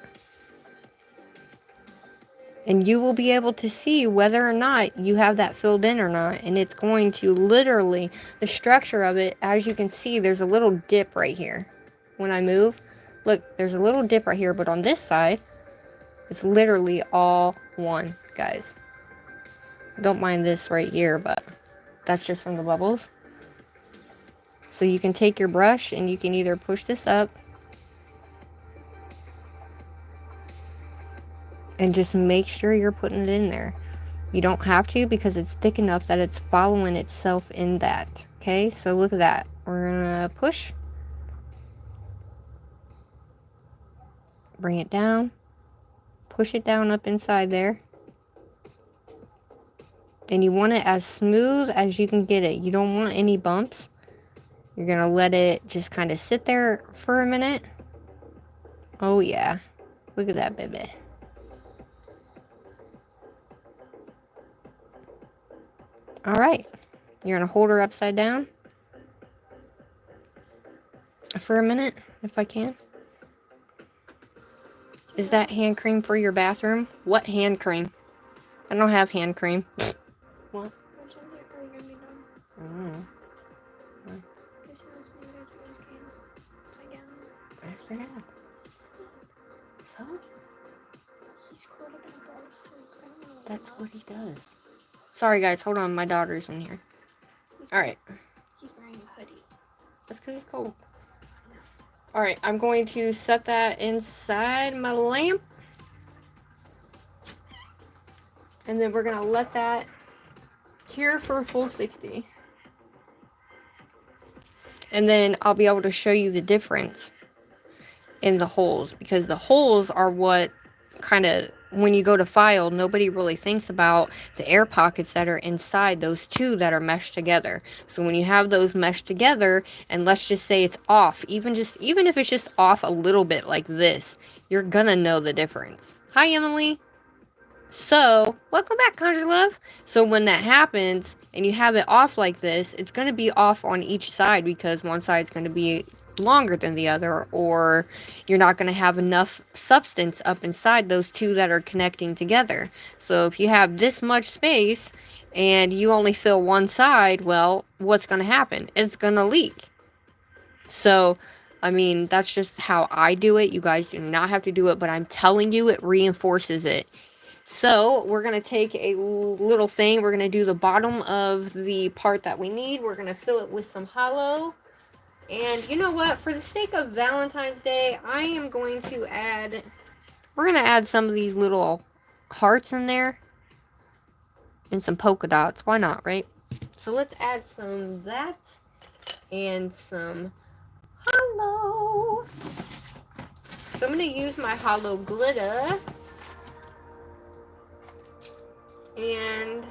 And you will be able to see whether or not you have that filled in or not. And it's going to literally, the structure of it, as you can see, there's a little dip right here. When I move, look, there's a little dip right here. But on this side, it's literally all one, guys. Don't mind this right here, but that's just from the bubbles. So you can take your brush and you can either push this up and just make sure you're putting it in there. You don't have to because it's thick enough that it's following itself in that. Okay, so look at that. We're gonna push. Bring it down. Push it down up inside there. And you want it as smooth as you can get it. You don't want any bumps. You're gonna let it just kind of sit there for a minute. Oh yeah. Look at that baby. Alright, you're going to hold her upside down for a minute, if I can. Is that hand cream for your bathroom? What hand cream? I don't have hand cream. What? Oh. Ask her now. So? That's what he does. Sorry, guys. Hold on. My daughter's in here. Alright. He's wearing a hoodie. That's because it's cold. Alright, I'm going to set that inside my lamp. And then we're going to let that cure for a full 60. And then I'll be able to show you the difference in the holes. Because the holes are what kind of, when you go to file, nobody really thinks about the air pockets that are inside those two that are meshed together. So when you have those meshed together, and let's just say it's off, even if it's just off a little bit like this, you're gonna know the difference. Hi, Emily. So, welcome back, Conjure Love. So when that happens, and you have it off like this, it's going to be off on each side, because one side's going to be longer than the other, or you're not going to have enough substance up inside those two that are connecting together. So if you have this much space, and you only fill one side, well, what's going to happen? It's going to leak. So, I mean, that's just how I do it. You guys do not have to do it, but I'm telling you, it reinforces it. So, we're going to take a little thing. We're going to do the bottom of the part that we need. We're going to fill it with some hollow. And you know what? For the sake of Valentine's Day, I am going to add... We're going to add some of these little hearts in there. And some polka dots. Why not, right? So, let's add some of that. And some hollow. So, I'm going to use my hollow glitter. And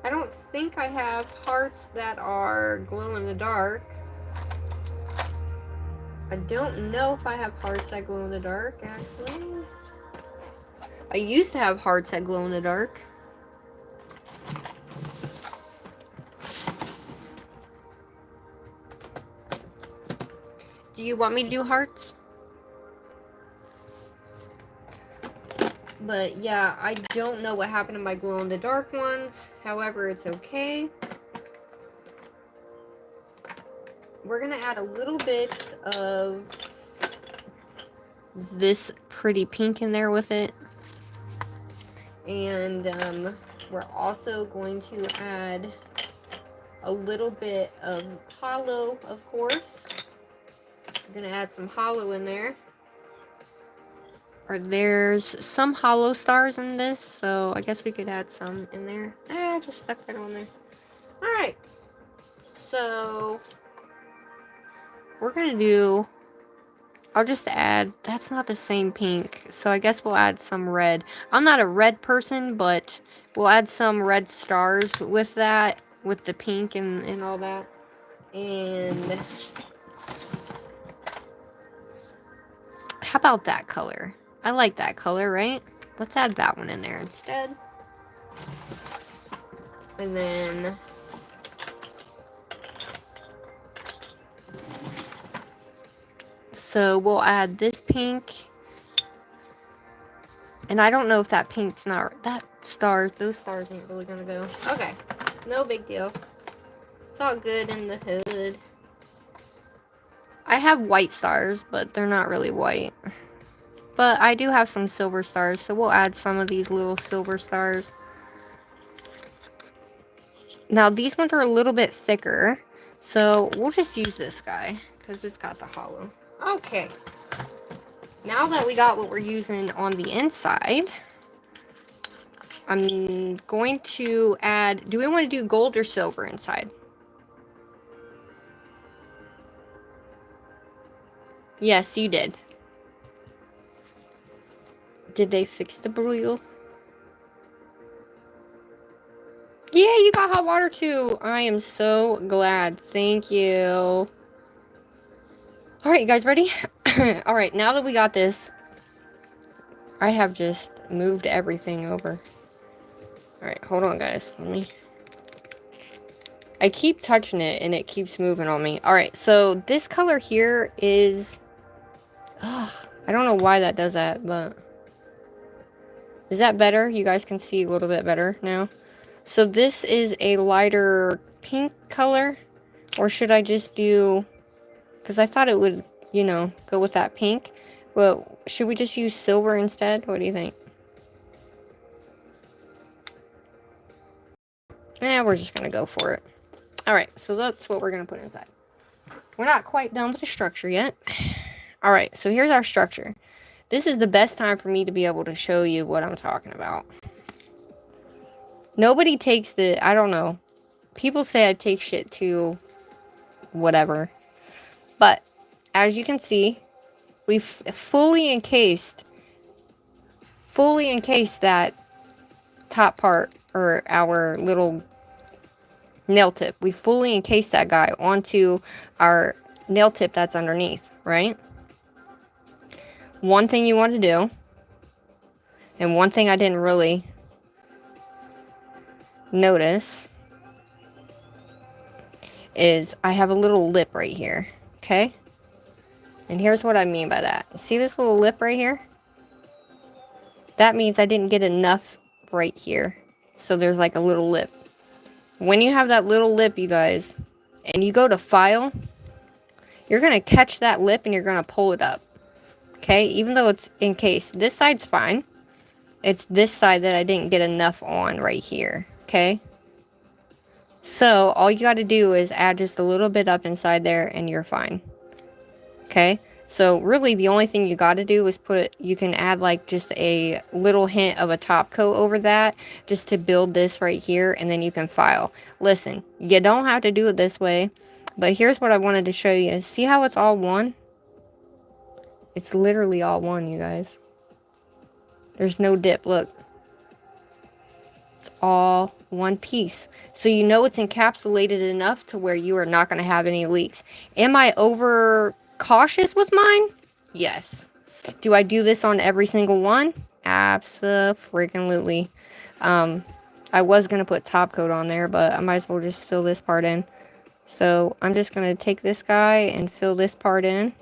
I don't think I have hearts that are glow in the dark. I don't know if I have hearts that glow in the dark, actually. I used to have hearts that glow in the dark. Do you want me to do hearts? But yeah, I don't know what happened to my glow-in-the-dark ones. However, it's okay. We're going to add a little bit of this pretty pink in there with it. And we're also going to add a little bit of hollow, of course. I'm going to add some hollow in there. Or there's some hollow stars in this, so I guess we could add some in there. I just stuck that on there. Alright. So, we're gonna do... I'll just add... That's not the same pink, so I guess we'll add some red. I'm not a red person, but we'll add some red stars with that. With the pink and all that. And... how about that color? I like that color, right? Let's add that one in there instead. And then... so we'll add this pink. And I don't know if that pink's not... that stars, those stars ain't really gonna go. Okay. No big deal. It's all good in the hood. I have white stars, but they're not really white. But I do have some silver stars, so we'll add some of these little silver stars. Now, these ones are a little bit thicker, so we'll just use this guy, because it's got the hollow. Okay. Now that we got what we're using on the inside, I'm going to add... do we want to do gold or silver inside? Yes, you did. Did they fix the broil? Yeah, you got hot water too. I am so glad. Thank you. Alright, you guys ready? Alright, now that we got this, I have just moved everything over. Alright, hold on, guys. Let me... I keep touching it and it keeps moving on me. Alright, so this color here is... ugh, I don't know why that does that, but... is that better? You guys can see a little bit better now. So this is a lighter pink color. Or should I just do... because I thought it would, you know, go with that pink. Well, should we just use silver instead? What do you think? we're just going to go for it. Alright, so that's what we're going to put inside. We're not quite done with the structure yet. Alright, so here's our structure. This is the best time for me to be able to show you what I'm talking about. Nobody takes the, I don't know. People say I take shit to whatever. But, as you can see, we've fully encased that top part, or our little nail tip. We fully encased that guy onto our nail tip that's underneath, right? One thing you want to do, and one thing I didn't really notice, is I have a little lip right here, okay? And here's what I mean by that. See this little lip right here? That means I didn't get enough right here. So there's like a little lip. When you have that little lip, you guys, and you go to file, you're going to catch that lip and you're going to pull it up. Okay? Even though it's encased. This side's fine. It's this side that I didn't get enough on right here. Okay? So, all you got to do is add just a little bit up inside there and you're fine. Okay? So, really, the only thing you got to do is you can add like just a little hint of a top coat over that just to build this right here, and then you can file. Listen, you don't have to do it this way, but here's what I wanted to show you. See how it's all one? It's literally all one, you guys. There's no dip, look. It's all one piece. So you know it's encapsulated enough to where you are not going to have any leaks. Am I over cautious with mine? Yes. Do I do this on every single one? Abso-freaking-lutely. I was going to put top coat on there, but I might as well just fill this part in. So I'm just going to take this guy and fill this part in.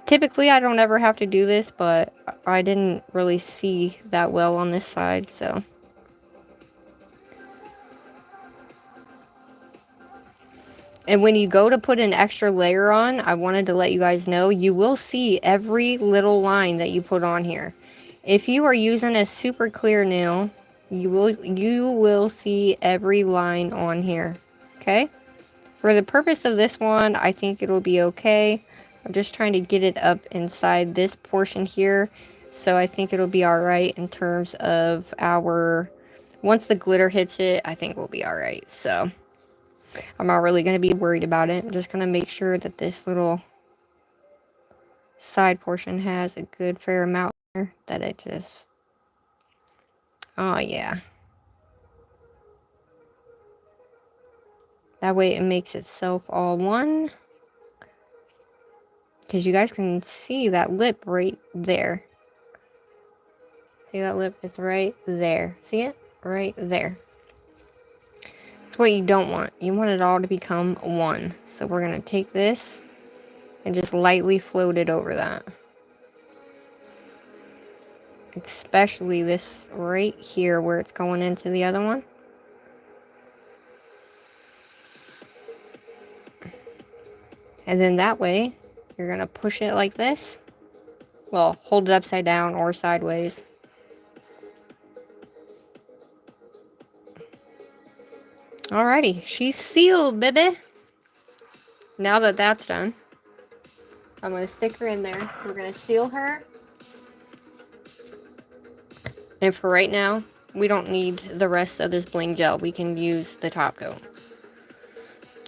Typically, I don't ever have to do this, but I didn't really see that well on this side, so. And when you go to put an extra layer on, I wanted to let you guys know, you will see every little line that you put on here. If you are using a super clear nail, you will see every line on here, okay? For the purpose of this one, I think it'll be okay. I'm just trying to get it up inside this portion here, so I think it'll be alright in terms of once the glitter hits it, I think we'll be alright, so. I'm not really going to be worried about it. I'm just going to make sure that this little side portion has a good fair amount here, that it just, oh yeah. That way it makes itself all one. Because you guys can see that lip right there. See that lip? It's right there. See it? Right there. That's what you don't want. You want it all to become one. So we're going to take this and just lightly float it over that. Especially this right here where it's going into the other one. And then that way, you're going to push it like this. Well, hold it upside down or sideways. Alrighty, she's sealed, baby. Now that that's done, I'm going to stick her in there. We're going to seal her. And for right now, we don't need the rest of this bling gel. We can use the top coat.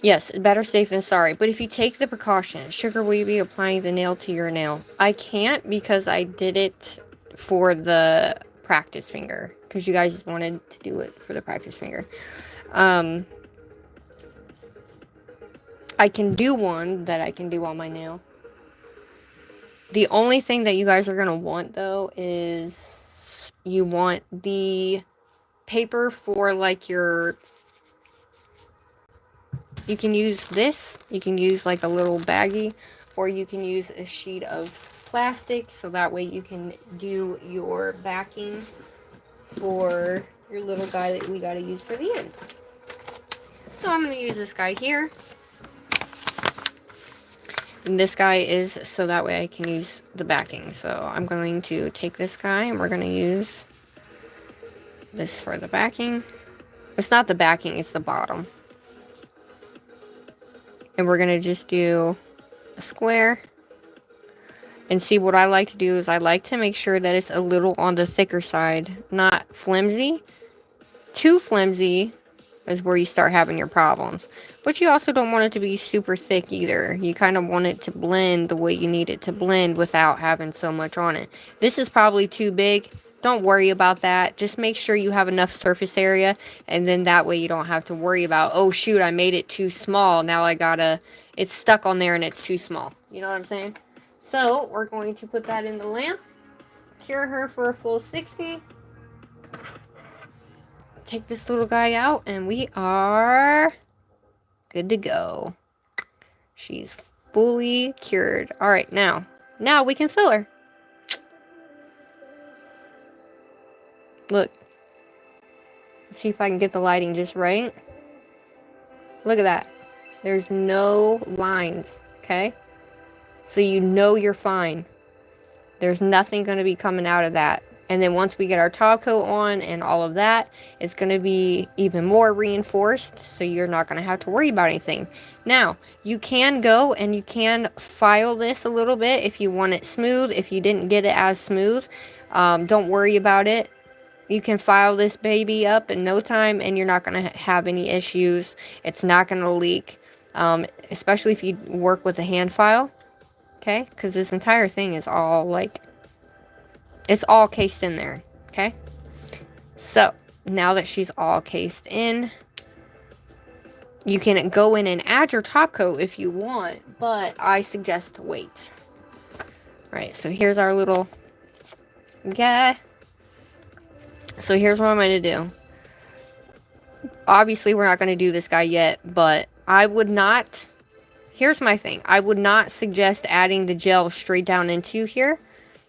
Yes, better safe than sorry. But if you take the precaution, Sugar, will you be applying the nail to your nail? I can't because I did it for the practice finger. Because you guys wanted to do it for the practice finger. I can do one that I can do on my nail. The only thing that you guys are going to want, though, is you want the paper for, like, your... You can use this. You can use, like, a little baggie. Or you can use a sheet of plastic. So that way you can do your backing for your little guy that we got to use for the end. So I'm going to use this guy here. And this guy is so that way I can use the backing. So I'm going to take this guy and we're going to use this for the backing. It's not the backing, it's the bottom. And we're going to just do a square. And see, what I like to do is I like to make sure that it's a little on the thicker side. Not flimsy. Too flimsy is where you start having your problems. But you also don't want it to be super thick either. You kind of want it to blend the way you need it to blend without having so much on it. This is probably too big. Don't worry about that. Just make sure you have enough surface area. And then that way you don't have to worry about, oh shoot, I made it too small. Now I gotta, it's stuck on there and it's too small. You know what I'm saying? So we're going to put that in the lamp. Cure her for a full 60. Take this little guy out and we are good to go. She's fully cured. All right, now we can fill her. Look. Let's see if I can get the lighting just right. Look at that. There's no lines, okay? So you know you're fine. There's nothing going to be coming out of that. And then once we get our top coat on and all of that, it's going to be even more reinforced, so you're not going to have to worry about anything. Now, you can go and you can file this a little bit if you want it smooth. If you didn't get it as smooth, don't worry about it. You can file this baby up in no time and you're not going to have any issues. It's not going to leak, especially if you work with a hand file. Okay, because this entire thing is all like, it's all cased in there. Okay, so now that she's all cased in, you can go in and add your top coat if you want, but I suggest to wait. Right, so here's our little guy. So here's what I'm going to do. Obviously, we're not going to do this guy yet, but I would not. Here's my thing. I would not suggest adding the gel straight down into here,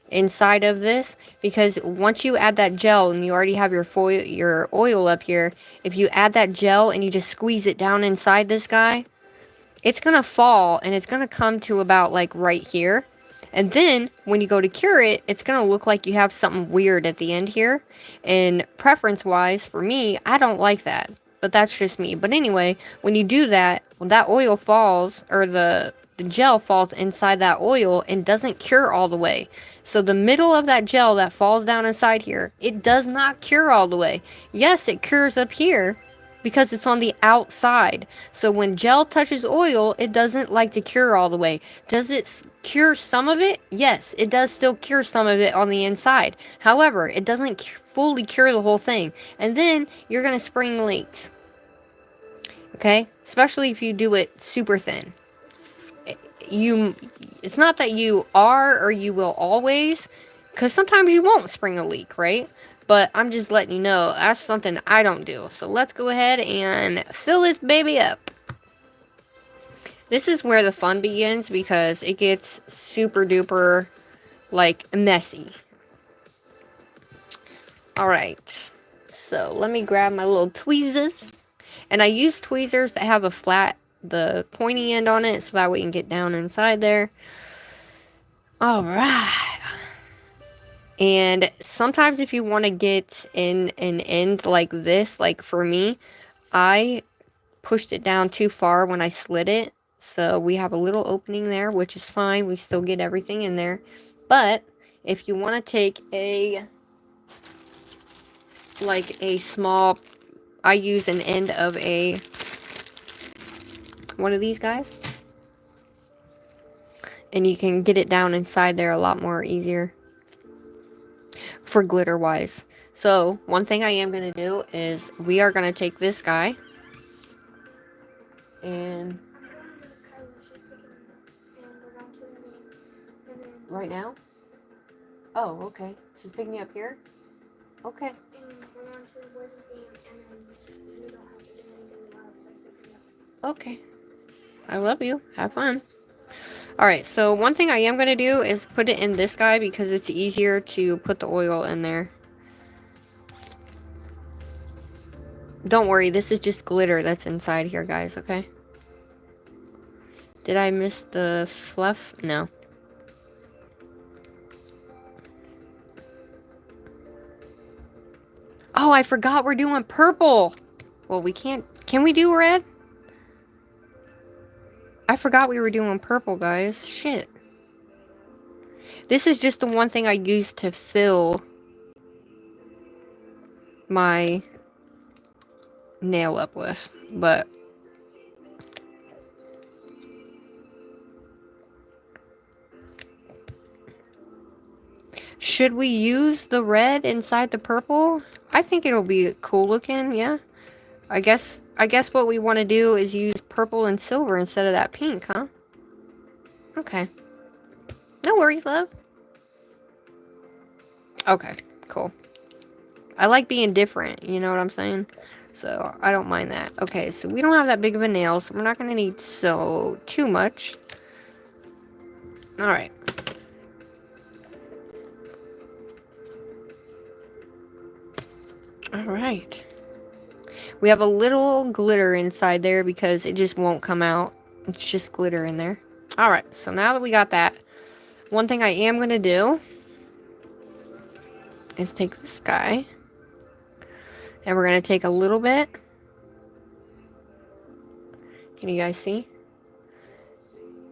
inside of this, because once you add that gel and you already have your oil up here, if you add that gel and you just squeeze it down inside this guy, it's going to fall and it's going to come to about like right here. And then when you go to cure it, it's going to look like you have something weird at the end here. And preference wise, for me, I don't like that. But that's just me. But anyway, when you do that, when that oil falls, or the gel falls inside that oil and doesn't cure all the way. So the middle of that gel that falls down inside here, it does not cure all the way. Yes, it cures up here because it's on the outside. So when gel touches oil, it doesn't like to cure all the way. Does it cure some of it? Yes, it does still cure some of it on the inside. However, it doesn't fully cure the whole thing. And then you're going to spring leaks. Okay? Especially if you do it super thin. It's not that you are or you will always, because sometimes you won't spring a leak, right? But I'm just letting you know, that's something I don't do. So let's go ahead and fill this baby up. This is where the fun begins, because it gets super duper, like, messy. Alright, so let me grab my little tweezers. And I use tweezers that have a flat, the pointy end on it, so that way you can get down inside there. Alright. And sometimes if you want to get in an end like this, like for me, I pushed it down too far when I slid it. So we have a little opening there, which is fine. We still get everything in there. But if you want to take like a small, I use an end of one of these guys. And you can get it down inside there a lot more easier. For glitter wise. So one thing I am going to do is we are going to take this guy. And right now? Oh, okay. She's picking me up here? Okay. Okay. I love you. Have fun. Alright, so one thing I am going to do is put it in this guy because it's easier to put the oil in there. Don't worry, this is just glitter that's inside here, guys, okay? Did I miss the fluff? No. Oh, I forgot we're doing purple. Well, we can't. Can we do red? I forgot we were doing purple, guys. Shit. This is just the one thing I used to fill my nail up with. But should we use the red inside the purple? I think it'll be cool looking, yeah. I guess what we want to do is use purple and silver instead of that pink, huh? Okay. No worries, love. Okay, cool. I like being different, you know what I'm saying? So, I don't mind that. Okay, so we don't have that big of a nail, so we're not going to need too much. Alright. Alright. We have a little glitter inside there because it just won't come out. It's just glitter in there. Alright, so now that we got that, one thing I am going to do is take this guy. And we're going to take a little bit. Can you guys see?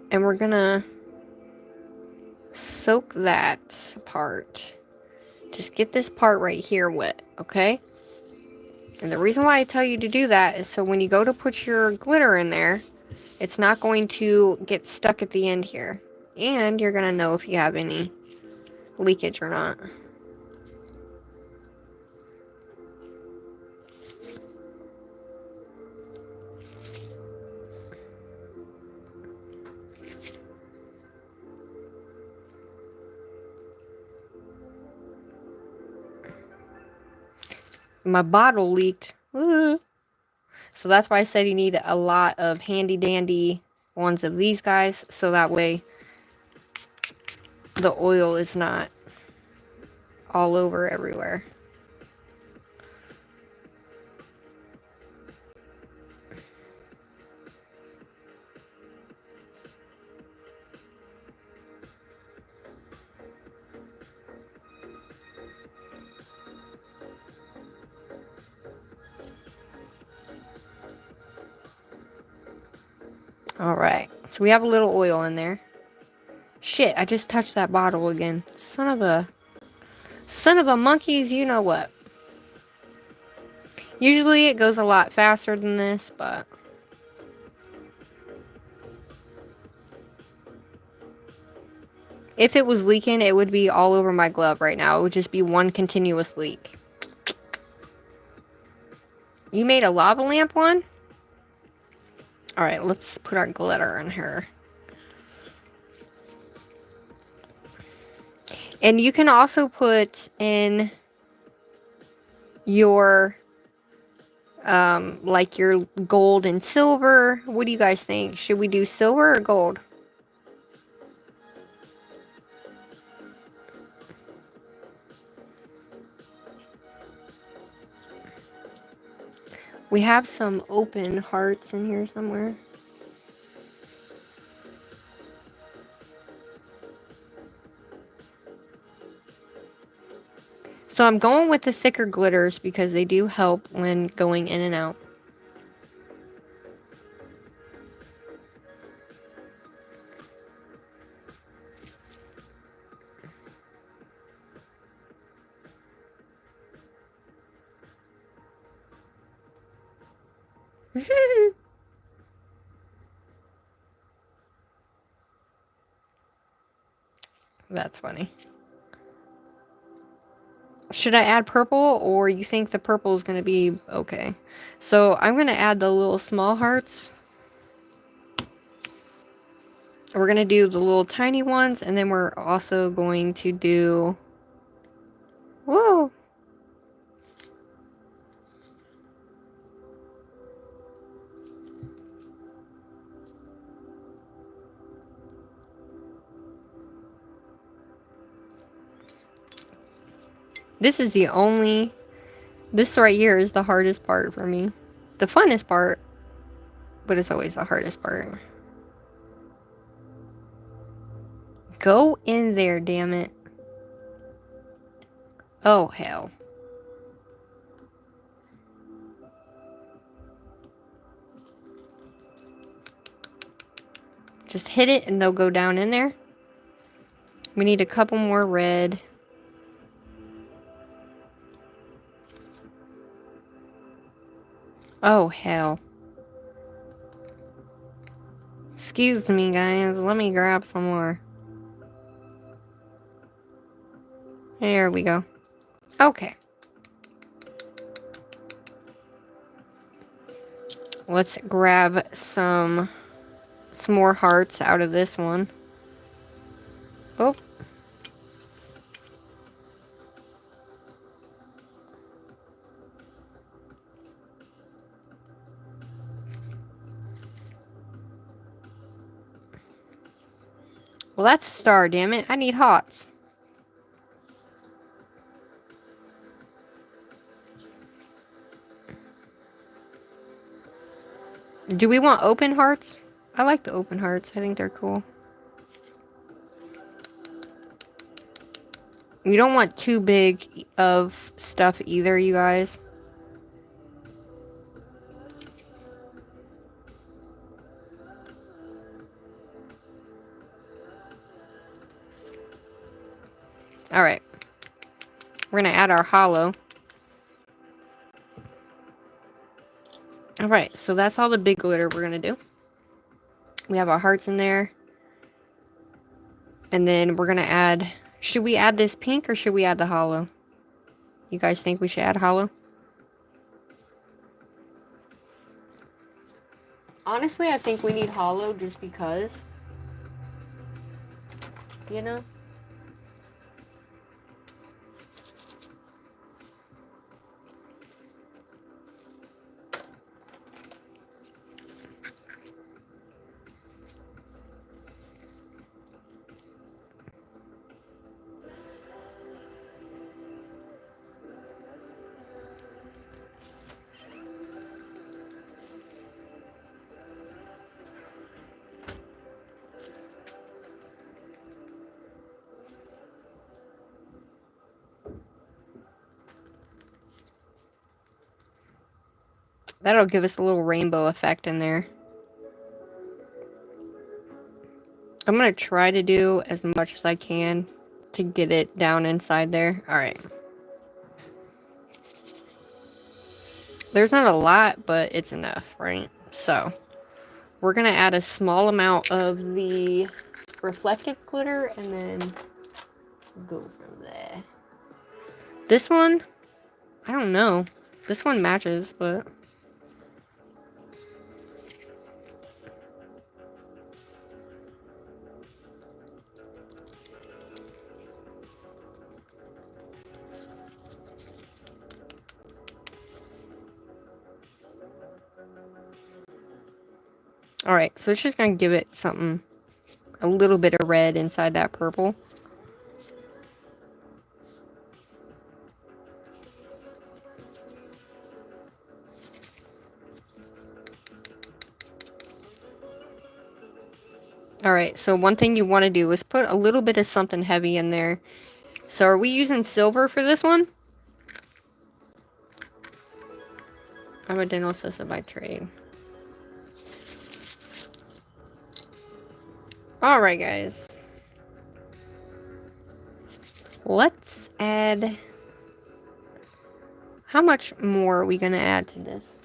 And we're going to soak that part. Just get this part right here wet, okay? And the reason why I tell you to do that is so when you go to put your glitter in there, it's not going to get stuck at the end here. And you're going to know if you have any leakage or not. My bottle leaked. Ooh. So that's why I said you need a lot of handy dandy ones of these guys. So that way the oil is not all over everywhere. Alright, so we have a little oil in there. Shit, I just touched that bottle again. Son of a monkeys, you know what. Usually it goes a lot faster than this, but if it was leaking, it would be all over my glove right now. It would just be one continuous leak. You made a lava lamp one? Alright, let's put our glitter in here. And you can also put in your, like your gold and silver. What do you guys think? Should we do silver or gold? We have some open hearts in here somewhere. So I'm going with the thicker glitters because they do help when going in and out. That's funny. Should I add purple, or you think the purple is going to be okay? So I'm going to add the little small hearts. We're going to do the little tiny ones, and then we're also going to do... Whoa! This is the only... This right here is the hardest part for me. The funnest part, but it's always the hardest part. Go in there, damn it. Oh, hell. Just hit it and they'll go down in there. We need a couple more red. Oh, hell. Excuse me, guys. Let me grab some more. There we go. Okay. Let's grab some more hearts out of this one. Oh. Well, that's a star, damn it. I need hearts. Do we want open hearts? I like the open hearts. I think they're cool. You don't want too big of stuff either, you guys. Alright. We're going to add our hollow. Alright, so that's all the big glitter we're going to do. We have our hearts in there. And then we're going to add... Should we add this pink or should we add the hollow? You guys think we should add hollow? Honestly, I think we need hollow just because. You know? That'll give us a little rainbow effect in there. I'm going to try to do as much as I can to get it down inside there. Alright. There's not a lot, but it's enough, right? So, we're going to add a small amount of the reflective glitter and then go from there. This one, I don't know. This one matches, but... Alright, so it's just going to give it something, a little bit of red inside that purple. Alright, so one thing you want to do is put a little bit of something heavy in there. So are we using silver for this one? I'm a dental assistant by trade. Alright, guys. Let's add... How much more are we going to add to this?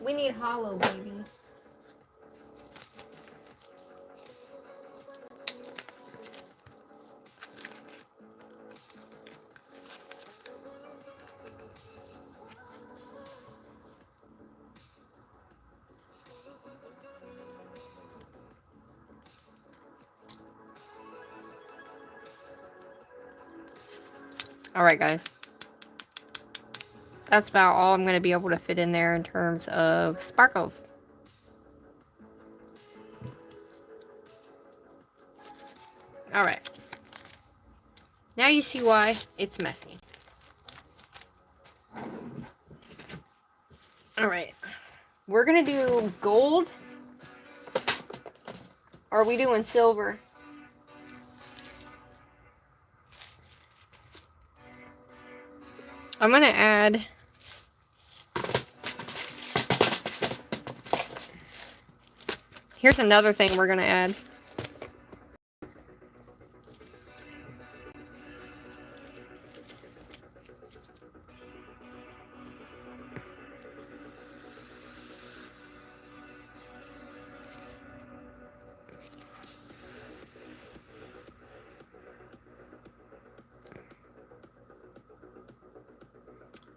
We need hollow, baby. Alright, guys. That's about all I'm going to be able to fit in there in terms of sparkles. Alright. Now you see why it's messy. Alright. We're going to do gold. Or are we doing silver? I'm going to add here's another thing we're going to add.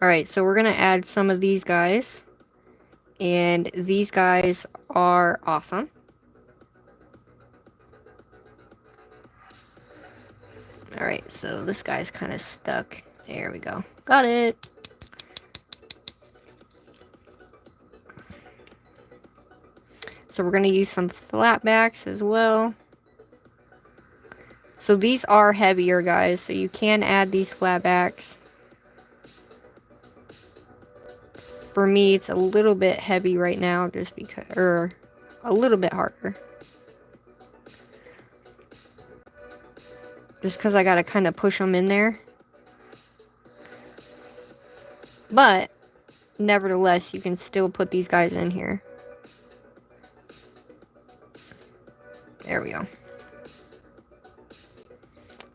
Alright, so we're going to add some of these guys. And these guys are awesome. Alright, so this guy's kind of stuck. There we go. Got it. So we're going to use some flat backs as well. So these are heavier, guys. So you can add these flat backs. For me, it's a little bit heavy right now, just because, or a little bit harder. Just because I got to kind of push them in there. But, nevertheless, you can still put these guys in here. There we go.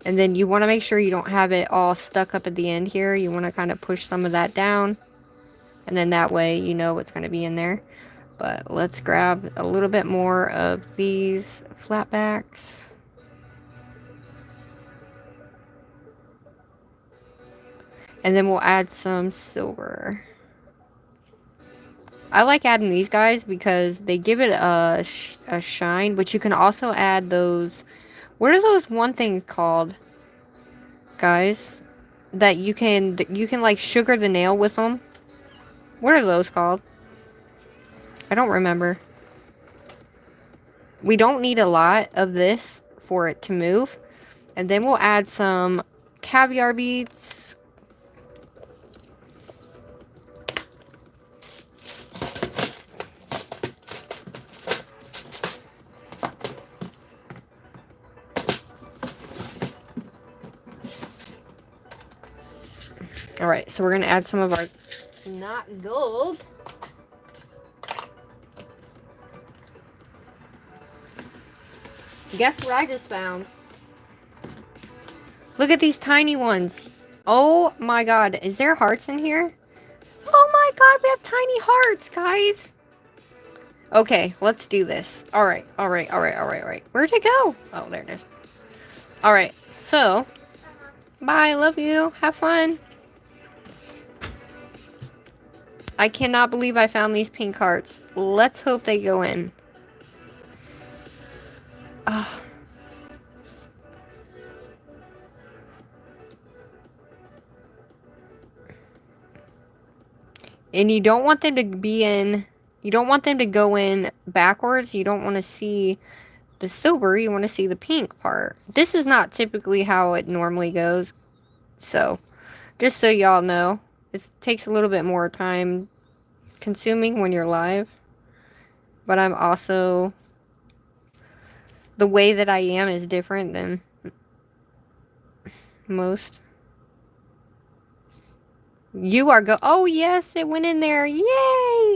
And then you want to make sure you don't have it all stuck up at the end here. You want to kind of push some of that down. And then that way you know what's going to be in there. But let's grab a little bit more of these flat backs. And then we'll add some silver. I like adding these guys because they give it a shine. But you can also add those... What are those one things called, guys? That you can like sugar the nail with them. What are those called? I don't remember. We don't need a lot of this for it to move. And then we'll add some caviar beads. Alright, so we're going to add some of our not gold. Guess what I just found? Look at these tiny ones. Oh my god. Is there hearts in here? Oh my god, we have tiny hearts, guys. Okay, let's do this. Alright. Where'd it go? Oh, there it is. Alright, so. Bye, love you. Have fun. I cannot believe I found these pink hearts. Let's hope they go in. Oh. And you don't want them to be in... You don't want them to go in backwards. You don't want to see the silver. You want to see the pink part. This is not typically how it normally goes. So, just so y'all know. It takes a little bit more time consuming when you're live. But I'm also... The way that I am is different than most. You are oh yes, it went in there. Yay!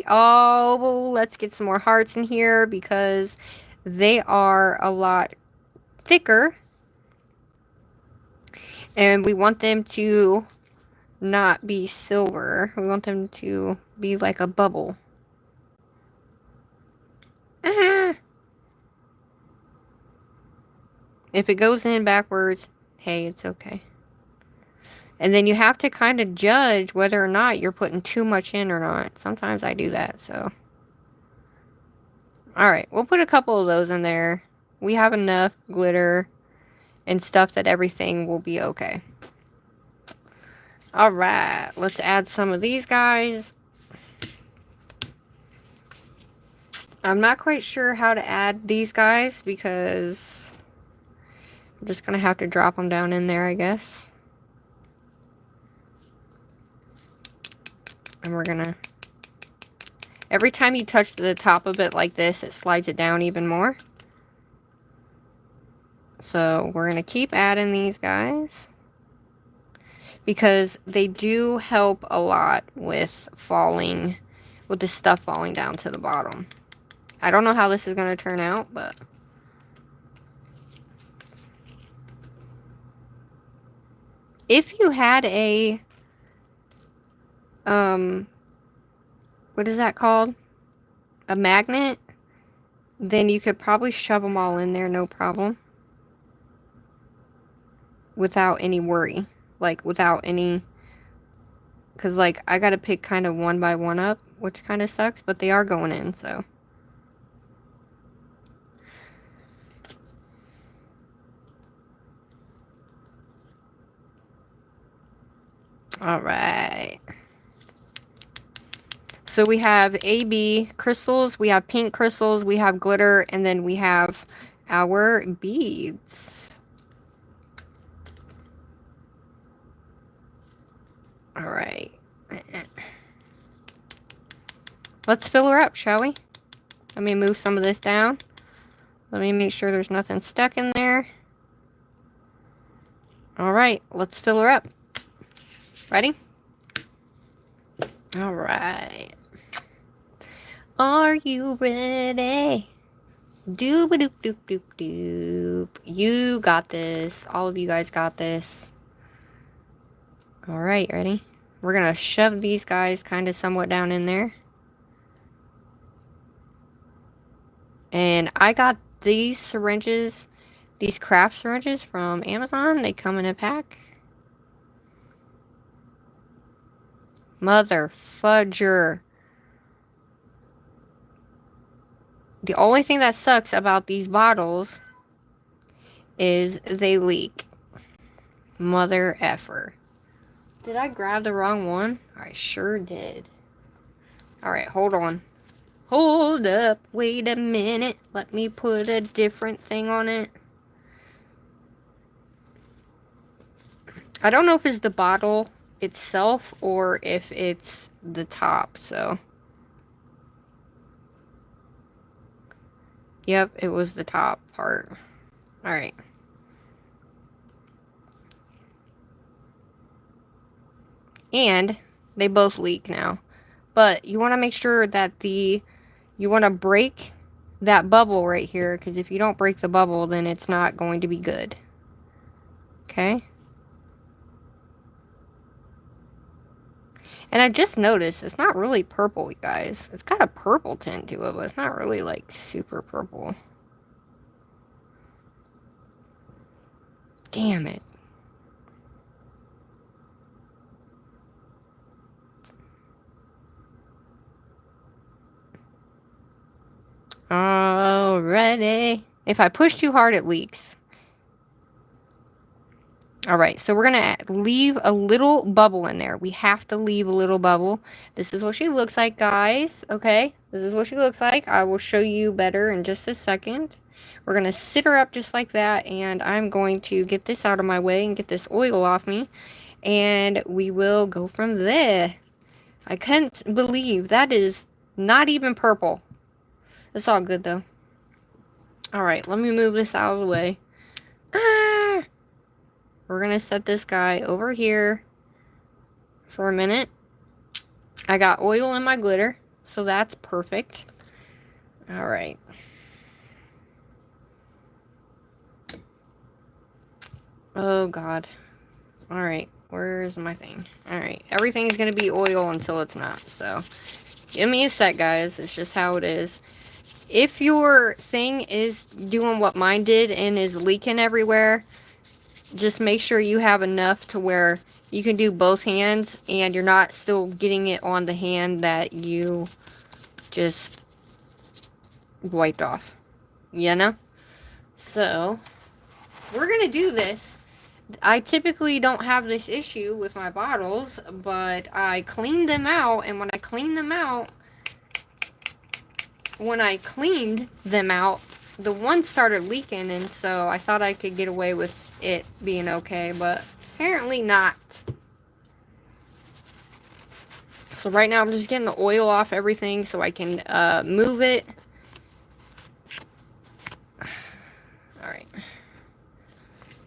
Oh, well, let's get some more hearts in here because they are a lot thicker. And we want them to not be silver. We want them to be like a bubble. Ah! If it goes in backwards, hey, it's okay. And then you have to kind of judge whether or not you're putting too much in or not. Sometimes I do that, so. Alright, we'll put a couple of those in there. We have enough glitter and stuff that everything will be okay. Alright, let's add some of these guys. I'm not quite sure how to add these guys because I'm just going to have to drop them down in there, I guess. And we're going to... Every time you touch the top of it like this, it slides it down even more. So we're going to keep adding these guys. because they do help a lot with falling, with the stuff falling down to the bottom. I don't know how this is going to turn out, but if you had a, what is that called? A magnet, then you could probably shove them all in there, no problem. Without any worry. Like, without any, because, like, I got to pick kind of one by one up, which kind of sucks, but they are going in, so. Alright. So we have AB crystals, we have pink crystals, we have glitter, and then we have our beads. Alright. Let's fill her up, shall we? Let me move some of this down. Let me make sure there's nothing stuck in there. Alright, let's fill her up. Ready? Alright. Are you ready? Doop doop doop doop doop. You got this. All of you guys got this. Alright, ready? We're gonna shove these guys kind of somewhat down in there. And I got these syringes, these craft syringes from Amazon. They come in a pack. Mother fudger. The only thing that sucks about these bottles is they leak. Mother effer. Did I grab the wrong one? I sure did. Alright, hold on. Hold up. Wait a minute. Let me put a different thing on it. I don't know if it's the bottle itself or if it's the top, so. Yep, it was the top part. Alright. And they both leak now. But you want to make sure that you want to break that bubble right here, because if you don't break the bubble, then it's not going to be good. Okay? And I just noticed, it's not really purple, you guys. It's got a purple tint to it, but it's not really, like, super purple. Damn it. Alrighty. If I push too hard, it leaks. Alright, so we're going to leave a little bubble in there. We have to leave a little bubble. This is what she looks like, guys. Okay, this is what she looks like. I will show you better in just a second. We're going to sit her up just like that, and I'm going to get this out of my way and get this oil off me. And we will go from there. I can't believe that is not even purple. It's all good, though. Alright, let me move this out of the way. Ah! We're going to set this guy over here for a minute. I got oil in my glitter, so that's perfect. Alright. Oh, God. Alright, where's my thing? Alright, everything is going to be oil until it's not, so give me a sec, guys. It's just how it is. If your thing is doing what mine did and is leaking everywhere, just make sure you have enough to where you can do both hands and you're not still getting it on the hand that you just wiped off. You know? So, we're going to do this. I typically don't have this issue with my bottles, but I cleaned them out, and when I cleaned them out, the one started leaking, and so I thought I could get away with it being okay, but apparently not. So right now I'm just getting the oil off everything so I can move it. Alright.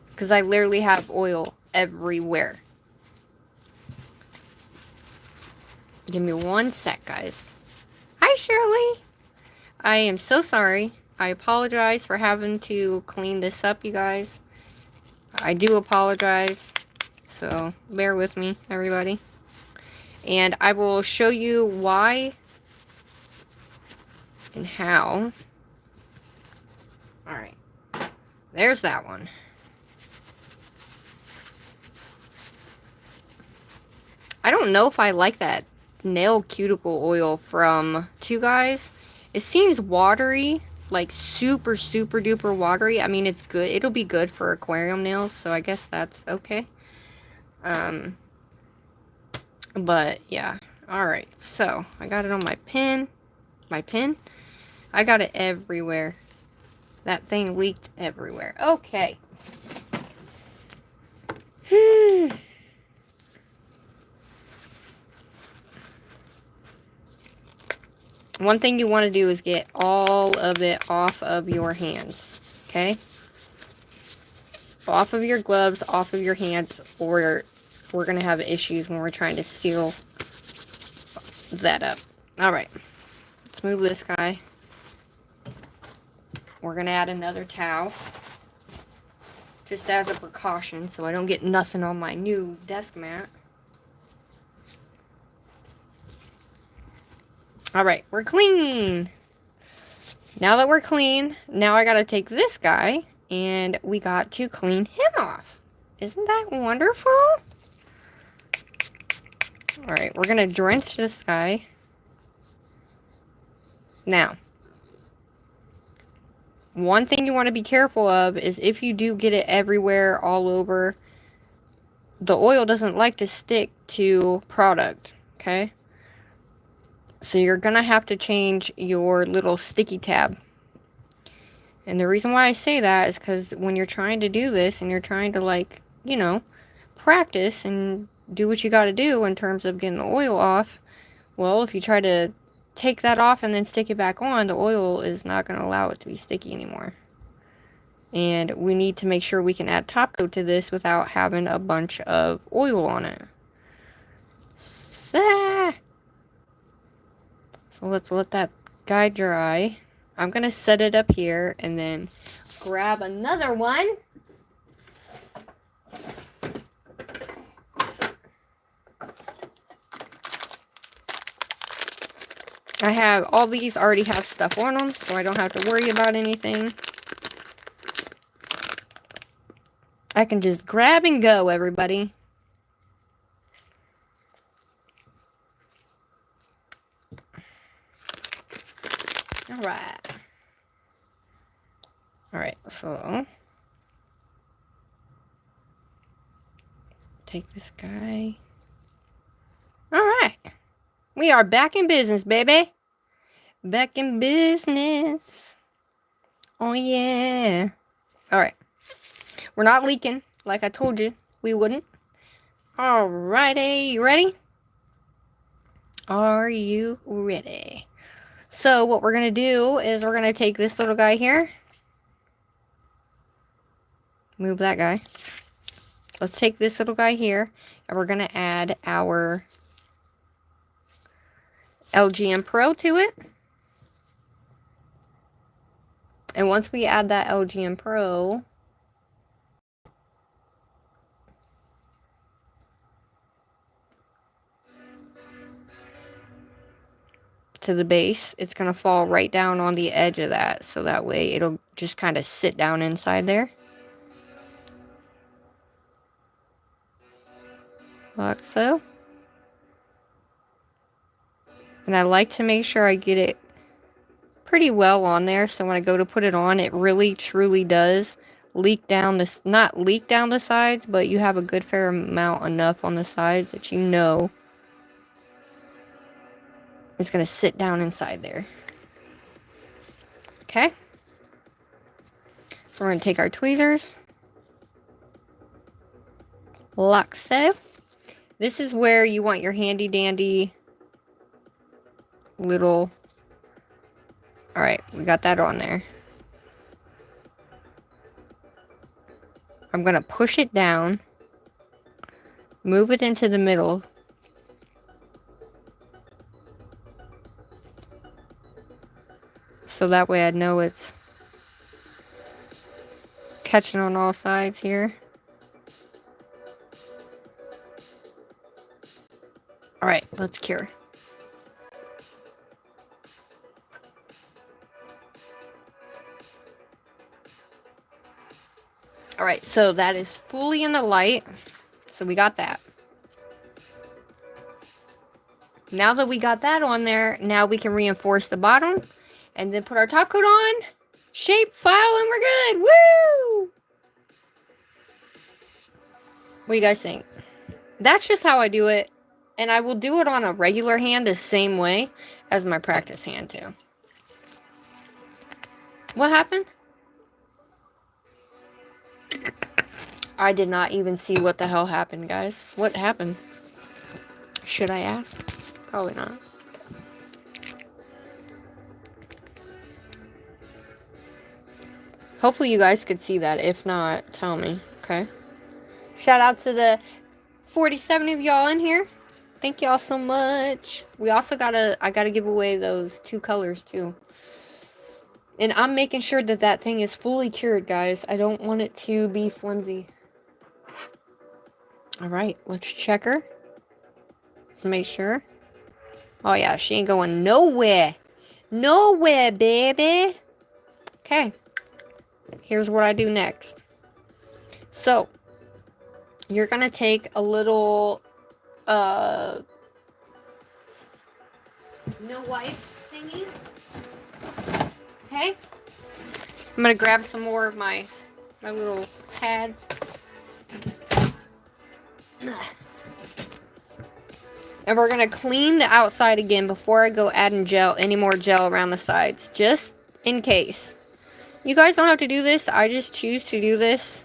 Because I literally have oil everywhere. Give me one sec, guys. Hi, Shirley. I am so sorry. I apologize for having to clean this up, you guys. I do apologize. So, bear with me, everybody. And I will show you why and how. Alright. There's that one. I don't know if I like that nail cuticle oil from Two Guys. It seems watery, like super duper watery. I mean, it's good. It'll be good for aquarium nails, so I guess that's okay. But yeah. Alright, so I got it on my pen. My pen? I got it everywhere. That thing leaked everywhere. Okay. One thing you want to do is get all of it off of your hands. Okay? Off of your gloves, off of your hands, or we're going to have issues when we're trying to seal that up. Alright. Let's move this guy. We're going to add another towel. Just as a precaution, so I don't get nothing on my new desk mat. Alright, we're clean. Now that we're clean, now I gotta take this guy, and we got to clean him off. Isn't that wonderful? Alright, we're gonna drench this guy. Now, one thing you want to be careful of is if you do get it everywhere, all over, the oil doesn't like to stick to product, okay? So you're going to have to change your little sticky tab. And the reason why I say that is because when you're trying to do this and you're trying to, like, you know, practice and do what you got to do in terms of getting the oil off, well, if you try to take that off and then stick it back on, the oil is not going to allow it to be sticky anymore. And we need to make sure we can add top coat to this without having a bunch of oil on it. So let's let that guy dry. I'm going to set it up here and then grab another one. I have, all these already have stuff on them, so I don't have to worry about anything. I can just grab and go, everybody. Alright. Alright, so take this guy. Alright. We are back in business, baby. Back in business. Oh, yeah. Alright. We're not leaking, like I told you we wouldn't. Alrighty, you ready? Are you ready? So what we're going to do is we're going to take this little guy here. Move that guy. Let's take this little guy here, and we're going to add our LGM Pro to it. And once we add that LGM Pro, to the base, it's going to fall right down on the edge of that, so that way it'll just kind of sit down inside there. Like so. And I like to make sure I get it pretty well on there, so when I go to put it on, it really truly does leak down this, not leak down the sides, but you have a good fair amount enough on the sides that you know it's going to sit down inside there. Okay? So we're going to take our tweezers. Like so. This is where you want your handy dandy little... Alright, we got that on there. I'm going to push it down. Move it into the middle. So that way I know it's catching on all sides here. Alright, let's cure. Alright, so that is fully in the light. So we got that. Now that we got that on there, now we can reinforce the bottom. And then put our top coat on. Shape, file, and we're good. Woo! What do you guys think? That's just how I do it. And I will do it on a regular hand the same way as my practice hand too. What happened? I did not even see what the hell happened, guys. What happened? Should I ask? Probably not. Hopefully you guys could see that. If not, tell me, okay? Shout out to the 47 of y'all in here. Thank y'all so much. We also I gotta give away those 2 colors too. And I'm making sure that that thing is fully cured, guys. I don't want it to be flimsy. Alright, let's check her. Let's make sure. Oh yeah, she ain't going nowhere. Nowhere, baby. Okay. Here's what I do next. So, you're gonna take a little, no wipe thingy. Okay? I'm gonna grab some more of my little pads. And we're gonna clean the outside again before I go adding any more gel around the sides. Just in case. You guys don't have to do this. I just choose to do this.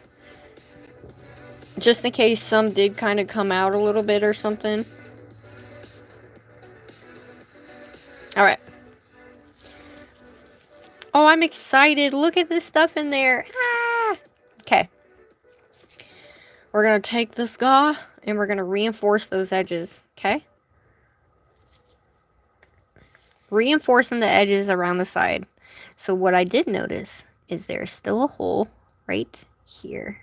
Just in case some did kind of come out a little bit or something. Alright. Oh, I'm excited. Look at this stuff in there. Ah! Okay. We're going to take this guy and we're going to reinforce those edges. Okay? Reinforcing the edges around the side. So what I did notice is there's still a hole right here.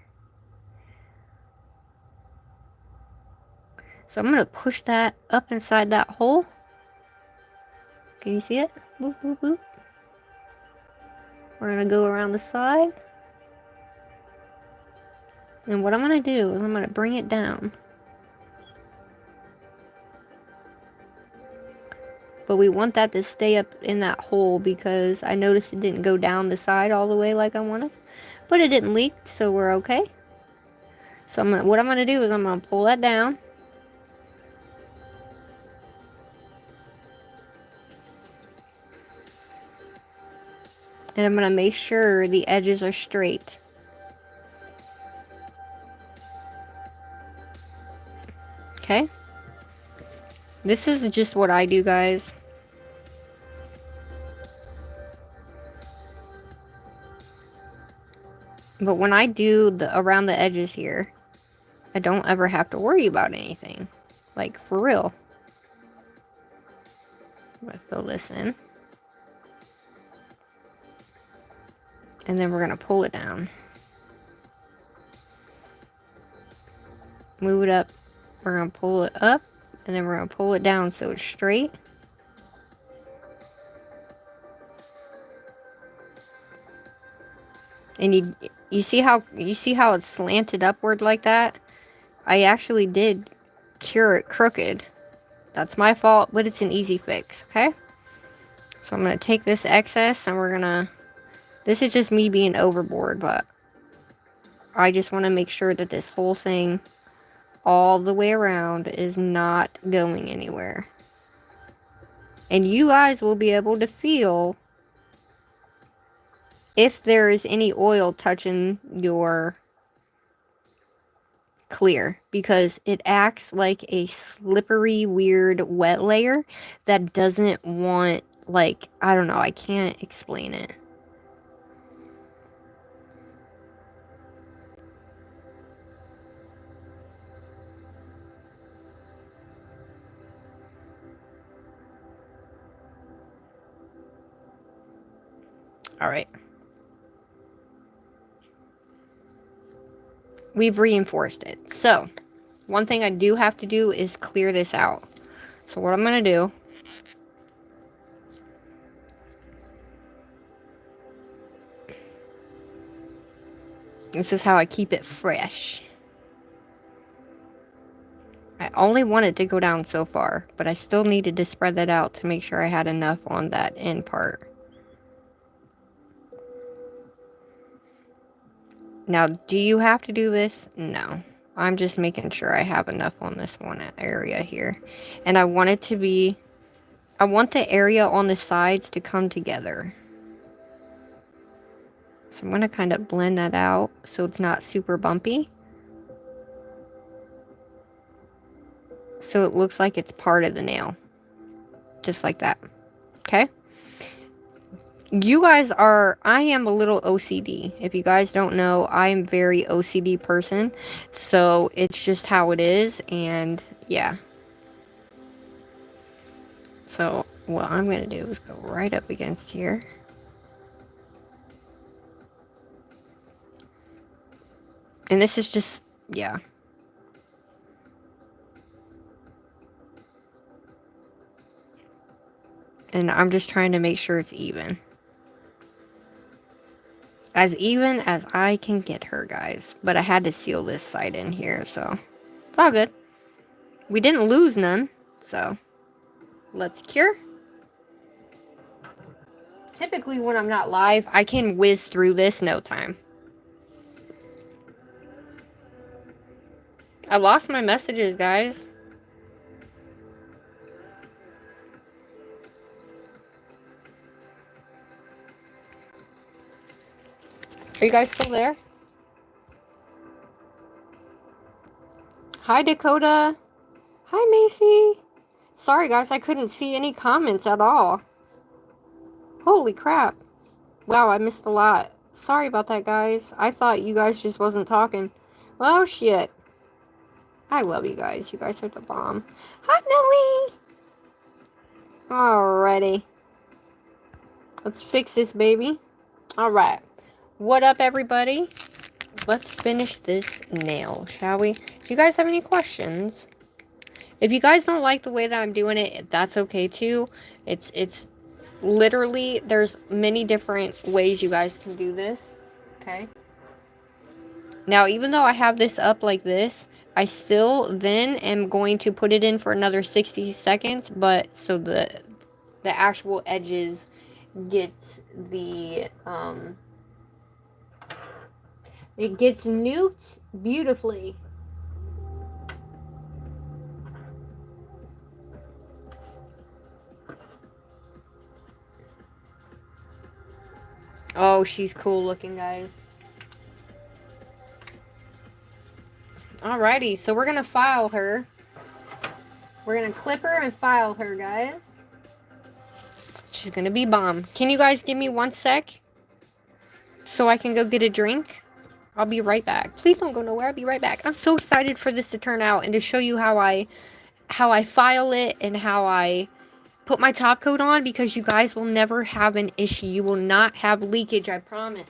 So I'm going to push that up inside that hole. Can you see it? Boop, boop, boop. We're going to go around the side. And what I'm going to do is I'm going to bring it down. But we want that to stay up in that hole because I noticed it didn't go down the side all the way like I wanted. But it didn't leak, so we're okay. So what I'm going to do is I'm going to pull that down. And I'm going to make sure the edges are straight. Okay? This is just what I do, guys. But when I do around the edges here, I don't ever have to worry about anything. Like, for real. I'm going to fill this in. And then we're going to pull it down. Move it up. We're going to pull it up. And then we're going to pull it down so it's straight. And you see how it's slanted upward like that? I actually did cure it crooked. That's my fault, but it's an easy fix, okay? So I'm going to take this excess and we're going to... This is just me being overboard, but I just want to make sure that this whole thing all the way around is not going anywhere. And you guys will be able to feel if there is any oil touching your clear, because it acts like a slippery, weird, wet layer that doesn't want, like, I don't know, I can't explain it. Alright. We've reinforced it. So, one thing I do have to do is clear this out. So what I'm going to do... This is how I keep it fresh. I only wanted to go down so far, but I still needed to spread that out to make sure I had enough on that end part. Now, do you have to do this? No. I'm just making sure I have enough on this one area here. And I want it to be... I want the area on the sides to come together. So I'm going to kind of blend that out so it's not super bumpy. So it looks like it's part of the nail. Just like that. Okay? You guys are... I am a little OCD. If you guys don't know, I'm a very OCD person. So it's just how it is. And yeah. So what I'm going to do is go right up against here. And this is just... yeah. And I'm just trying to make sure it's even. As even as I can get her, guys. But I had to seal this side in here, so... It's all good. We didn't lose none, so... Let's cure. Typically, when I'm not live, I can whiz through this no time. I lost my messages, guys. Are you guys still there? Hi, Dakota. Hi, Macy. Sorry, guys, I couldn't see any comments at all. Holy crap. Wow, I missed a lot. Sorry about that, guys. I thought you guys just wasn't talking. Well, shit. I love you guys. You guys are the bomb. Hi, Nelly. Alrighty. Let's fix this, baby. Alright. What up, everybody? Let's finish this nail, shall we? If you guys have any questions, if you guys don't like the way that I'm doing it, that's okay too. It's literally, there's many different ways you guys can do this. Okay. Now, even though I have this up like this, I still then am going to put it in for another 60 seconds, but so the actual edges get the it gets nuked beautifully. Oh, she's cool looking, guys. Alrighty, so we're gonna file her. We're gonna clip her and file her, guys. She's gonna be bomb. Can you guys give me 1 sec? So I can go get a drink? I'll be right back. Please don't go nowhere. I'll be right back. I'm so excited for this to turn out and to show you how I file it and how I put my top coat on, because you guys will never have an issue. You will not have leakage, I promise.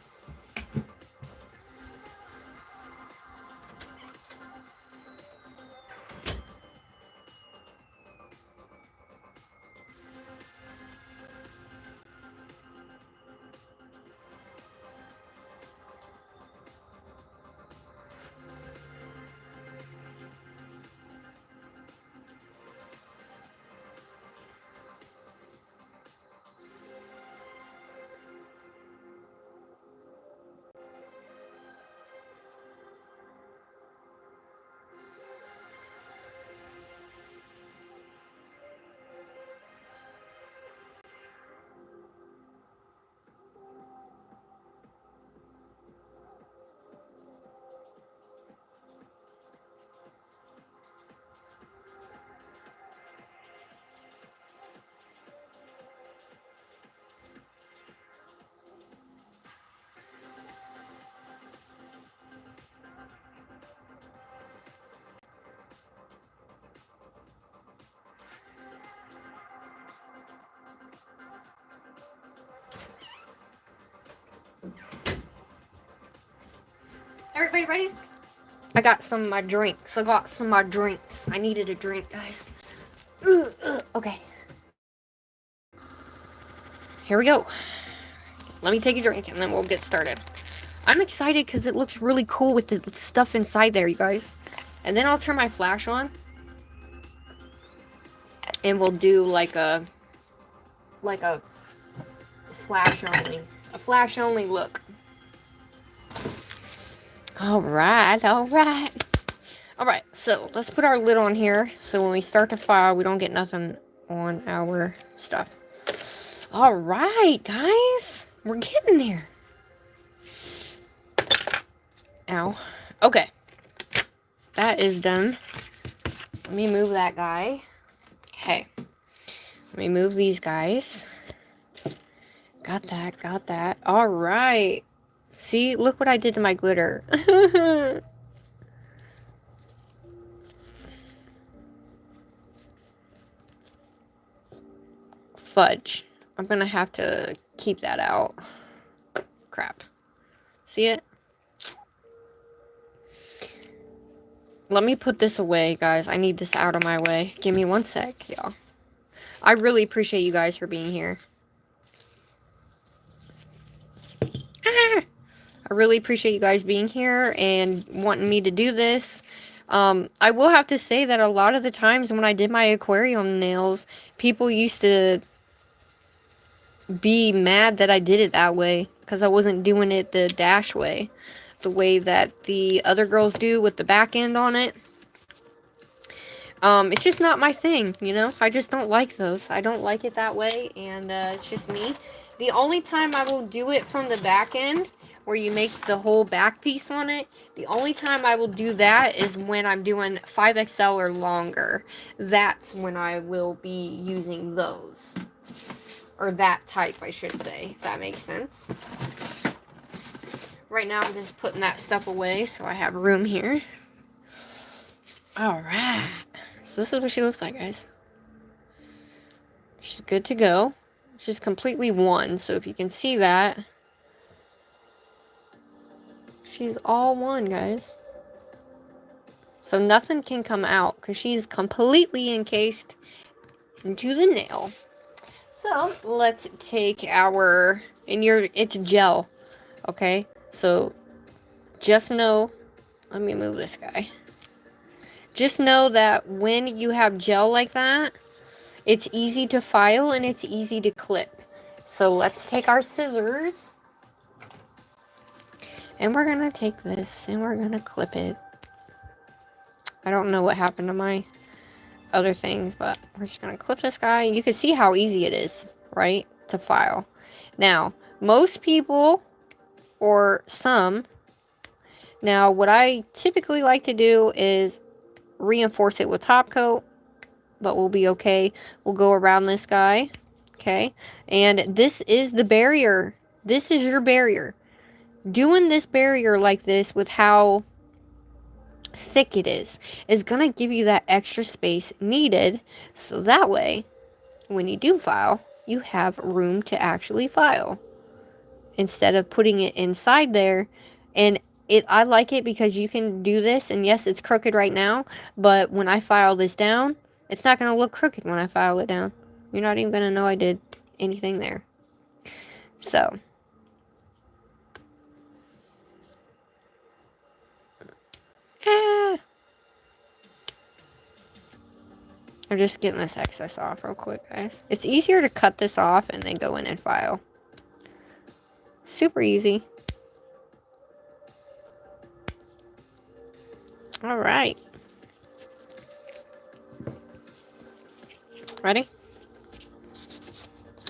Everybody ready? I got some of my drinks. I needed a drink, guys. Okay. Here we go. Let me take a drink and then we'll get started. I'm excited because it looks really cool with the stuff inside there, you guys. And then I'll turn my flash on. And we'll do like a flash only look. Alright. Alright, so let's put our lid on here so when we start to file, we don't get nothing on our stuff. Alright, guys. We're getting there. Ow. Okay. That is done. Let me move that guy. Okay. Let me move these guys. Got that. Alright. See, look what I did to my glitter. Fudge. I'm gonna have to keep that out. Crap. See it? Let me put this away, guys. I need this out of my way. Give me 1 sec, y'all. I really appreciate you guys for being here. I really appreciate you guys being here and wanting me to do this. I will have to say that a lot of the times when I did my aquarium nails, people used to be mad that I did it that way because I wasn't doing it the dash way, the way that the other girls do with the back end on it. It's just not my thing, you know. I just don't like those. I don't like it that way, and it's just me. The only time I will do it from the back end, where you make the whole back piece on it, the only time I will do that is when I'm doing 5XL or longer. That's when I will be using those. Or that type, I should say, if that makes sense. Right now, I'm just putting that stuff away so I have room here. Alright. So this is what she looks like, guys. She's good to go. She's completely one, so if you can see that, she's all one, guys. So nothing can come out because she's completely encased into the nail. So let's take our, it's gel, okay? So just know, let me move this guy. Just know that when you have gel like that, it's easy to file and it's easy to clip. So let's take our scissors. And we're going to take this and we're going to clip it. I don't know what happened to my other things, but we're just going to clip this guy. You can see how easy it is, right, to file. Now, most people, or some, now what I typically like to do is reinforce it with top coat, but we'll be okay. We'll go around this guy, okay? And this is the barrier. This is your barrier. Doing this barrier like this with how thick it is going to give you that extra space needed, so that way, when you do file, you have room to actually file. Instead of putting it inside there, and I like it because you can do this, and yes, it's crooked right now, but when I file this down, it's not going to look crooked when I file it down. You're not even going to know I did anything there. So, I'm just getting this excess off real quick, guys. It's easier to cut this off and then go in and file. Super easy. Alright. Ready?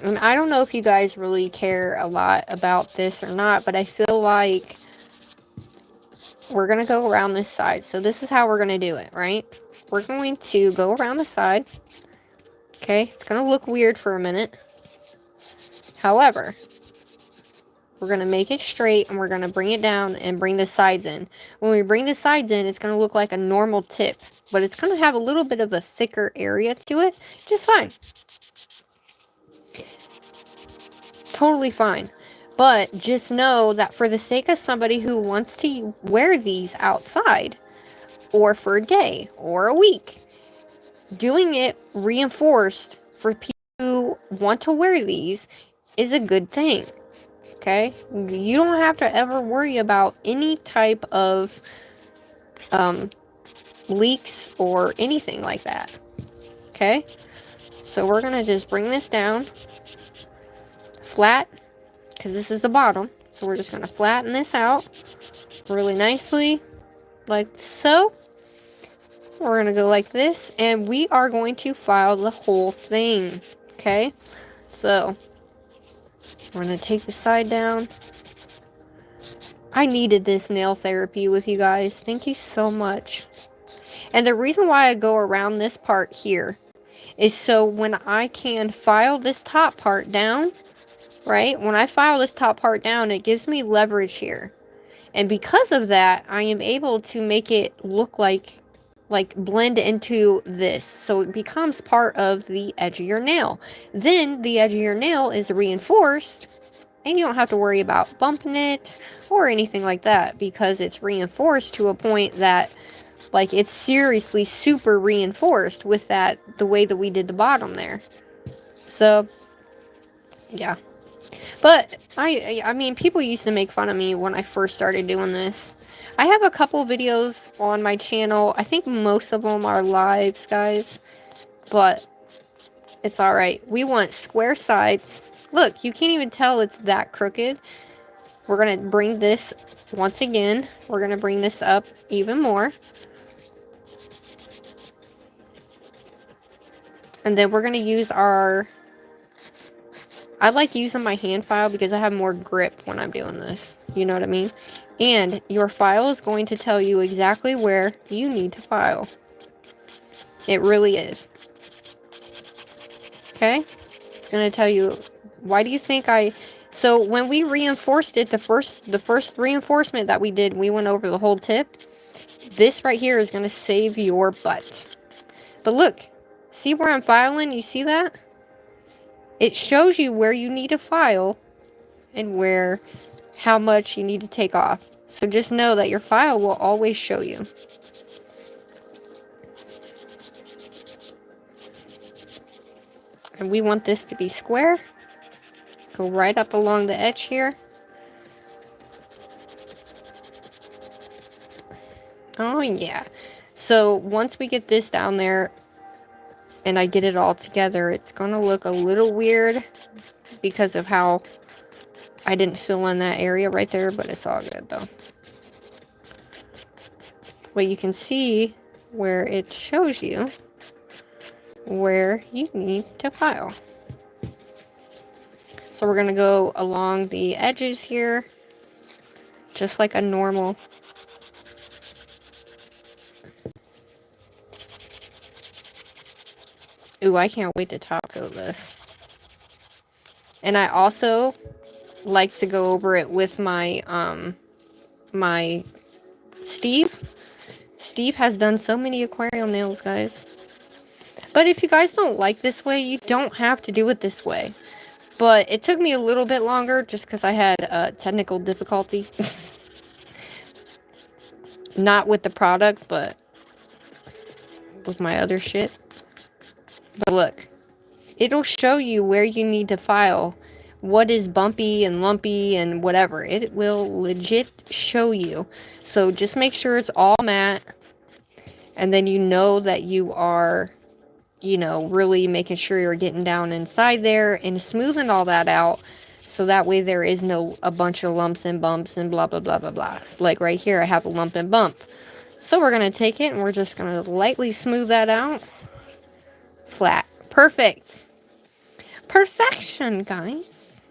And I don't know if you guys really care a lot about this or not, but I feel like we're going to go around this side. So this is how we're going to do it, right? We're going to go around the side. Okay, it's going to look weird for a minute. However, we're going to make it straight and we're going to bring it down and bring the sides in. When we bring the sides in, it's going to look like a normal tip, but it's going to have a little bit of a thicker area to it. Just fine. Totally fine. But just know that for the sake of somebody who wants to wear these outside, or for a day, or a week, doing it reinforced for people who want to wear these is a good thing. Okay? You don't have to ever worry about any type of leaks or anything like that. Okay? So we're going to just bring this down flat, because this is the bottom. So we're just going to flatten this out really nicely, like so. We're going to go like this, and we are going to file the whole thing. Okay? So we're going to take the side down. I needed this nail therapy with you guys. Thank you so much. And the reason why I go around this part here is so when I can file this top part down, right? When I file this top part down, it gives me leverage here. And because of that, I am able to make it look like blend into this. So it becomes part of the edge of your nail. Then the edge of your nail is reinforced, and you don't have to worry about bumping it or anything like that, because it's reinforced to a point that, like, it's seriously super reinforced with that, the way that we did the bottom there. So, yeah. But, I mean, people used to make fun of me when I first started doing this. I have a couple videos on my channel. I think most of them are lives, guys. But, it's alright. We want square sides. Look, you can't even tell it's that crooked. We're going to bring this, once again, we're going to bring this up even more. And then we're going to use our, I like using my hand file because I have more grip when I'm doing this. You know what I mean? And your file is going to tell you exactly where you need to file. It really is. Okay? It's going to tell you, why do you think so when we reinforced it, the first reinforcement that we did, we went over the whole tip. This right here is going to save your butt. But look, see where I'm filing? You see that? It shows you where you need to file and how much you need to take off. So just know that your file will always show you. And we want this to be square. Go right up along the edge here. Oh yeah. So once we get this down there and I get it all together, it's gonna look a little weird because of how I didn't fill in that area right there, but it's all good though. But you can see where it shows you where you need to file. So we're gonna go along the edges here, just like a normal. Ooh, I can't wait to top coat this. And I also like to go over it with my, my Steve. Steve has done so many aquarium nails, guys. But if you guys don't like this way, you don't have to do it this way. But it took me a little bit longer just because I had technical difficulty. Not with the product, but with my other shit. But look, it'll show you where you need to file, what is bumpy and lumpy and whatever. It will legit show you. So just make sure it's all matte, and then you know that you are, you know, really making sure you're getting down inside there and smoothing all that out, so that way there is a bunch of lumps and bumps and blah blah blah blah blah. So like right here I have a lump and bump. So we're going to take it and we're just going to lightly smooth that out. Flat. Perfect. Perfection, guys.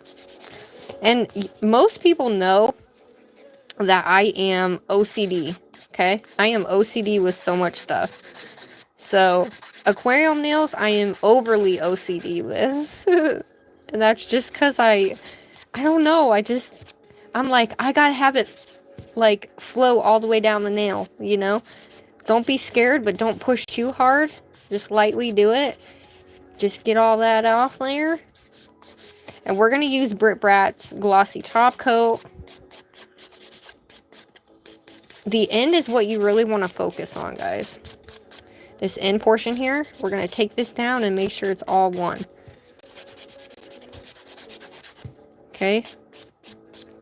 And most people know that I am OCD. Okay? I am OCD with so much stuff. So, aquarium nails, I am overly OCD with. And that's just because I don't know. I'm like, I gotta have it, like, flow all the way down the nail, you know? Don't be scared, but don't push too hard. Just lightly do it. Just get all that off there. And we're going to use Brit Brat's glossy top coat. The end is what you really want to focus on, guys. This end portion here, we're going to take this down and make sure it's all one. Okay.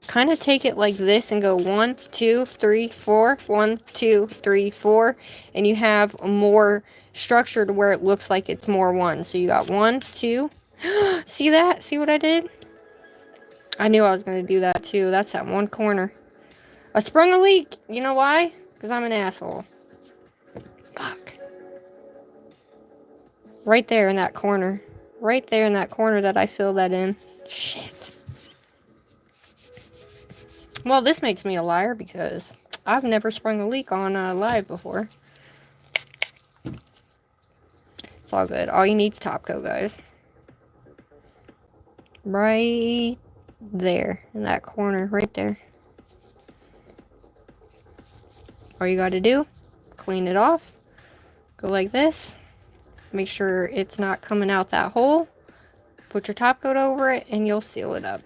Kind of take it like this and go 1, 2, 3, 4, 1, 2, 3, 4, and you have more structure to where it looks like it's more one. So you got 1, 2. See that? See what I did? I knew I was going to do that too. That's that one corner. I sprung a leak. You know why? Because I'm an asshole. Fuck. Right there in that corner. Right there in that corner that I filled that in. Shit. Well, this makes me a liar because I've never sprung a leak on live before. It's all good. All you need is top coat, guys. Right there in that corner, right there. All you got to do, clean it off. Go like this. Make sure it's not coming out that hole. Put your top coat over it and you'll seal it up.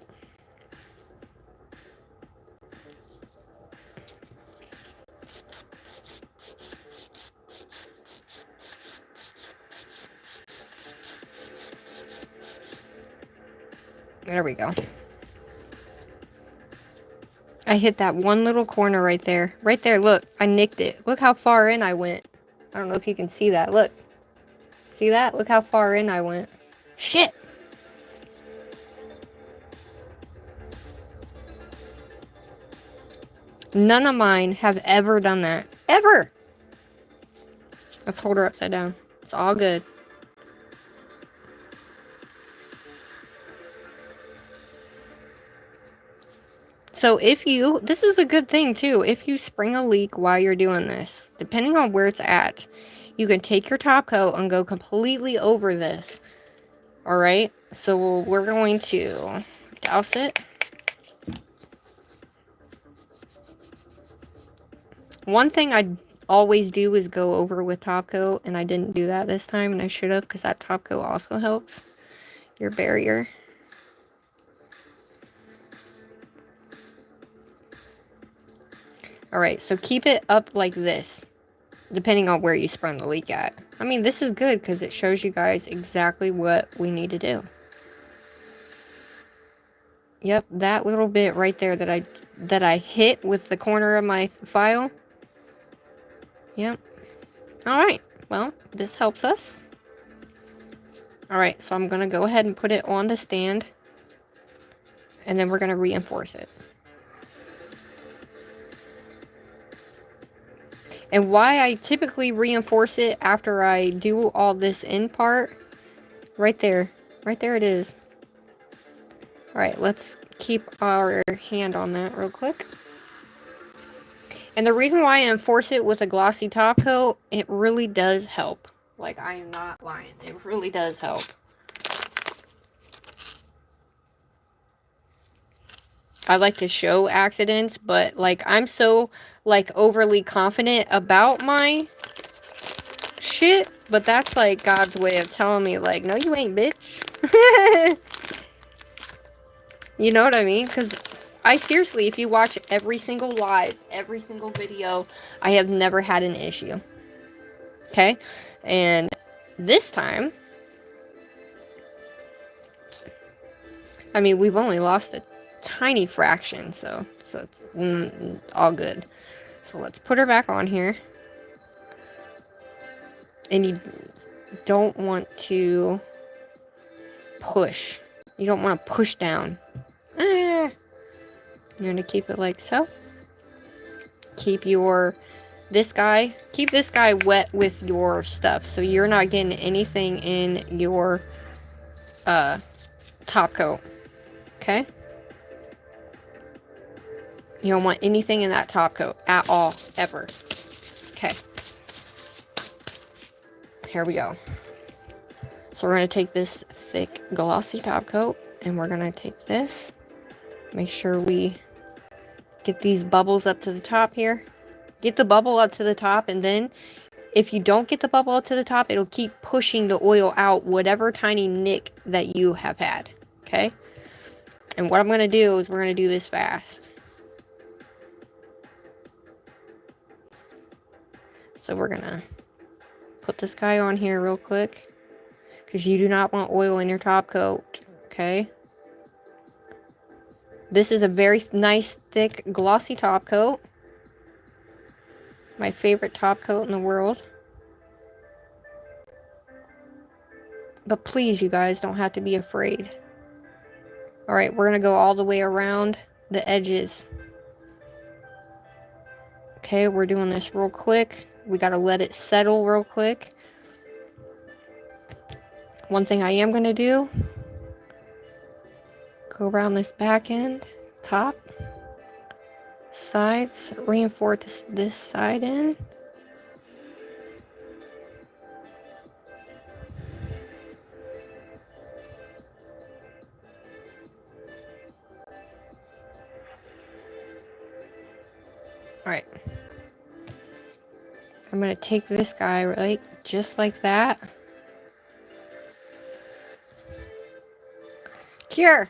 There we go. I hit that one little corner right there. Right there, look. I nicked it. Look how far in I went. I don't know if you can see that. Look. See that? Look how far in I went. Shit! None of mine have ever done that. Ever! Let's hold her upside down. It's all good. So if you, this is a good thing too, if you spring a leak while you're doing this, depending on where it's at, you can take your top coat and go completely over this. Alright, so we're going to douse it. One thing I always do is go over with top coat, and I didn't do that this time, and I should have, because that top coat also helps your barrier. Alright, so keep it up like this, depending on where you sprung the leak at. I mean, this is good because it shows you guys exactly what we need to do. Yep, that little bit right there that I hit with the corner of my file. Yep. Alright, well, this helps us. Alright, so I'm going to go ahead and put it on the stand. And then we're going to reinforce it. And why I typically reinforce it after I do all this end part, right there it is. Alright, let's keep our hand on that real quick. And the reason why I enforce it with a glossy top coat, it really does help. Like, I am not lying. It really does help. I like to show accidents, but like I'm so like overly confident about my shit, but that's like God's way of telling me like, no you ain't, bitch. You know what I mean? Because I seriously, if you watch every single live, every single video, I have never had an issue. Okay? And this time, I mean, we've only lost a tiny fraction, so it's all good. So let's put her back on here. And you don't want to push. You don't want to push down. You're going to keep it like so. Keep this guy wet with your stuff, so you're not getting anything in your top coat. Okay? You don't want anything in that top coat at all, ever. Okay. Here we go. So we're going to take this thick glossy top coat, and we're going to take this. Make sure we get these bubbles up to the top here. Get the bubble up to the top, and then if you don't get the bubble up to the top, it'll keep pushing the oil out whatever tiny nick that you have had. Okay? And what I'm going to do is we're going to do this fast. So we're going to put this guy on here real quick. Because you do not want oil in your top coat. Okay. This is a very nice, thick, glossy top coat. My favorite top coat in the world. But please, you guys don't have to be afraid. Alright, we're going to go all the way around the edges. Okay, we're doing this real quick. We got to let it settle real quick. One thing I am going to do, go around this back end, top, sides, reinforce this side end. Alright. I'm going to take this guy right just like that. Cure!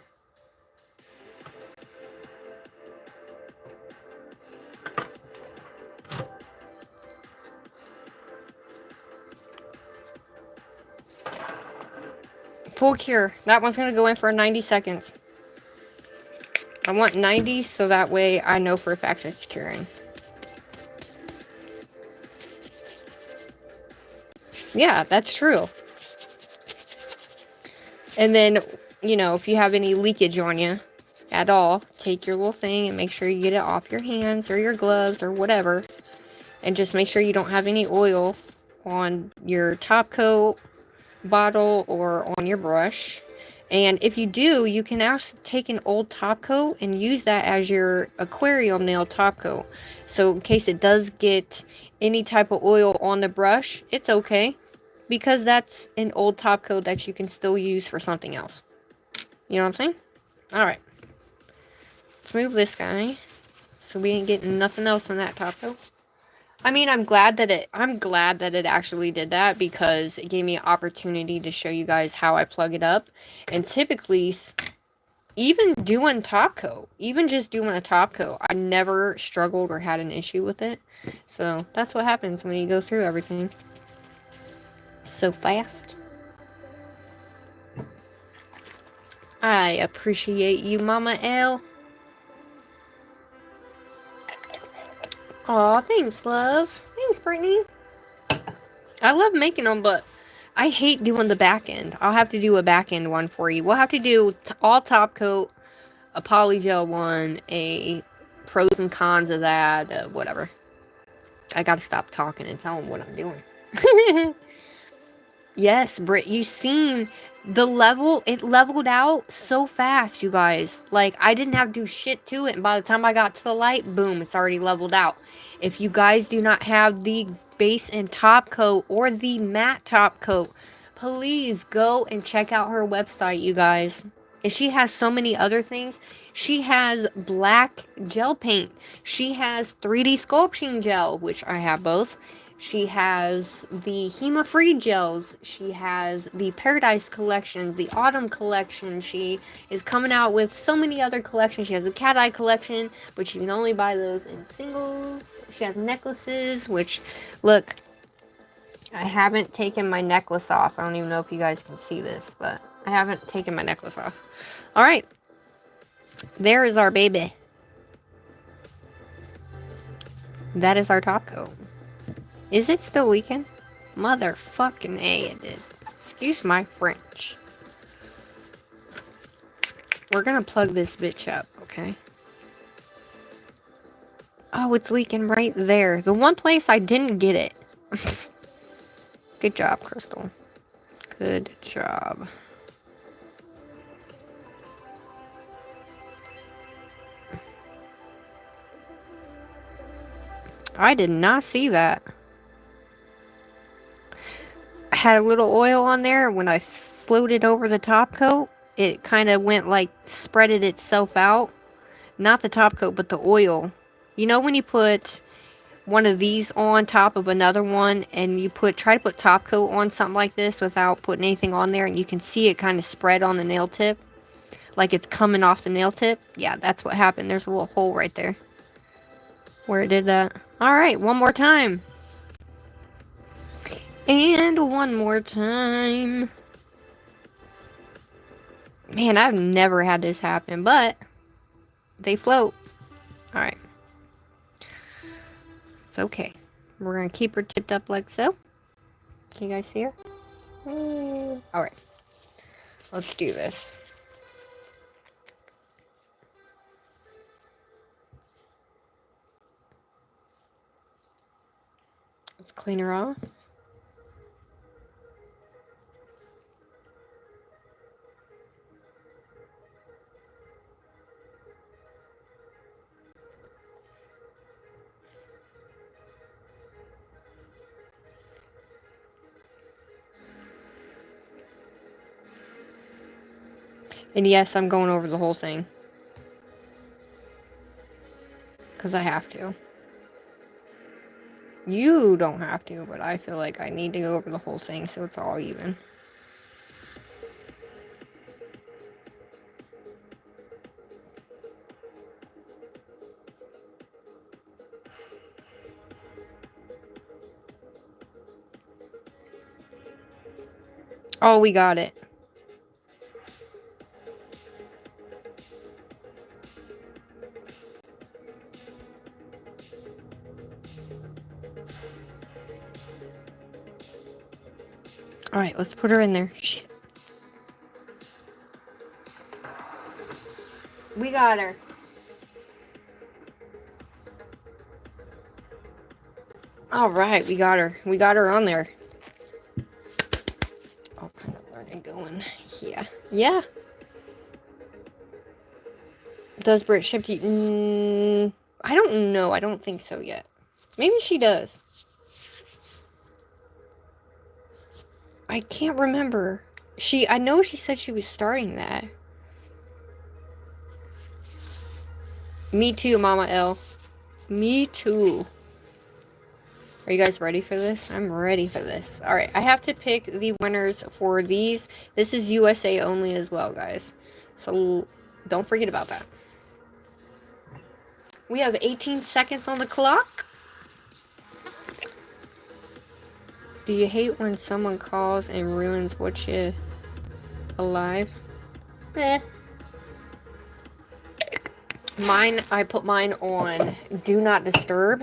Full cure. That one's going to go in for 90 seconds. I want 90 so that way I know for a fact it's curing. Yeah, that's true. And then, you know, if you have any leakage on you at all, take your little thing and make sure you get it off your hands or your gloves or whatever. And just make sure you don't have any oil on your top coat, bottle, or on your brush. And if you do, you can actually take an old top coat and use that as your aquarium nail top coat. So in case it does get any type of oil on the brush, it's okay. Because that's an old top coat that you can still use for something else. You know what I'm saying? Alright. Let's move this guy. So we ain't getting nothing else on that top coat. I mean, I'm glad that it actually did that, because it gave me an opportunity to show you guys how I plug it up. And typically, even doing top coat, even just doing a top coat, I never struggled or had an issue with it. So that's what happens when you go through everything so fast. I appreciate you, Mama L. Aw, thanks, love. Thanks, Brittany. I love making them, but I hate doing the back end. I'll have to do a back end one for you. We'll have to do all top coat, a polygel one, a pros and cons of that, whatever. I gotta stop talking and tell them what I'm doing. Yes, Britt, you seen the level, it leveled out so fast, you guys. Like, I didn't have to do shit to it, and by the time I got to the light, boom, it's already leveled out. If you guys do not have the base and top coat or the matte top coat, please go and check out her website, you guys. And she has so many other things. She has black gel paint. She has 3D sculpting gel, which I have both. She has the HEMA-free gels. She has the Paradise collections, the Autumn collection. She is coming out with so many other collections. She has a cat eye collection, but you can only buy those in singles. She has necklaces, which, look, I haven't taken my necklace off. I don't even know if you guys can see this, but I haven't taken my necklace off. All right. There is our baby. That is our top coat. Is it still leaking? Motherfucking A, it is. Excuse my French. We're gonna plug this bitch up, okay? Oh, it's leaking right there. The one place I didn't get it. Good job, Crystal. Good job. I did not see that. I had a little oil on there. When I floated over the top coat, it kind of went like spreaded itself out. Not the top coat, but the oil. You know when you put one of these on top of another one and you try to put top coat on something like this without putting anything on there, and you can see it kind of spread on the nail tip? like it's coming off the nail tip. Yeah, that's what happened. There's a little hole right there where it did that. Alright, one more time. And one more time. Man, I've never had this happen, but they float. Alright. It's okay. We're going to keep her tipped up like so. Can you guys see her? Alright. Let's do this. Let's clean her off. And yes, I'm going over the whole thing. Because I have to. You don't have to, but I feel like I need to go over the whole thing so it's all even. Oh, we got it. Alright, let's put her in there. Shit. We got her. Alright, we got her. We got her on there. Oh, kind of learning going. Yeah. Yeah. Does Brit ship to you? I don't know. I don't think so yet. Maybe she does. I can't remember. I know she said she was starting that. Me too, Mama L. Me too. Are you guys ready for this? I'm ready for this. Alright, I have to pick the winners for these. This is USA only as well, guys. So, don't forget about that. We have 18 seconds on the clock. Do you hate when someone calls and ruins what you alive? Eh. Mine, I put mine on Do Not Disturb.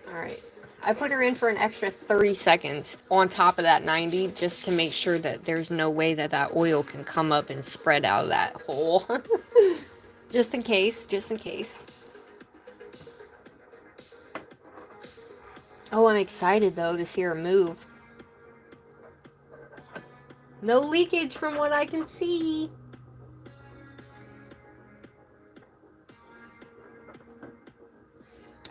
Alright. I put her in for an extra 30 seconds on top of that 90 just to make sure that there's no way that that oil can come up and spread out of that hole. Just in case, just in case. Oh, I'm excited though to see her move. No leakage from what I can see.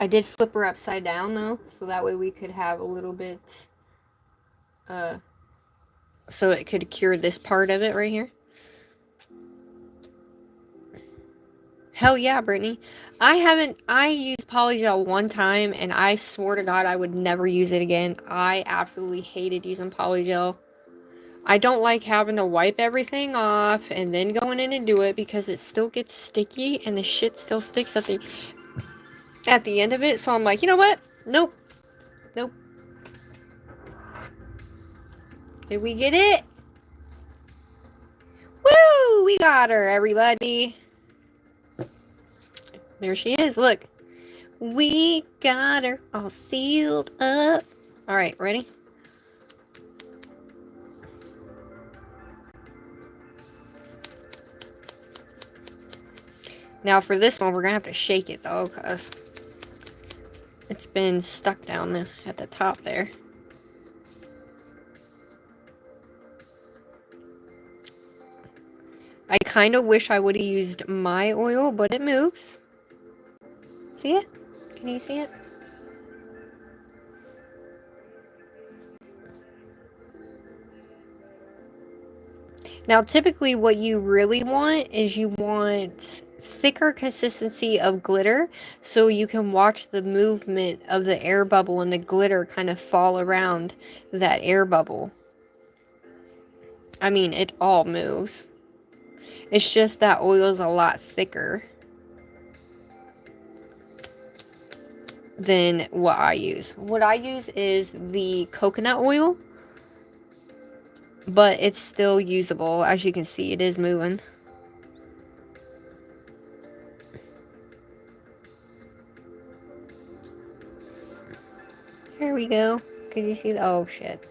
I did flip her upside down though, so that way we could have a little bit, so it could cure this part of it right here. Hell yeah, Brittany. I used polygel one time and I swore to God I would never use it again. I absolutely hated using polygel. I don't like having to wipe everything off and then going in and do it because it still gets sticky and the shit still sticks at the end of it. So I'm like, you know what? Nope. Nope. Did we get it? Woo! We got her, everybody. There she is. Look. We got her all sealed up. Alright, ready? Now for this one, we're going to have to shake it though, because it's been stuck down at the top there. I kind of wish I would have used my oil, but it moves. See it? Can you see it? Now, typically what you really want is you want thicker consistency of glitter so you can watch the movement of the air bubble and the glitter kind of fall around that air bubble. I mean, it all moves. It's just that oil is a lot thicker than what I use. What I use is the coconut oil, but it's still usable. As you can see, it is moving. Here we go. Can you see the, oh shit.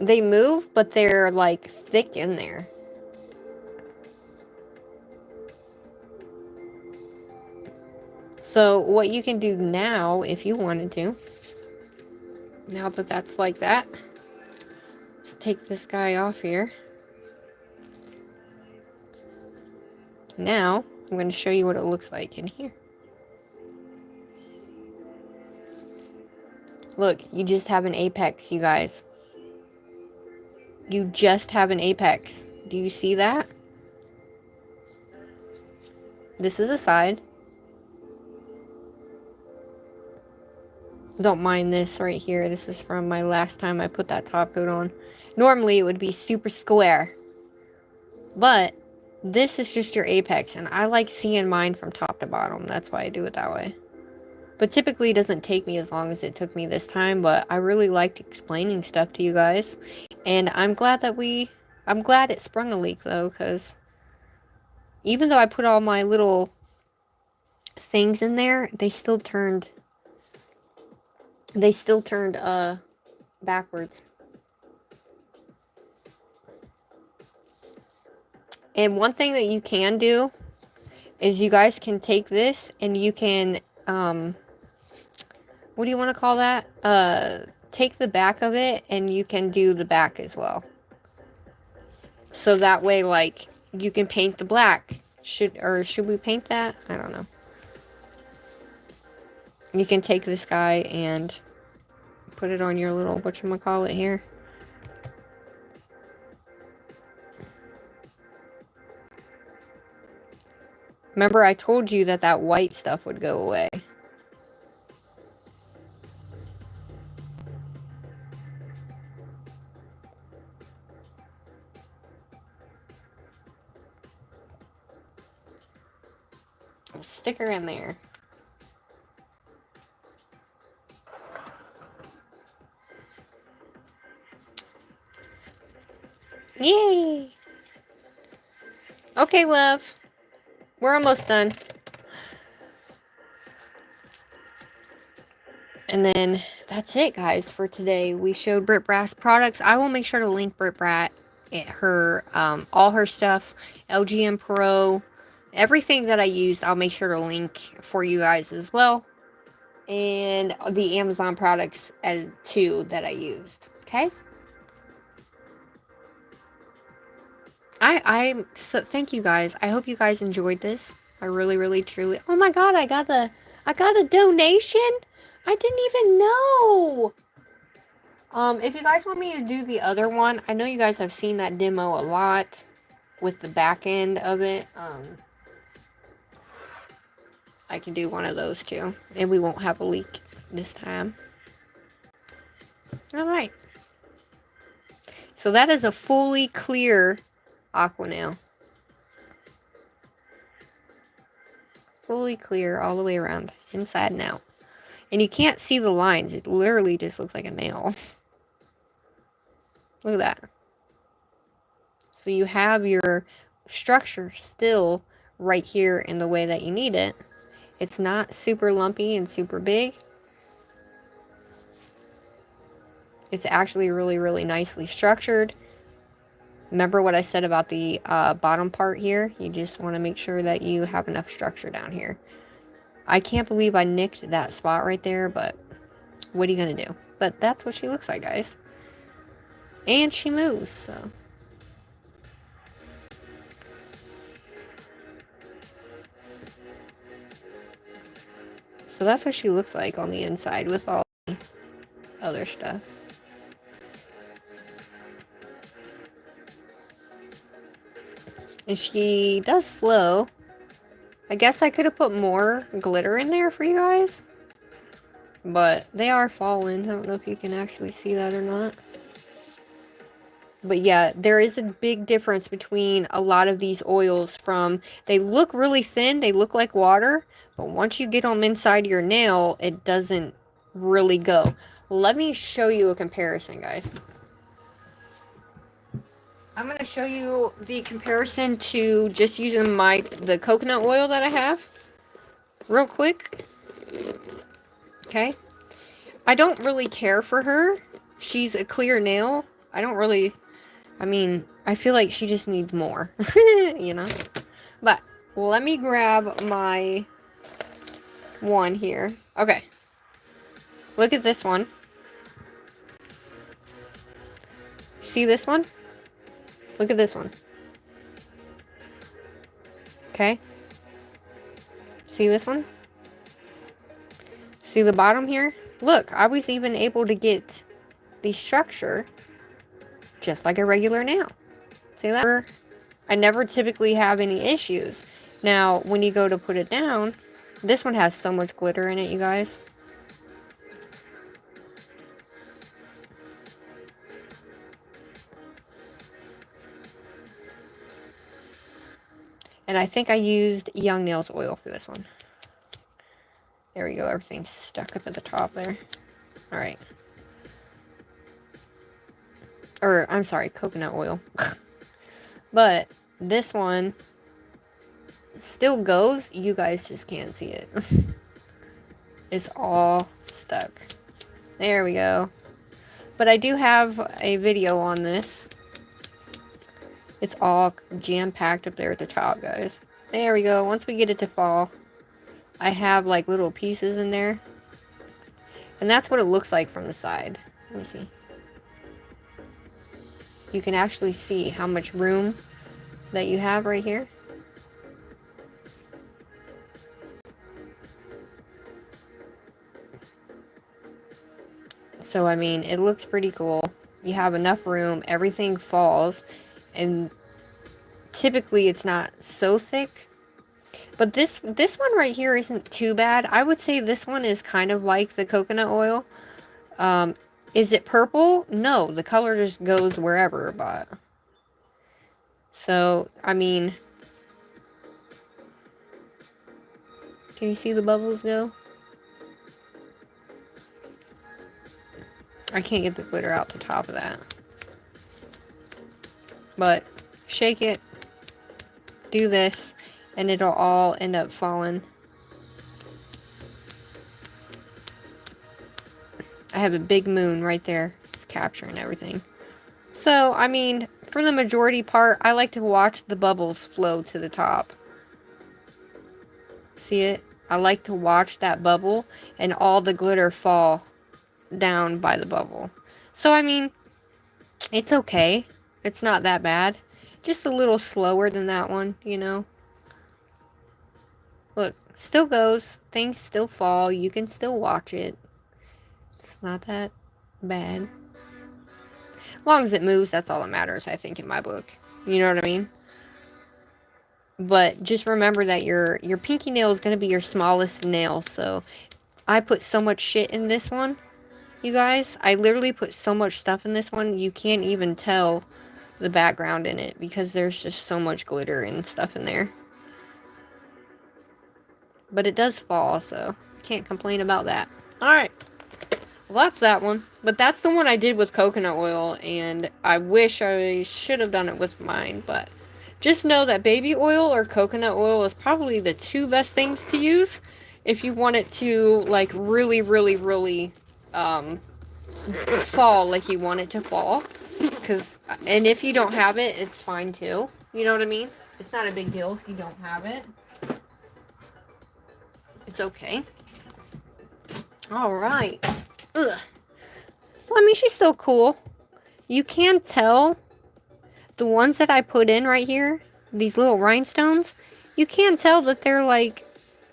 They move, but they're like thick in there. So what you can do now, if you wanted to, now that that's like that, let's take this guy off here. Now, I'm going to show you what it looks like in here. Look, you just have an apex, you guys. You just have an apex. Do you see that? This is a side. Don't mind this right here. This is from my last time I put that top coat on. Normally it would be super square. But this is just your apex. And I like seeing mine from top to bottom. That's why I do it that way. But typically it doesn't take me as long as it took me this time. But I really liked explaining stuff to you guys. And I'm glad that I'm glad it sprung a leak though. Because even though I put all my little things in there, they still turned backwards. And one thing that you can do is you guys can take this and you can what do you want to call that? Take the back of it and you can do the back as well. So that way, like, you can paint the black. Should we paint that? I don't know. You can take this guy and put it on your little, whatchamacallit here. Remember, I told you that that white stuff would go away. Stick her in there. Yay! Okay, love. We're almost done. And then that's it, guys, for today. We showed Britt Brass products. I will make sure to link Britt Brass, all her stuff, LGM Pro, everything that I used, I'll make sure to link for you guys as well. And the Amazon products as too that I used. Okay? So thank you guys. I hope you guys enjoyed this. I really, really, truly. Oh my god, I got a donation. I didn't even know. If you guys want me to do the other one, I know you guys have seen that demo a lot with the back end of it. I can do one of those too, and we won't have a leak this time. All right. So that is a fully clear aqua nail. Fully clear all the way around, inside and out. And you can't see the lines. It literally just looks like a nail. Look at that. So you have your structure still right here in the way that you need it. It's not super lumpy and super big. It's actually really, really nicely structured. Remember what I said about the bottom part here? You just want to make sure that you have enough structure down here. I can't believe I nicked that spot right there, but what are you going to do? But that's what she looks like, guys. And she moves, so. So that's what she looks like on the inside with all the other stuff. And she does flow. I guess I could have put more glitter in there for you guys. but they are falling. I don't know if you can actually see that or not. But yeah, there is a big difference between a lot of these oils from, they look really thin, they look like water, but once you get them inside your nail, it doesn't really go. Let me show you a comparison, guys. I'm going to show you the comparison to just using the coconut oil that I have real quick. Okay. I don't really care for her. She's a clear nail. I mean, I feel like she just needs more, you know? But let me grab my one here. Okay. Look at this one. See this one? Look at this one. Okay. See this one? See the bottom here? Look, I was even able to get the structure just like a regular nail. See that? I never typically have any issues. Now, when you go to put it down, this one has so much glitter in it, you guys. And I think I used Young Nails oil for this one. There we go. Everything's stuck up at the top there. Alright. Or, I'm sorry, coconut oil. But this one still goes. You guys just can't see it. It's all stuck. There we go. But I do have a video on this. It's all jam-packed up there at the top, guys. There we go. Once we get it to fall, I have like little pieces in there. And that's what it looks like from the side. Let me see. You can actually see how much room that you have right here. So, I mean, it looks pretty cool. You have enough room. Everything falls. And typically it's not so thick. But this one right here isn't too bad. I would say this one is kind of like the coconut oil. Is it purple? No, the color just goes wherever, but... So, I mean... Can you see the bubbles go? I can't get the glitter out the top of that. But, shake it. Do this. And it'll all end up falling. I have a big moon right there. It's capturing everything. So, I mean, for the majority part, I like to watch the bubbles flow to the top. See it? I like to watch that bubble and all the glitter fall down by the bubble. So, I mean, it's okay. It's not that bad. Just a little slower than that one, you know? Look, still goes. Things still fall. You can still watch it. It's not that bad. As long as it moves, that's all that matters, I think, in my book. You know what I mean? But just remember that your pinky nail is going to be your smallest nail. So, I put so much shit in this one, you guys. I literally put so much stuff in this one, you can't even tell the background in it. Because there's just so much glitter and stuff in there. But it does fall, so can't complain about that. Alright. Well, that's that one. But that's the one I did with coconut oil, and I wish I should have done it with mine, but just know that baby oil or coconut oil is probably the two best things to use if you want it to, like, really, really, really fall like you want it to fall. And if you don't have it, it's fine too. You know what I mean? It's not a big deal if you don't have it. It's okay. Alright. Ugh. Well, I mean, she's still cool. You can tell the ones that I put in right here, these little rhinestones, you can tell that they're like,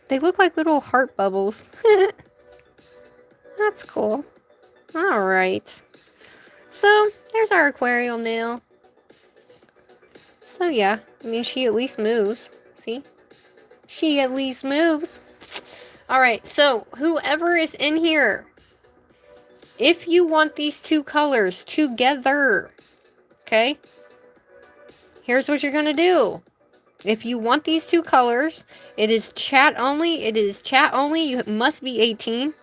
they look like little heart bubbles. That's cool. Alright. So, there's our aquarium nail. So, yeah. I mean, she at least moves. See? She at least moves. Alright, so whoever is in here, if you want these two colors together, okay, here's what you're gonna do. If you want these two colors, it is chat only. It is chat only. You must be 18.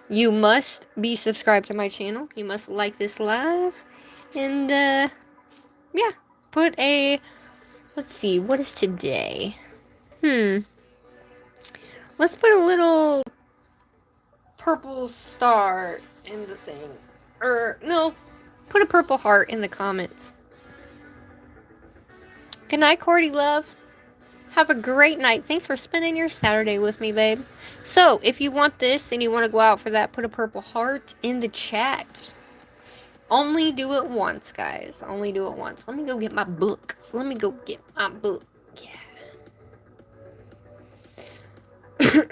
You must be subscribed to my channel. You must like this live. And, yeah. Put a... Let's see. What is today? Let's put a little purple star in the thing. Or, no. Put a purple heart in the comments. Good night, Cordy love. Have a great night. Thanks for spending your Saturday with me, babe. So, if you want this and you want to go out for that, put a purple heart in the chat. Only do it once, guys. Only do it once. Let me go get my book. Let me go get my book. Yeah.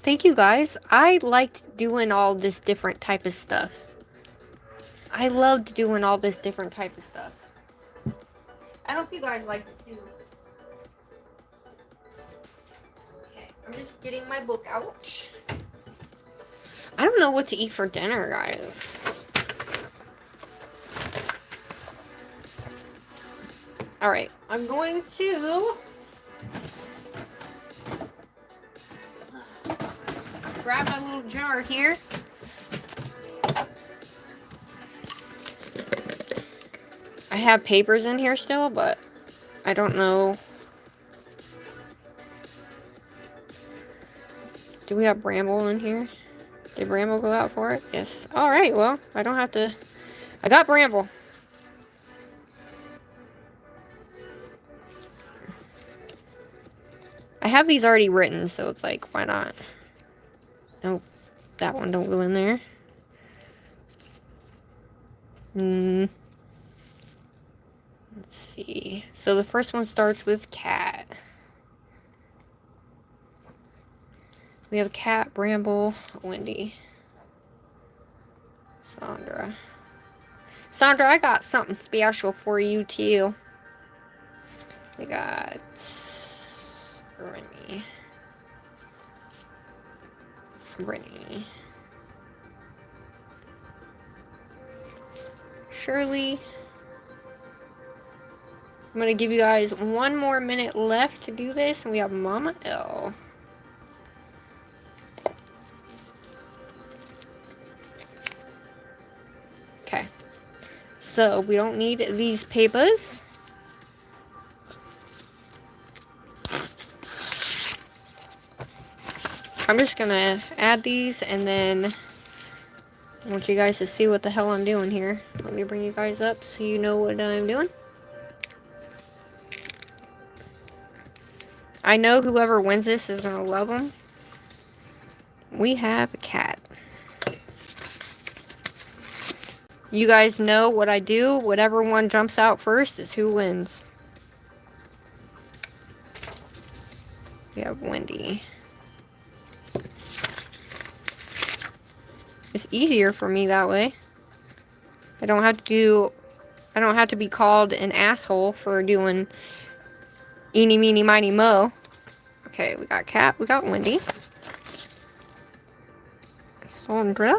Thank you, guys. I liked doing all this different type of stuff. I loved doing all this different type of stuff. I hope you guys liked it, too. I'm just getting my book out. I don't know what to eat for dinner, guys. Alright, I'm going to grab my little jar here. I have papers in here still, but I don't know. Do we have Bramble in here? Did Bramble go out for it? Yes. Alright, well, I don't have to... I got Bramble. I have these already written, so it's like, why not? Nope. That one don't go in there. Let's see. So the first one starts with cat. We have Cat, Bramble, Wendy, Sandra. Sandra, I got something special for you, too. We got Remy. Brittany. Shirley. I'm going to give you guys one more minute left to do this. And we have Mama L. Okay. So, we don't need these papers. I'm just going to add these and then I want you guys to see what the hell I'm doing here. Let me bring you guys up so you know what I'm doing. I know whoever wins this is going to love them. We have a cat. You guys know what I do. Whatever one jumps out first is who wins. We have Wendy. It's easier for me that way. I don't have to be called an asshole for doing eeny, meeny, miny, mo. Okay, we got Cat, we got Wendy. Sandra.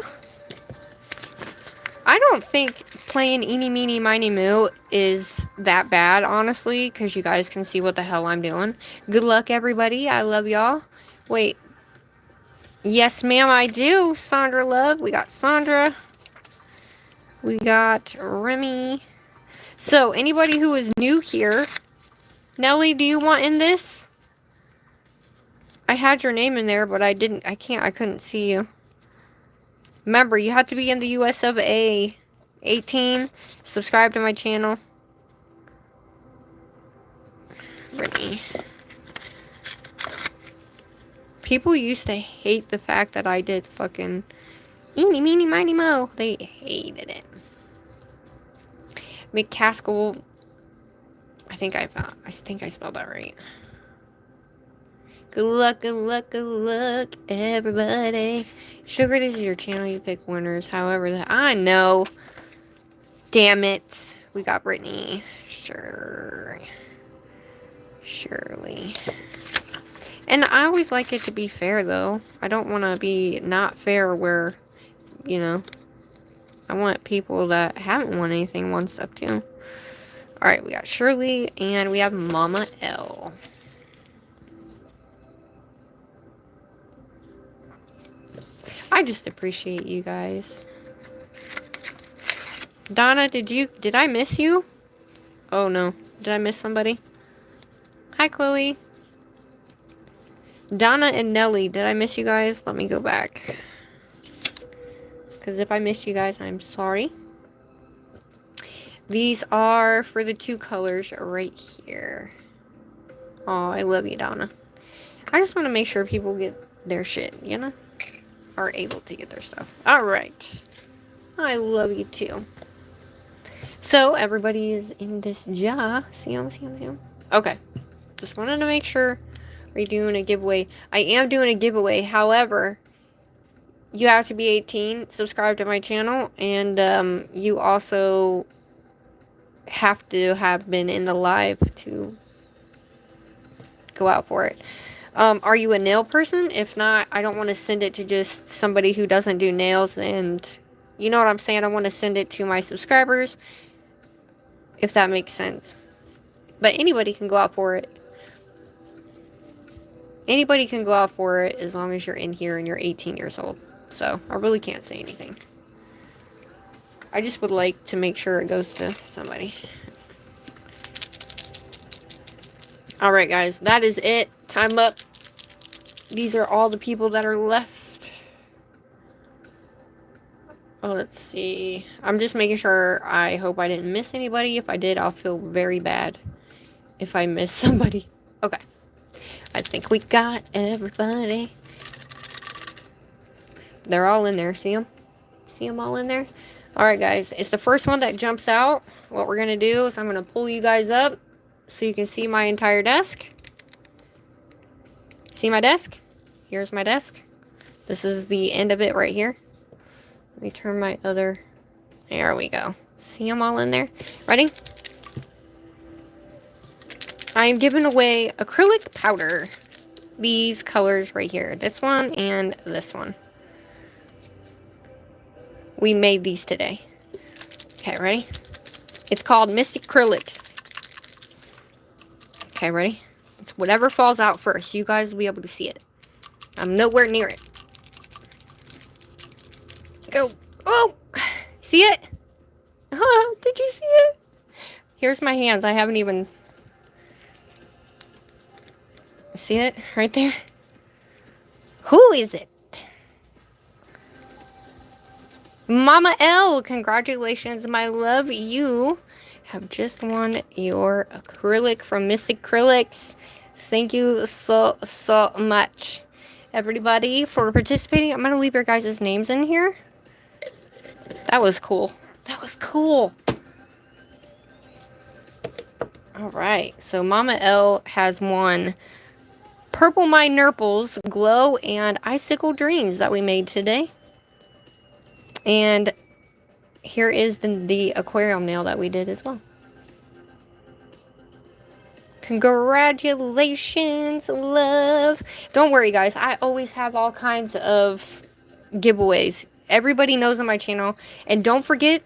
I don't think playing eeny, meeny, miny, moo is that bad, honestly, because you guys can see what the hell I'm doing. Good luck, everybody. I love y'all. Wait. Yes, ma'am, I do. Sandra love. We got Sandra. We got Remy. So, anybody who is new here, Nelly, do you want in this? I had your name in there, but I couldn't see you. Remember, you have to be in the US of A. 18. Subscribe to my channel. Brittany. People used to hate the fact that I did fucking eeny, meeny, miny, mo. They hated it. McCaskill. I think I spelled that right. Good luck, good luck, good luck, everybody. Sugar, this is your channel. You pick winners. However, I know. Damn it. We got Brittany. Sure. Shirley. And I always like it to be fair, though. I don't want to be not fair where, you know, I want people that haven't won anything won stuff too. Alright, we got Shirley and we have Mama L. I just appreciate you guys. Donna, did I miss you? Oh no. Did I miss somebody? Hi, Chloe. Donna and Nelly, did I miss you guys? Let me go back. Because if I missed you guys, I'm sorry. These are for the 2 colors right here. Oh, I love you, Donna. I just want to make sure people get their shit, you know? Are able to get their stuff. Alright. I love you too. So, everybody is in this jar. See them? Okay. Just wanted to make sure we're doing a giveaway. I am doing a giveaway. However, you have to be 18, subscribe to my channel, and you also have to have been in the live to go out for it. Are you a nail person? If not, I don't want to send it to just somebody who doesn't do nails, and you know what I'm saying? I want to send it to my subscribers, if that makes sense. But anybody can go out for it. Anybody can go out for it as long as you're in here and you're 18 years old. So, I really can't say anything. I just would like to make sure it goes to somebody. Alright, guys. That is it. Time up. These are all the people that are left. Oh, let's see. I'm just making sure. I hope I didn't miss anybody. If I did, I'll feel very bad if I miss somebody. Okay. I think we got everybody. They're all in there. See them? See them all in there? Alright, guys. It's the first one that jumps out. What we're going to do is I'm going to pull you guys up so you can see my entire desk. See my desk? Here's my desk. This is the end of it right here. Let me turn my other... There we go. See them all in there? Ready? I am giving away acrylic powder. These colors right here. This one and this one. We made these today. Okay, ready? It's called Mystic Acrylics. Okay, ready? It's whatever falls out first. You guys will be able to see it. I'm nowhere near it. Go. Oh! See it? Did you see it? Here's my hands. I haven't even... See it? Right there? Who is it? Mama L, congratulations, my love. You have just won your acrylic from Mystic Acrylics. Thank you so much, everybody, for participating. I'm going to leave your guys' names in here. That was cool. That was cool. Alright, so Mama L has won Purple My Nurples, Glow, and Icicle Dreams that we made today. And here is the aquarium nail that we did as well. Congratulations, love. Don't worry, guys. I always have all kinds of giveaways. Everybody knows on my channel. And don't forget,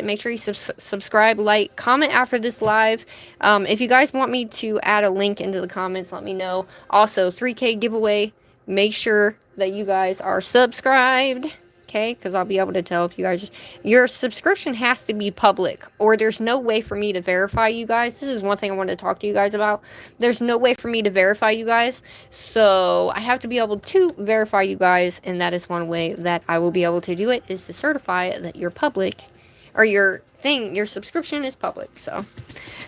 make sure you subscribe, like, comment after this live. If you guys want me to add a link into the comments, let me know. Also, 3K giveaway. Make sure that you guys are subscribed. Okay, because I'll be able to tell if you guys... Your subscription has to be public, or there's no way for me to verify you guys. This is one thing I wanted to talk to you guys about. There's no way for me to verify you guys, so I have to be able to verify you guys, and that is one way that I will be able to do it, is to certify that you're public, or your subscription is public. So,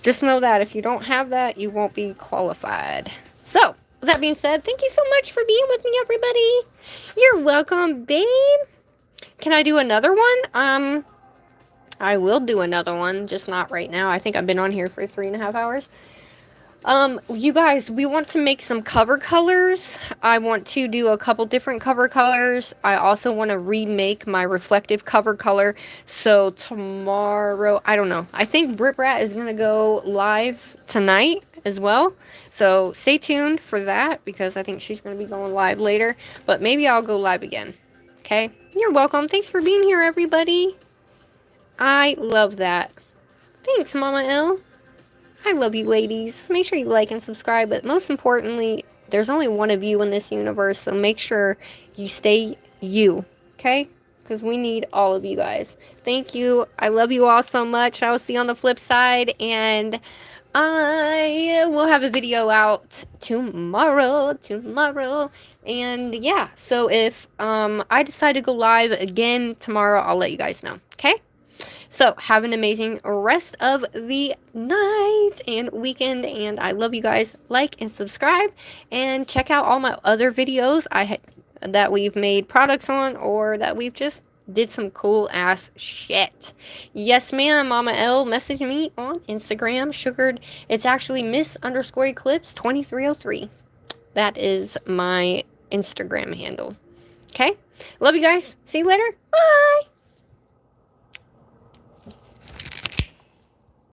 just know that if you don't have that, you won't be qualified. So, with that being said, thank you so much for being with me, everybody. You're welcome, babe. Can I do another one? I will do another one, just not right now. I think I've been on here for 3.5 hours. You guys, we want to make some cover colors. I want to do a couple different cover colors. I also want to remake my reflective cover color. So tomorrow, I don't know. I think Brit Brat is going to go live tonight as well. So stay tuned for that, because I think she's going to be going live later. But maybe I'll go live again. Okay? You're welcome. Thanks for being here, everybody. I love that. Thanks, Mama L. I love you, ladies. Make sure you like and subscribe. But most importantly, there's only one of you in this universe. So make sure you stay you. Okay? Because we need all of you guys. Thank you. I love you all so much. I will see you on the flip side. And I will have a video out tomorrow. And yeah, so if I decide to go live again tomorrow, I'll let you guys know. Okay? So have an amazing rest of the night and weekend. And I love you guys. Like and subscribe. And check out all my other videos that we've made products on, or that we've just did some cool ass shit. Yes, ma'am. Mama L messaged me on Instagram. Sugared. It's actually Miss_Eclipse 2303. That is my Instagram handle. Okay? Love you guys. See you later. Bye.